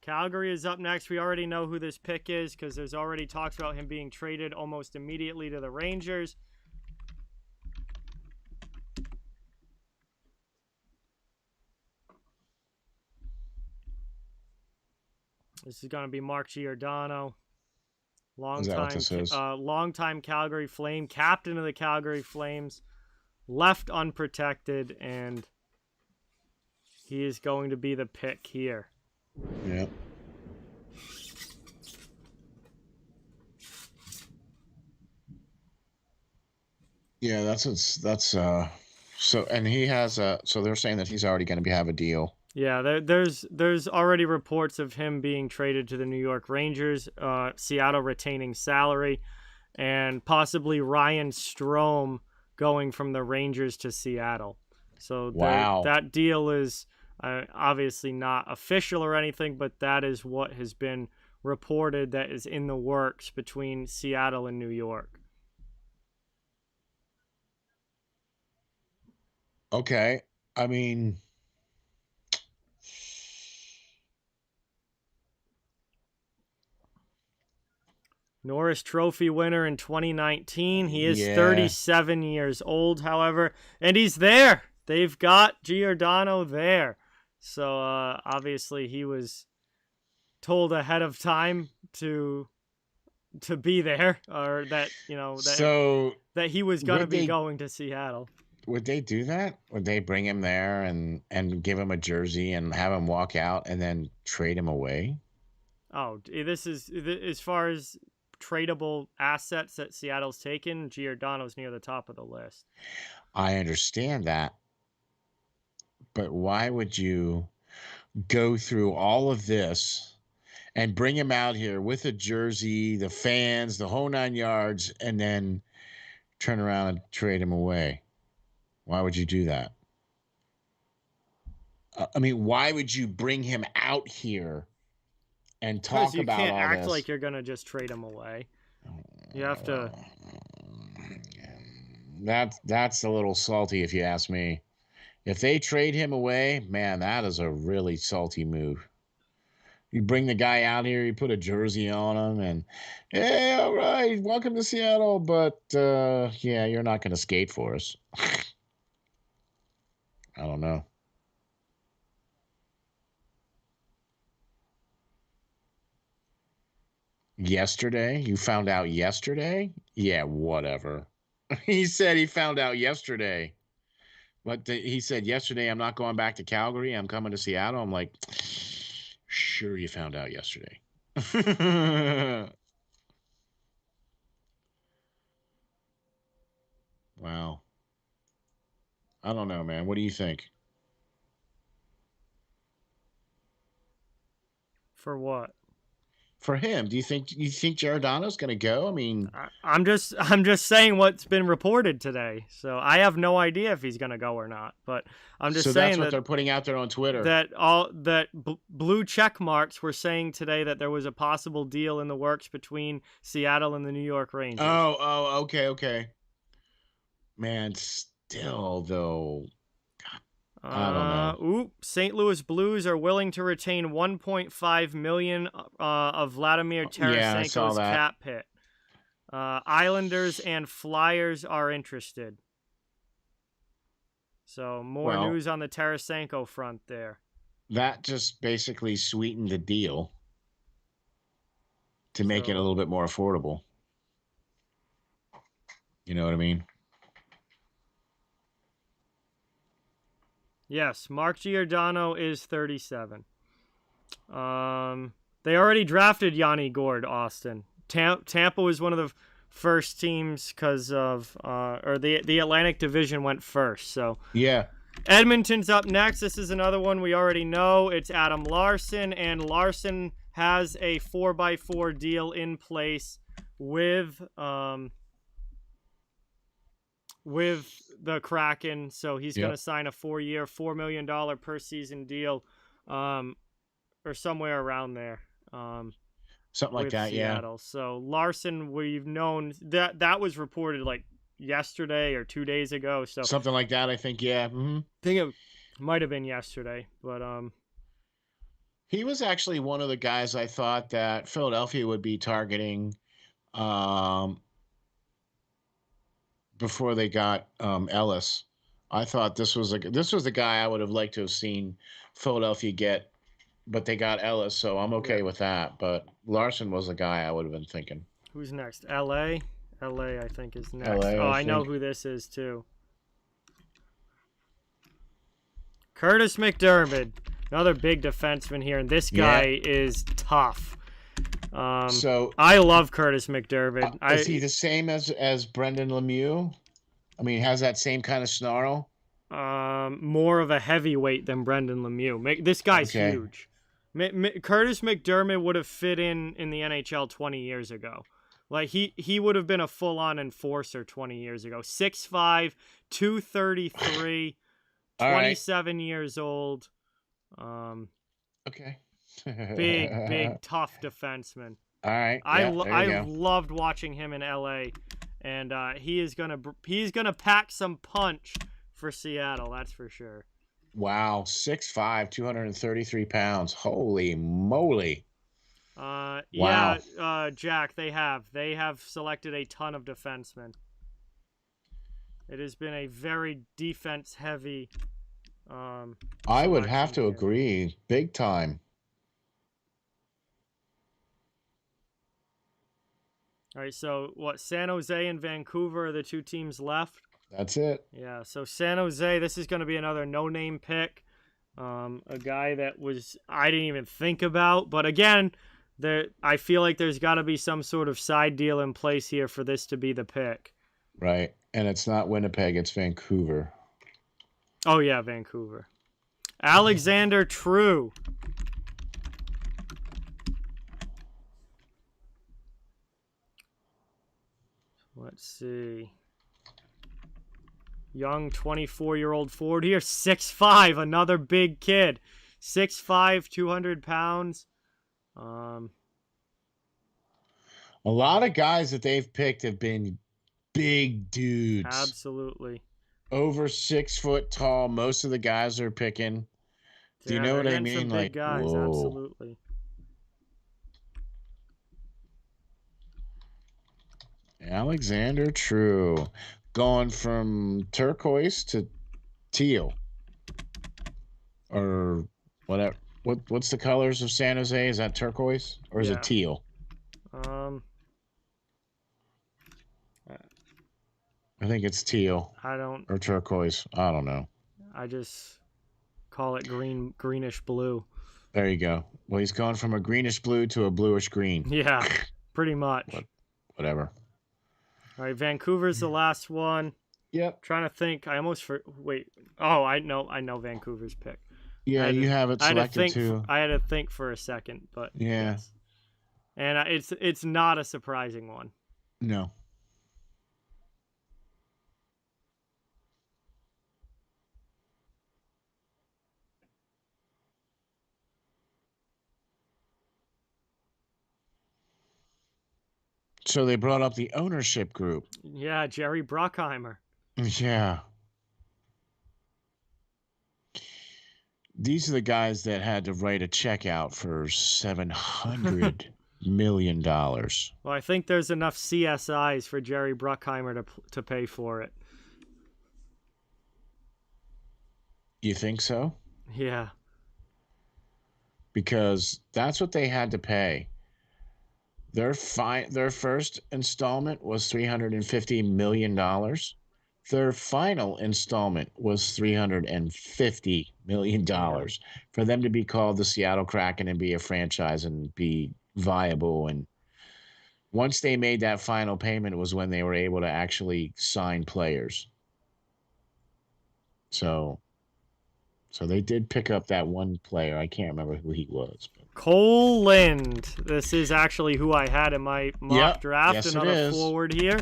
S1: Calgary is up next. We already know who this pick is because there's already talks about him being traded almost immediately to the Rangers. This is going to be Mark Giordano,
S2: Is that what this is?
S1: longtime Calgary Flame, captain of the Calgary Flames, left unprotected, and he is going to be the pick here.
S2: Yeah. Yeah, so, and he has so they're saying that he's already going to have a deal.
S1: Yeah, there's already reports of him being traded to the New York Rangers, Seattle retaining salary, and possibly Ryan Strome going from the Rangers to Seattle. So
S2: Wow.
S1: that deal is obviously not official or anything, but that is what has been reported that is in the works between Seattle and New York.
S2: Okay. I mean,
S1: Norris Trophy winner in 2019. He is
S2: yeah.
S1: 37 years old, however, and he's there. They've got Giordano there. So obviously he was told ahead of time to be there, or that
S2: So
S1: that he was going to
S2: would
S1: be
S2: they
S1: going to Seattle.
S2: would they do that? Would they bring him there and give him a jersey and have him walk out and then trade him away?
S1: Oh, this is as far as tradable assets that Seattle's taken, Giordano's near the top of the list.
S2: I understand that, but why would you go through all of this and bring him out here with a jersey, the fans, the whole 9 yards, and then turn around and trade him away? Why would you do that? I mean, why would you bring him out here and
S1: Because
S2: talk
S1: you
S2: about
S1: can't
S2: all
S1: act
S2: this?
S1: like you're going to just trade him away. You have to.
S2: That's a little salty, if you ask me. If they trade him away, man, that is a really salty move. You bring the guy out here, you put a jersey on him, and hey, all right, welcome to Seattle, but yeah, you're not going to skate for us. I don't know. Yesterday? You found out yesterday? Yeah, whatever. He said he found out yesterday. He said yesterday, I'm not going back to Calgary. I'm coming to Seattle. I'm like, sure, you found out yesterday. Wow. I don't know, man. What do you think?
S1: For what?
S2: For him. Do you think Giordano's going to go? I mean,
S1: I'm just saying what's been reported today. So I have no idea if he's going to go or not. But I'm just
S2: so
S1: saying
S2: that's what they're putting out there on Twitter.
S1: That blue check marks were saying today that there was a possible deal in the works between Seattle and the New York Rangers.
S2: Okay. Man, still though. I don't know.
S1: St. Louis Blues are willing to retain $1.5 million of Vladimir Tarasenko's cap hit. Islanders and Flyers are interested. So more news on the Tarasenko front there.
S2: That just basically sweetened the deal to make it a little bit more affordable. You know what I mean?
S1: Yes, Mark Giordano is 37. They already drafted Yanni Gourde, Austin. Tampa was one of the first teams because of, or the Atlantic Division went first. So
S2: yeah,
S1: Edmonton's up next. This is another one we already know. It's Adam Larson, and Larson has a 4x4 deal in place with the Kraken, so he's going to sign a 4-year, $4 million per season deal, or somewhere around there.
S2: Something like that,
S1: Seattle.
S2: Yeah.
S1: So Larson, we've known that was reported like yesterday or 2 days ago. So
S2: something like that, I think. Yeah. Mm-hmm.
S1: I think it might have been yesterday, but
S2: he was actually one of the guys I thought that Philadelphia would be targeting. Before they got Ellis, I thought this was the guy I would have liked to have seen Philadelphia get, but they got Ellis, so I'm okay with that. But Larson was the guy I would have been thinking.
S1: Who's next? L.A. I think is next.
S2: LA,
S1: I know who this is too. Curtis McDermott, another big defenseman here, and this guy is tough. So I love Curtis McDermott.
S2: Is he the same as Brendan Lemieux? I mean, has that same kind of snarl?
S1: More of a heavyweight than Brendan Lemieux. This guy's huge. Curtis McDermott would have fit in the NHL 20 years ago. Like he would have been a full-on enforcer 20 years ago. 6'5", 233, 27 years old.
S2: Okay.
S1: big, tough defenseman.
S2: All right.
S1: I loved watching him in LA, and he's gonna pack some punch for Seattle. That's for sure.
S2: Wow, 6'5", 233 pounds. Holy moly!
S1: Wow. Yeah, Jack. They have selected a ton of defensemen. It has been a very defense heavy.
S2: I would have to agree, big time.
S1: All right, so San Jose and Vancouver are the two teams left?
S2: That's it.
S1: Yeah, so San Jose, this is going to be another no-name pick. A guy that I didn't even think about. But again, I feel like there's got to be some sort of side deal in place here for this to be the pick.
S2: Right, and it's not Winnipeg, it's Vancouver.
S1: Oh, yeah, Vancouver. Alexander True. Let's see. Young 24-year-old forward here. 6'5", another big kid. 6'5", 200 pounds.
S2: A lot of guys that they've picked have been big dudes.
S1: Absolutely.
S2: Over 6 foot tall. Most of the guys they're picking. Do you know what I mean?
S1: Some big guys,
S2: whoa.
S1: Absolutely.
S2: Alexander True, going from turquoise to teal, or whatever. What's the colors of San Jose? Is that turquoise or is it teal? I think it's teal. Or turquoise. I don't know.
S1: I just call it greenish blue.
S2: There you go. Well, he's gone from a greenish blue to a bluish green.
S1: Yeah, pretty much.
S2: Whatever.
S1: All right, Vancouver's the last one.
S2: Yep.
S1: Trying to think. I almost wait. Oh, I know Vancouver's pick.
S2: Yeah, you have it
S1: I had to
S2: selected
S1: think.
S2: too.
S1: I had to think for a second, but
S2: Yeah.
S1: yes. And it's not a surprising one.
S2: No. So they brought up the ownership group.
S1: Yeah, Jerry Bruckheimer.
S2: Yeah. These are the guys that had to write a check out for $700 million.
S1: Well, I think there's enough CSIs for Jerry Bruckheimer to pay for it.
S2: You think so?
S1: Yeah.
S2: Because that's what they had to pay. Their first installment was $350 million. Their final installment was $350 million for them to be called the Seattle Kraken and be a franchise and be viable. And once they made that final payment was when they were able to actually sign players. So they did pick up that one player. I can't remember who he was. But...
S1: Cole Lind. This is actually who I had in my mock draft.
S2: Yes,
S1: Another forward here.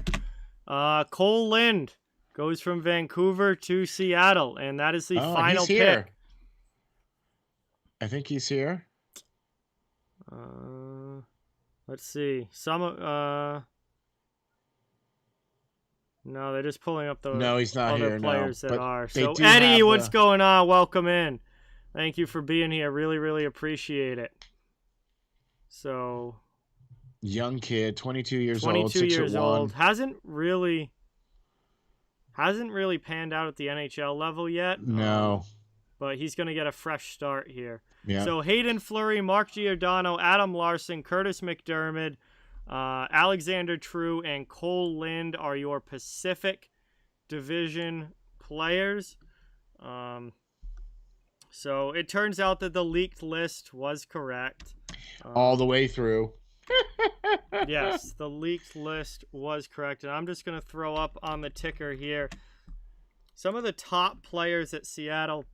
S1: Cole Lind goes from Vancouver to Seattle, and that is the final pick.
S2: I think he's here.
S1: Let's see. No, they're just pulling up the
S2: he's not
S1: other
S2: here,
S1: players that are.
S2: So
S1: Eddie, what's going on? Welcome in. Thank you for being here. Really, really appreciate it. So,
S2: young kid, 22 years
S1: 22
S2: old,
S1: years old. Hasn't really panned out at the NHL level yet.
S2: No.
S1: But he's going to get a fresh start here.
S2: Yeah.
S1: So Hayden Fleury, Mark Giordano, Adam Larson, Curtis McDermott, Alexander True, and Cole Lind are your Pacific Division players. So it turns out that the leaked list was correct.
S2: All the way through.
S1: Yes, the leaked list was correct. And I'm just going to throw up on the ticker here some of the top players that Seattle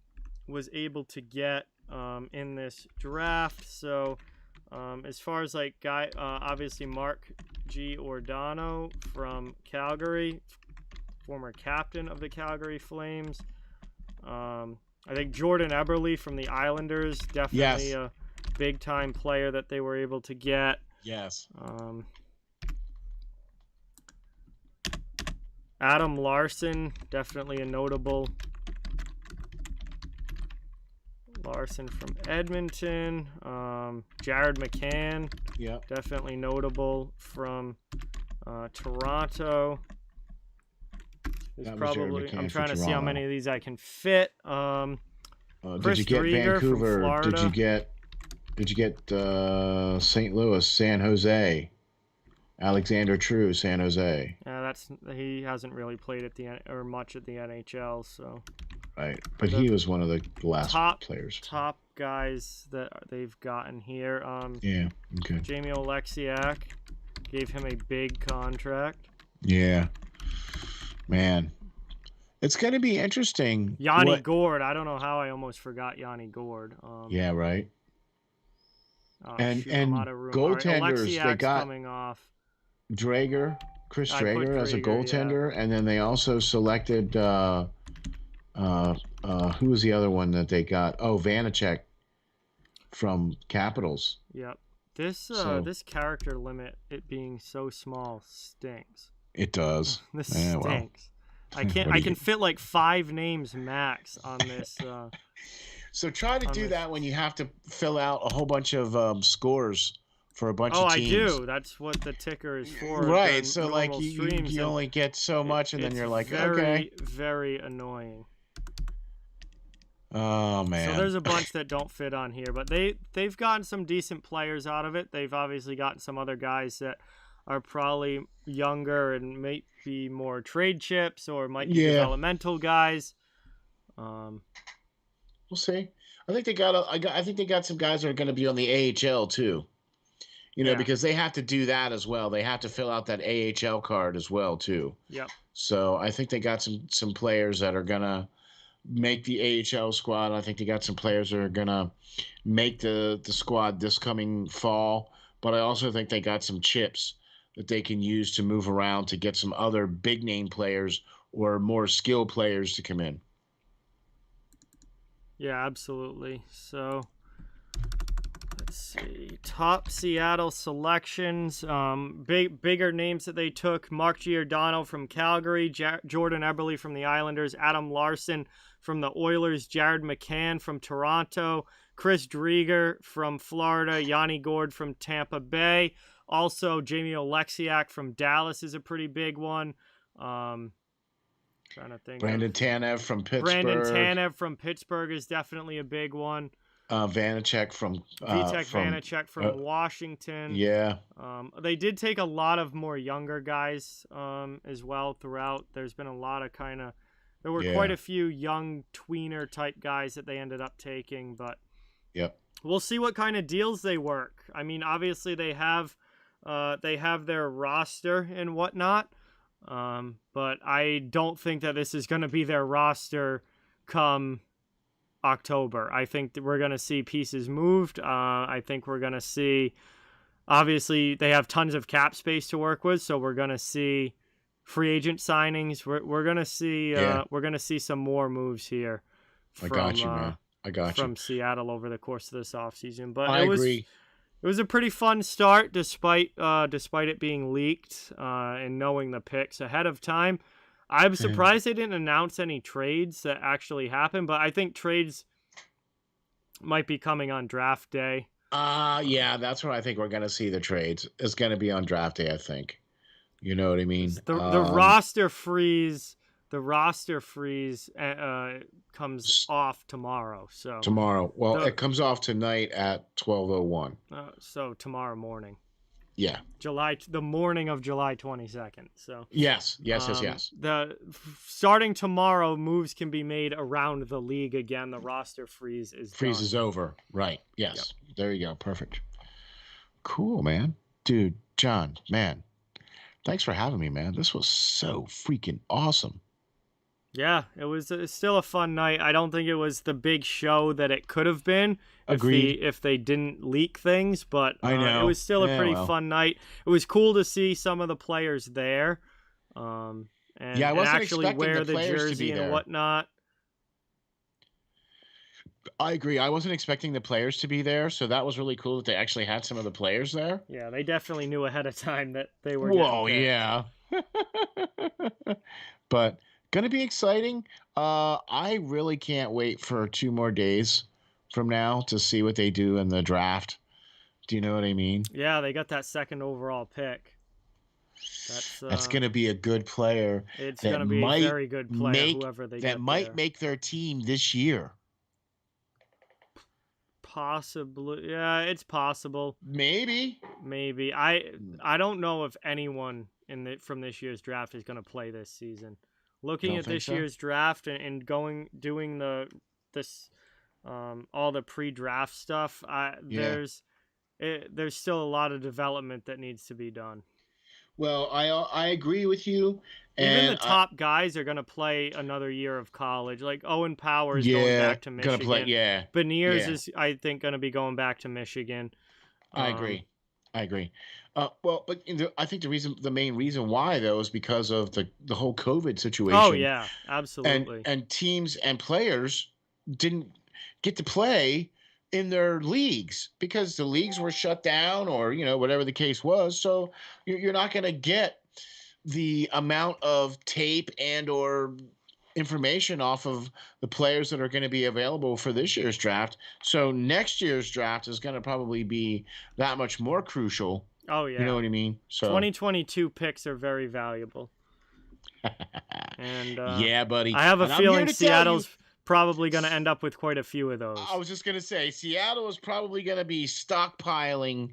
S1: was able to get in this draft. So as far as like obviously Mark Giordano from Calgary, former captain of the Calgary Flames. I think Jordan Eberle from the Islanders, definitely a big time player that they were able to get.
S2: Yes.
S1: Adam Larson, definitely a notable. Larson from Edmonton. Jared McCann, definitely notable from Toronto. I'm trying to see how many of these I can fit.
S2: Did you get
S1: Drieger
S2: Vancouver?
S1: From Florida.
S2: Did you get St. Louis, San Jose? Alexander True, San Jose.
S1: Yeah, he hasn't really played much at the NHL, so.
S2: Right, but he was one of the last players.
S1: Top guys that they've gotten here.
S2: Yeah. Okay.
S1: Jamie Oleksiak gave him a big contract.
S2: Yeah. Man, it's going to be interesting.
S1: Yanni Gourde. I don't know how I almost forgot Yanni Gourde.
S2: Yeah, right. And
S1: goaltenders,
S2: they got
S1: coming off.
S2: Chris Drager as a goaltender, and then they also selected who was the other one that they got? Oh, Vanacek from Capitals.
S1: Yep. This character limit, it being so small, stinks.
S2: It does.
S1: This stinks. Well. I can fit like 5 names max on this.
S2: So try to do that when you have to fill out a whole bunch of scores for a bunch of teams.
S1: I do. That's what the ticker is for.
S2: Right. So like you only get so much, and then you're like, okay.
S1: Very annoying.
S2: Oh man.
S1: So there's a bunch that don't fit on here, but they've gotten some decent players out of it. They've obviously gotten some other guys that are probably younger and might be more trade chips or might be developmental guys.
S2: We'll see. I think they got some guys that are going to be on the AHL too. Because they have to do that as well. They have to fill out that AHL card as well too.
S1: Yep.
S2: So I think they got some players that are gonna make the AHL squad. I think they got some players that are gonna make the squad this coming fall. But I also think they got some chips that they can use to move around to get some other big name players or more skilled players to come in.
S1: Yeah, absolutely. So let's see. Top Seattle selections. Bigger names that they took. Mark Giordano from Calgary. Jordan Eberle from the Islanders. Adam Larson from the Oilers. Jared McCann from Toronto. Chris Drieger from Florida. Yanni Gord from Tampa Bay. Also, Jamie Oleksiak from Dallas is a pretty big one. Trying to think.
S2: Brandon Tanev from Pittsburgh.
S1: Brandon Tanev from Pittsburgh is definitely a big one.
S2: Vanacek from
S1: Vanacek from Washington.
S2: Yeah.
S1: They did take a lot of more younger guys as well throughout. There's been a lot of there were quite a few young tweener type guys that they ended up taking, but we'll see what kind of deals they work. I mean, obviously they have their roster and whatnot, but I don't think that this is going to be their roster come October. I think that we're going to see pieces moved. I think we're going to see, obviously they have tons of cap space to work with, so we're going to see free agent signings. We're going to see some more moves here.
S2: I got you, man.
S1: From Seattle over the course of this offseason. But
S2: I agree.
S1: It was a pretty fun start, despite it being leaked and knowing the picks ahead of time. I'm surprised they didn't announce any trades that actually happened, but I think trades might be coming on draft day.
S2: Yeah, that's when I think we're going to see the trades. It's going to be on draft day, I think. You know what I mean?
S1: The roster freeze. The roster freeze comes off tomorrow. So
S2: tomorrow. Well, it comes off tonight at 12:01.
S1: So tomorrow morning.
S2: Yeah.
S1: The morning of July 22nd. So
S2: yes.
S1: Starting tomorrow, moves can be made around the league again. The roster freeze is
S2: over. Right. Yes. Yep. There you go. Perfect. Cool, man. Dude, John, man. Thanks for having me, man. This was so freaking awesome.
S1: Yeah, it was still a fun night. I don't think it was the big show that it could have been if they didn't leak things, but
S2: I know.
S1: It was still a pretty fun night. It was cool to see some of the players there, and actually wear the jersey and whatnot.
S2: I agree. I wasn't expecting the players to be there, so that was really cool that they actually had some of the players there.
S1: Yeah, they definitely knew ahead of time that they were.
S2: Whoa, yeah. But going to be exciting. I really can't wait for 2 more days from now to see what they do in the draft. Do you know what I mean?
S1: Yeah, they got that second overall pick.
S2: That's going to be a good player.
S1: It's going to be a very good player, whoever they get
S2: that might make their team this year.
S1: Possibly. Yeah, it's possible.
S2: Maybe.
S1: I don't know if anyone from this year's draft is going to play this season. Looking at this year's draft and doing all the pre-draft stuff, there's still a lot of development that needs to be done.
S2: Well, I agree with you.
S1: Even the top guys are going to play another year of college. Like Owen Powers going back to Michigan. Beniers is, I think, going to be going back to Michigan.
S2: I agree. Well, but I think the main reason why, though, is because of the whole COVID situation.
S1: Oh, yeah, absolutely.
S2: And teams and players didn't get to play in their leagues because the leagues were shut down or, whatever the case was. So you're not going to get the amount of tape and or information off of the players that are going to be available for this year's draft. So next year's draft is going to probably be that much more crucial.
S1: Oh, yeah.
S2: You know what I mean? So
S1: 2022 picks are very valuable. And
S2: yeah, buddy.
S1: I have a feeling Seattle's probably going to end up with quite a few of those.
S2: I was just going to say, Seattle is probably going to be stockpiling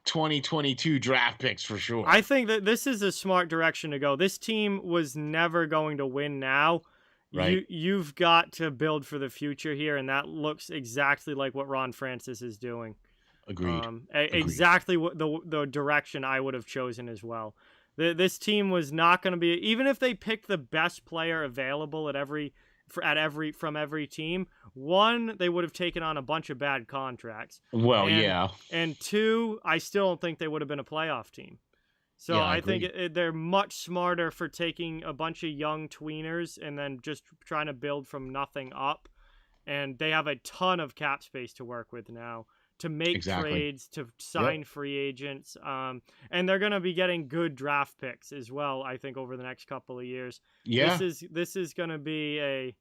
S2: 2022 draft picks for sure.
S1: I think that this is a smart direction to go. This team was never going to win now.
S2: Right.
S1: You've got to build for the future here, and that looks exactly like what Ron Francis is doing.
S2: Agreed.
S1: Exactly what the direction I would have chosen as well. This team was not going to be, even if they picked the best player available at every from every team. One, they would have taken on a bunch of bad contracts.
S2: Well,
S1: and,
S2: yeah.
S1: And two, I still don't think they would have been a playoff team. So
S2: Yeah,
S1: I think they're much smarter for taking a bunch of young tweeners and then just trying to build from nothing up. And they have a ton of cap space to work with now to make trades, to sign free agents. And they're going to be getting good draft picks as well, I think, over the next couple of years.
S2: Yeah.
S1: This is going to be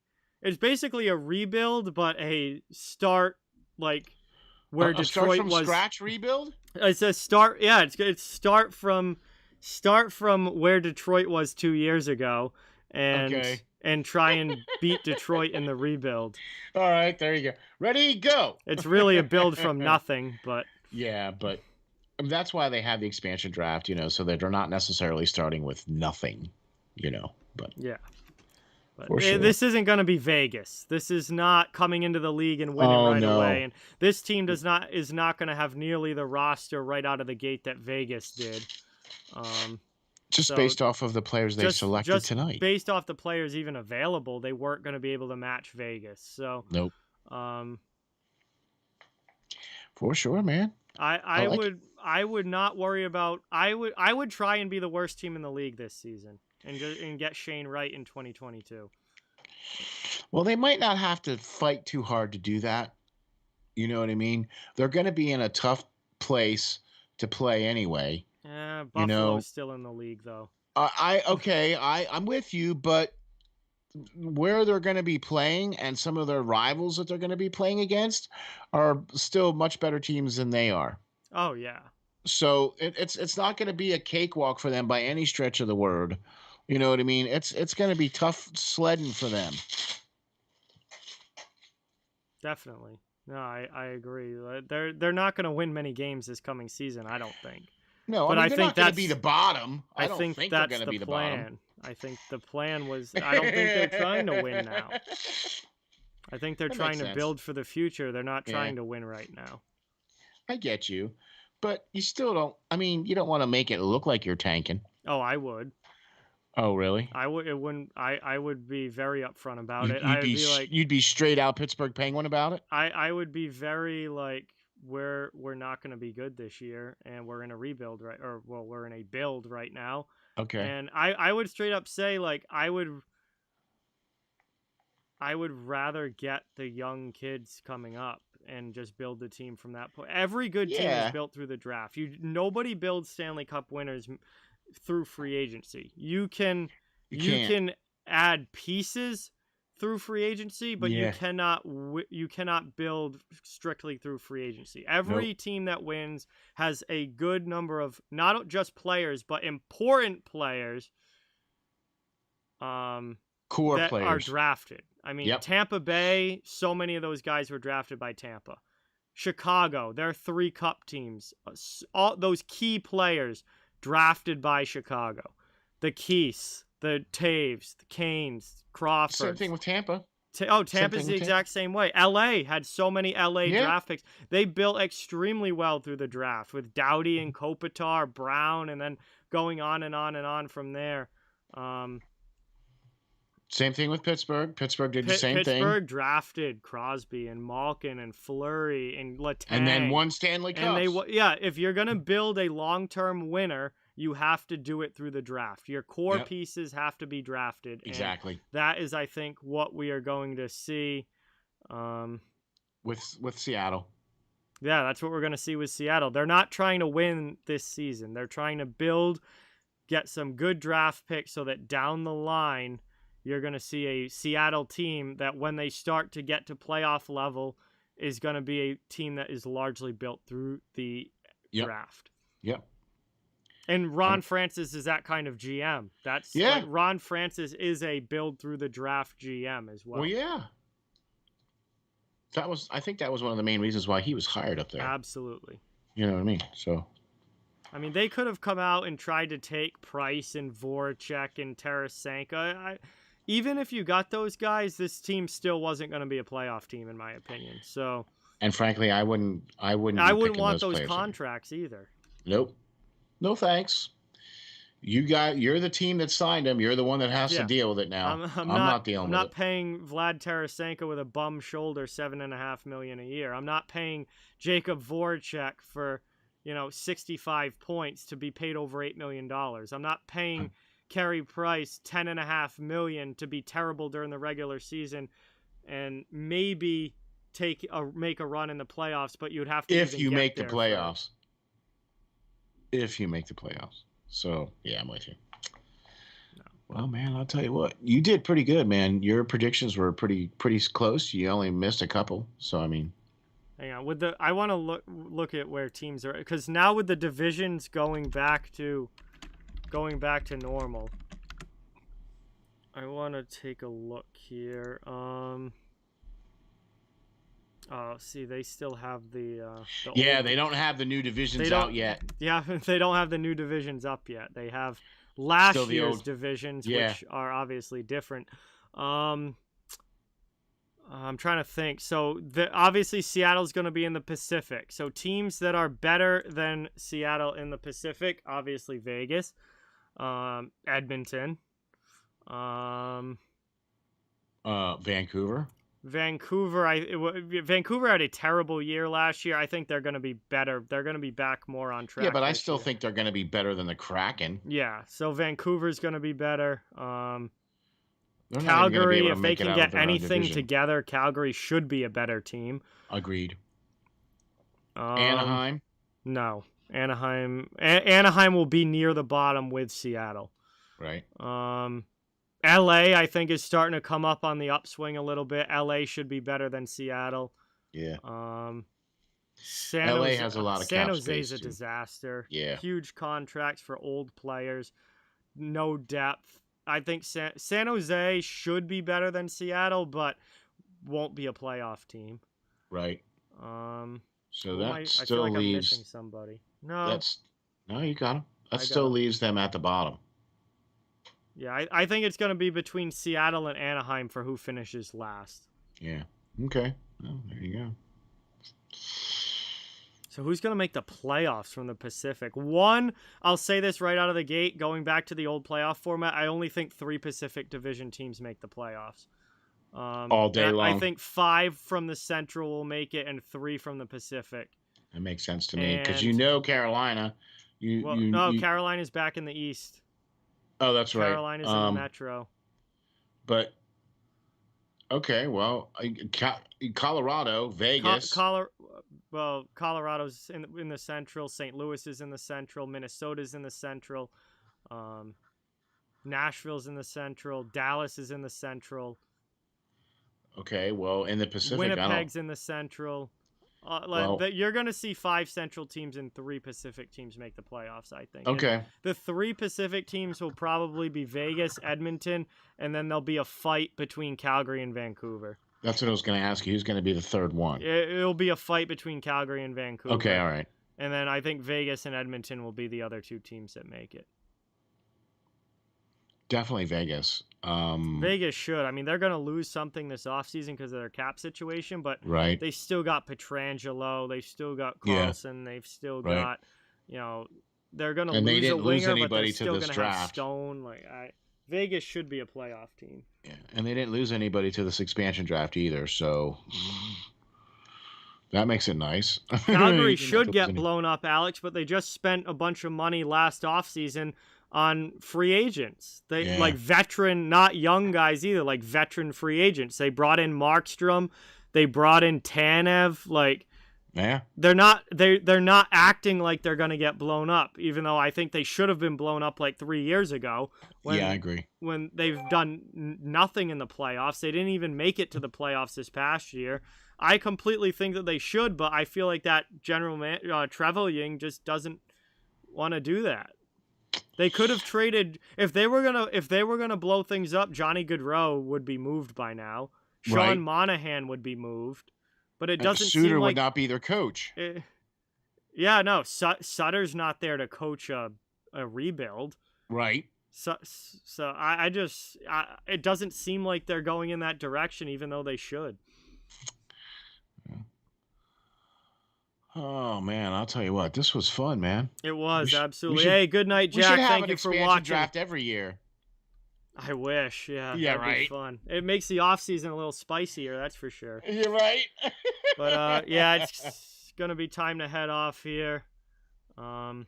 S1: it's basically a rebuild, but a start like where Detroit
S2: start from
S1: was
S2: scratch rebuild.
S1: It's a start. Yeah, it's start from where Detroit was 2 years ago, and try and beat Detroit in the rebuild.
S2: All right, there you go. Ready, go.
S1: It's really a build from nothing, but
S2: yeah, but that's why they have the expansion draft, so that they're not necessarily starting with nothing, But
S1: yeah. But
S2: sure.
S1: This isn't going to be Vegas. This is not coming into the league and winning away. And this team is not going to have nearly the roster right out of the gate that Vegas did.
S2: Just based off of the players they selected tonight.
S1: Based off the players even available, they weren't going to be able to match Vegas. So
S2: nope. For sure, man.
S1: I would not worry about. I would try and be the worst team in the league this season. And get Shane Wright in 2022.
S2: Well, they might not have to fight too hard to do that. You know what I mean? They're going to be in a tough place to play anyway.
S1: Yeah, Buffalo's still in the league, though.
S2: I'm with you, but where they're going to be playing and some of their rivals that they're going to be playing against are still much better teams than they are.
S1: Oh, yeah.
S2: So it's not going to be a cakewalk for them by any stretch of the word. You know what I mean? It's going to be tough sledding for them.
S1: Definitely. No, I agree. They're not going to win many games this coming season, I don't think.
S2: No, but I think they're not going to be the bottom. I don't think they're going to be the bottom.
S1: I think the plan was. I don't think they're trying to win now. I think they're trying to build for the future. They're not trying to win right now.
S2: I get you, but you still don't. I mean, you don't want to make it look like you're tanking.
S1: Oh, I would.
S2: Oh, really?
S1: I would. It wouldn't. I would be very upfront about it.
S2: You'd be straight out Pittsburgh Penguin about it.
S1: I would be very like we're not going to be good this year, and we're in a rebuild we're in a build right now.
S2: Okay.
S1: And I would straight up say like I would rather get the young kids coming up and just build the team from that point. Every good team is built through the draft. Nobody builds Stanley Cup winners through free agency. You can add pieces through free agency, but you cannot build strictly through free agency. Every team that wins has a good number of not just players but important players
S2: core
S1: that
S2: players
S1: are drafted. I mean, Tampa Bay, so many of those guys were drafted by Tampa. Chicago, there are 3 cup teams. All those key players drafted by Chicago. The Keiths, the Taves, the Canes, Crawford.
S2: Same thing with Tampa.
S1: Tampa's the exact same way. LA had so many LA draft picks. They built extremely well through the draft with Doughty and Kopitar, Brown, and then going on and on and on from there.
S2: Same thing with Pittsburgh. Pittsburgh did the same thing.
S1: Pittsburgh drafted Crosby and Malkin and Fleury and Letang.
S2: And then won Stanley Cups.
S1: And if you're going to build a long-term winner, you have to do it through the draft. Your core pieces have to be drafted.
S2: Exactly.
S1: That is, I think, what we are going to see
S2: with Seattle.
S1: Yeah, that's what we're going to see with Seattle. They're not trying to win this season. They're trying to build, get some good draft picks so that down the line you're going to see a Seattle team that when they start to get to playoff level is going to be a team that is largely built through the draft.
S2: Yep.
S1: And Ron Francis is that kind of GM. That's like Ron Francis is a build through the draft GM as well.
S2: Well, yeah. I think that was one of the main reasons why he was hired up there.
S1: Absolutely.
S2: You know what I mean? So
S1: I mean, they could have come out and tried to take Price and Voracek and Tarasenko. Even if you got those guys, this team still wasn't going to be a playoff team, in my opinion. So,
S2: and frankly, I wouldn't want those contracts
S1: either.
S2: Nope. No thanks. You're the team that signed him. You're the one that has to deal with it now. I'm not dealing with it.
S1: I'm not paying Vlad Tarasenko with a bum shoulder $7.5 million a year. I'm not paying Jacob Voracek for 65 points to be paid over $8 million. I'm not paying Carey Price $10.5 million to be terrible during the regular season and maybe make a run in the playoffs, but you'd have to
S2: if you make the
S1: playoffs.
S2: If you make the playoffs. So yeah, I'm with you. No. Well, man, I'll tell you what, you did pretty good, man. Your predictions were pretty close. You only missed a couple, so I mean.
S1: Hang on, I want to look at where teams are, because now with the divisions going back to normal, I want to take a look here. See, they still have the
S2: they don't have the new divisions out yet.
S1: Yeah, they don't have the new divisions up yet. They have last year's divisions, which are obviously different. I'm trying to think. So obviously Seattle's going to be in the Pacific. So teams that are better than Seattle in the Pacific, obviously Vegas, Edmonton,
S2: Vancouver.
S1: Vancouver had a terrible year last year. I think they're going to be better. They're going to be back more on track.
S2: Yeah, but I still think they're going to be better than the Kraken.
S1: Yeah, so Vancouver's going to be better. Calgary, if they can get anything together, Calgary should be a better team.
S2: Agreed. Anaheim?
S1: No. Anaheim will be near the bottom with Seattle.
S2: Right.
S1: LA, I think, is starting to come up on the upswing a little bit. LA should be better than Seattle.
S2: Yeah.
S1: LA
S2: has a lot of
S1: San
S2: cap
S1: Jose's
S2: space
S1: a
S2: too.
S1: disaster.
S2: Yeah.
S1: Huge contracts for old players. No depth. I think San Jose should be better than Seattle, but won't be a playoff team.
S2: Right. So that
S1: I
S2: still
S1: feel like
S2: leaves.
S1: I'm missing somebody. No,
S2: you got them. That still leaves them at the bottom.
S1: Yeah, I think it's going to be between Seattle and Anaheim for who finishes last.
S2: Yeah. Okay. Well, there you go.
S1: So who's going to make the playoffs from the Pacific? I'll say this right out of the gate, going back to the old playoff format, I only think 3 Pacific Division teams make the playoffs.
S2: All day long.
S1: I think 5 from the Central will make it and 3 from the Pacific.
S2: That makes sense to me because Carolina.
S1: Carolina's back in the East.
S2: Oh, that's right.
S1: Carolina's in the Metro.
S2: But okay, well, Colorado, Vegas.
S1: Colorado's in the Central. St. Louis is in the Central. Minnesota's in the Central. Nashville's in the Central. Dallas is in the Central.
S2: Okay, well, in the Pacific,
S1: Winnipeg's in the Central. You're going to see 5 Central teams and 3 Pacific teams make the playoffs, I think.
S2: Okay.
S1: And the 3 Pacific teams will probably be Vegas, Edmonton, and then there'll be a fight between Calgary and Vancouver.
S2: That's what I was going to ask you. Who's going to be the third one?
S1: It'll be a fight between Calgary and Vancouver.
S2: Okay, all right.
S1: And then I think Vegas and Edmonton will be the other 2 teams that make it.
S2: Definitely Vegas.
S1: Vegas should. I mean, they're going to lose something this offseason because of their cap situation, but they still got Pietrangelo. They've still got Carlson. They've still got, they're going to lose a winger, but they're still going to have Stone. Vegas should be a playoff team.
S2: Yeah, and they didn't lose anybody to this expansion draft either, so that makes it nice.
S1: Calgary should get blown up, Alex, but they just spent a bunch of money last offseason on free agents. Like veteran, not young guys either, like veteran free agents. They brought in Markstrom, they brought in Tanev. They're not acting like they're gonna get blown up, even though I think they should have been blown up like 3 years ago.
S2: I agree.
S1: When they've done nothing in the playoffs. They didn't even make it to the playoffs this past year. I completely think that they should, but I feel like that general Trevelyan just doesn't want to do that. They could have traded if they were gonna blow things up. Johnny Gaudreau would be moved by now. Sean Monahan would be moved, but it doesn't seem like
S2: Suter would not be their coach.
S1: Sutter's not there to coach a rebuild.
S2: Right.
S1: So it doesn't seem like they're going in that direction, even though they should.
S2: Oh man, I'll tell you what, this was fun, man.
S1: It
S2: We
S1: was
S2: should we
S1: absolutely.
S2: should
S1: Hey, good night,
S2: we should
S1: Jack.
S2: have
S1: Thank
S2: an
S1: you for
S2: expansion
S1: watching.
S2: draft every year.
S1: I wish. Yeah,
S2: Yeah,
S1: that'd be
S2: right.
S1: fun. It makes the off season a little spicier, that's for sure.
S2: You're right.
S1: But yeah, it's gonna be time to head off here. Um,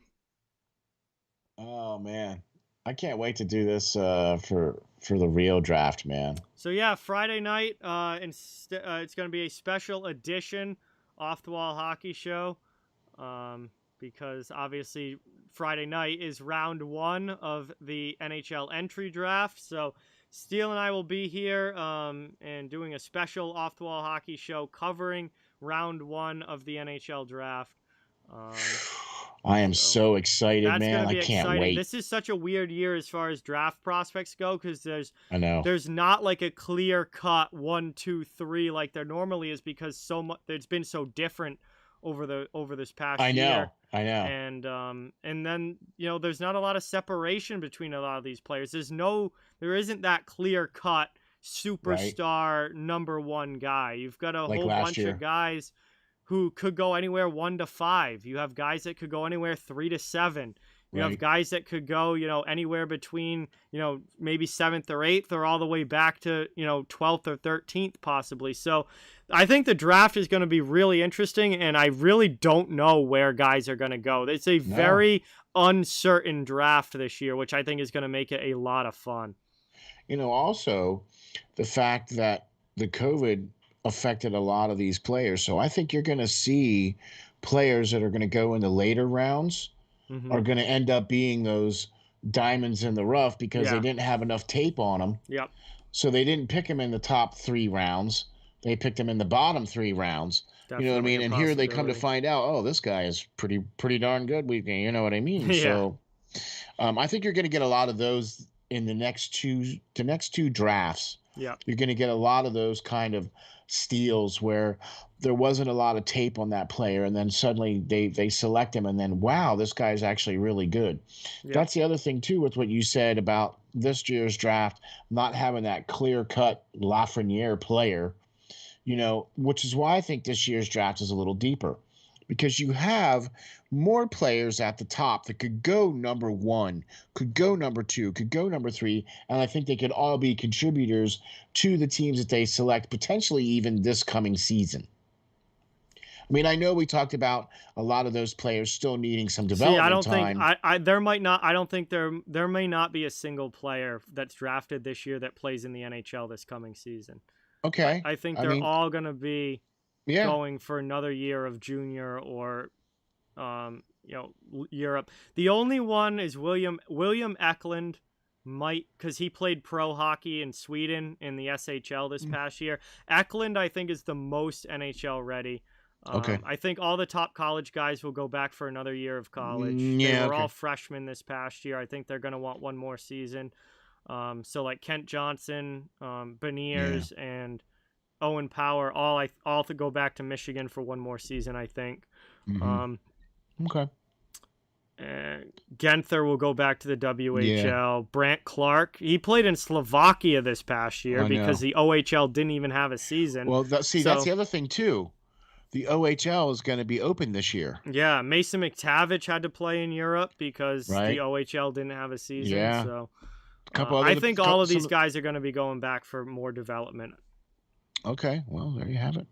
S2: Oh man, I can't wait to do this for the real draft, man.
S1: so yeah, Friday night. It's gonna be a special edition off the wall hockey show. Because obviously Friday night is round 1 of the NHL entry draft. So Steele and I will be here and doing a special off the wall hockey show covering round 1 of the NHL draft.
S2: I am so excited,
S1: That's
S2: man.
S1: going to
S2: I
S1: be
S2: can't
S1: exciting.
S2: wait.
S1: This is such a weird year as far as draft prospects go because
S2: I know.
S1: there's not like a clear cut 1, 2, 3 like there normally is because so much it's been so different over this past year.
S2: I know.
S1: And then there's not a lot of separation between a lot of these players. There isn't that clear cut superstar number 1 guy. You've got a
S2: Like
S1: whole
S2: last
S1: bunch
S2: year.
S1: of guys who could go anywhere 1 to 5. You have guys that could go anywhere 3 to 7. You have guys that could go, anywhere between, maybe 7th or 8th or all the way back to, 12th or 13th possibly. So I think the draft is going to be really interesting, and I really don't know where guys are going to go. It's a very uncertain draft this year, which I think is going to make it a lot of fun.
S2: Also the fact that the COVID affected a lot of these players. So I think you're going to see players that are going to go in the later rounds are going to end up being those diamonds in the rough because they didn't have enough tape on them.
S1: Yep.
S2: So they didn't pick him in the top 3 rounds. They picked him in the bottom 3 rounds.
S1: Definitely,
S2: you know what I mean? And here they come to find out, oh, this guy is pretty darn good. You know what I mean?
S1: Yeah.
S2: So I think you're going to get a lot of those in the next two drafts.
S1: Yeah.
S2: You're going to get a lot of those kind of steals where there wasn't a lot of tape on that player, and then suddenly they select him, and then wow, this guy's actually really good. Yeah. That's the other thing too with what you said about this year's draft not having that clear-cut Lafreniere player, which is why I think this year's draft is a little deeper, because you have more players at the top that could go number 1, could go number 2, could go number 3, and I think they could all be contributors to the teams that they select, potentially even this coming season. I mean, I know we talked about a lot of those players still needing some development time.
S1: There may not be a single player that's drafted this year that plays in the NHL this coming season.
S2: Okay.
S1: I think they're all going to be going for another year of junior or Europe. The only one is William Eklund, because he played pro hockey in Sweden in the SHL this past year. Eklund, I think, is the most NHL ready. I think all the top college guys will go back for another year of college. They were all freshmen this past year. I think they're going to want one more season. So like Kent Johnson, Beniers, and Owen Power, all to go back to Michigan for one more season, I think.
S2: Okay.
S1: Genther will go back to the WHL. Yeah. Brant Clark, he played in Slovakia this past year because the OHL didn't even have a season.
S2: Well, that's the other thing too. The OHL is going to be open this year.
S1: Yeah, Mason McTavish had to play in Europe because the OHL didn't have a season. Yeah. So I think all of these guys are going to be going back for more development.
S2: Okay, well, there you have it.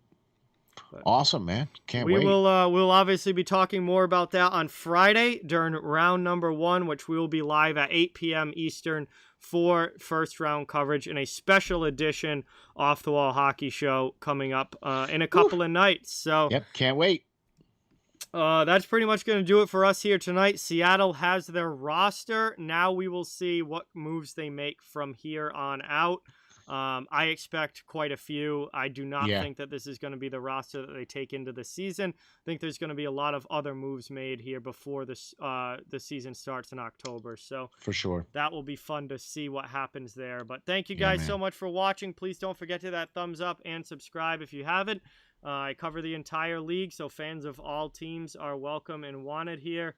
S2: But awesome, man. Can't wait.
S1: We'll obviously be talking more about that on Friday during round number 1, which we will be live at 8 p.m. Eastern for first round coverage in a special edition off the wall hockey show coming up in a couple of nights. So
S2: can't wait.
S1: That's pretty much going to do it for us here tonight. Seattle has their roster. Now we will see what moves they make from here on out. I expect quite a few. I do not think that this is going to be the roster that they take into the season. I think there's going to be a lot of other moves made here before the season starts in October. So
S2: for sure,
S1: that will be fun to see what happens there. But thank you guys so much for watching. Please don't forget to that thumbs up and subscribe if you haven't. I cover the entire league, so fans of all teams are welcome and wanted here.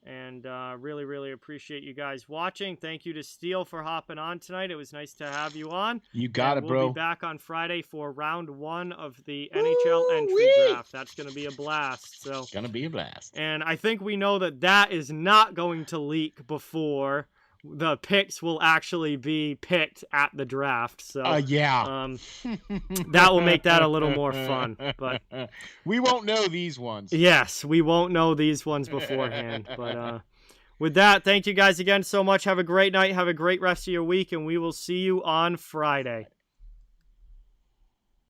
S1: And really, really appreciate you guys watching. Thank you to Steele for hopping on tonight. It was nice to have you on.
S2: You got it, bro.
S1: We'll be back on Friday for round 1 of the NHL entry draft. That's going to be a blast. So
S2: it's going to be a blast.
S1: And I think we know that is not going to leak before the picks will actually be picked at the draft. So
S2: yeah.
S1: That will make that a little more fun. But
S2: we won't know these ones.
S1: Yes, we won't know these ones beforehand. But with that, thank you guys again so much. Have a great night. Have a great rest of your week, and we will see you on Friday.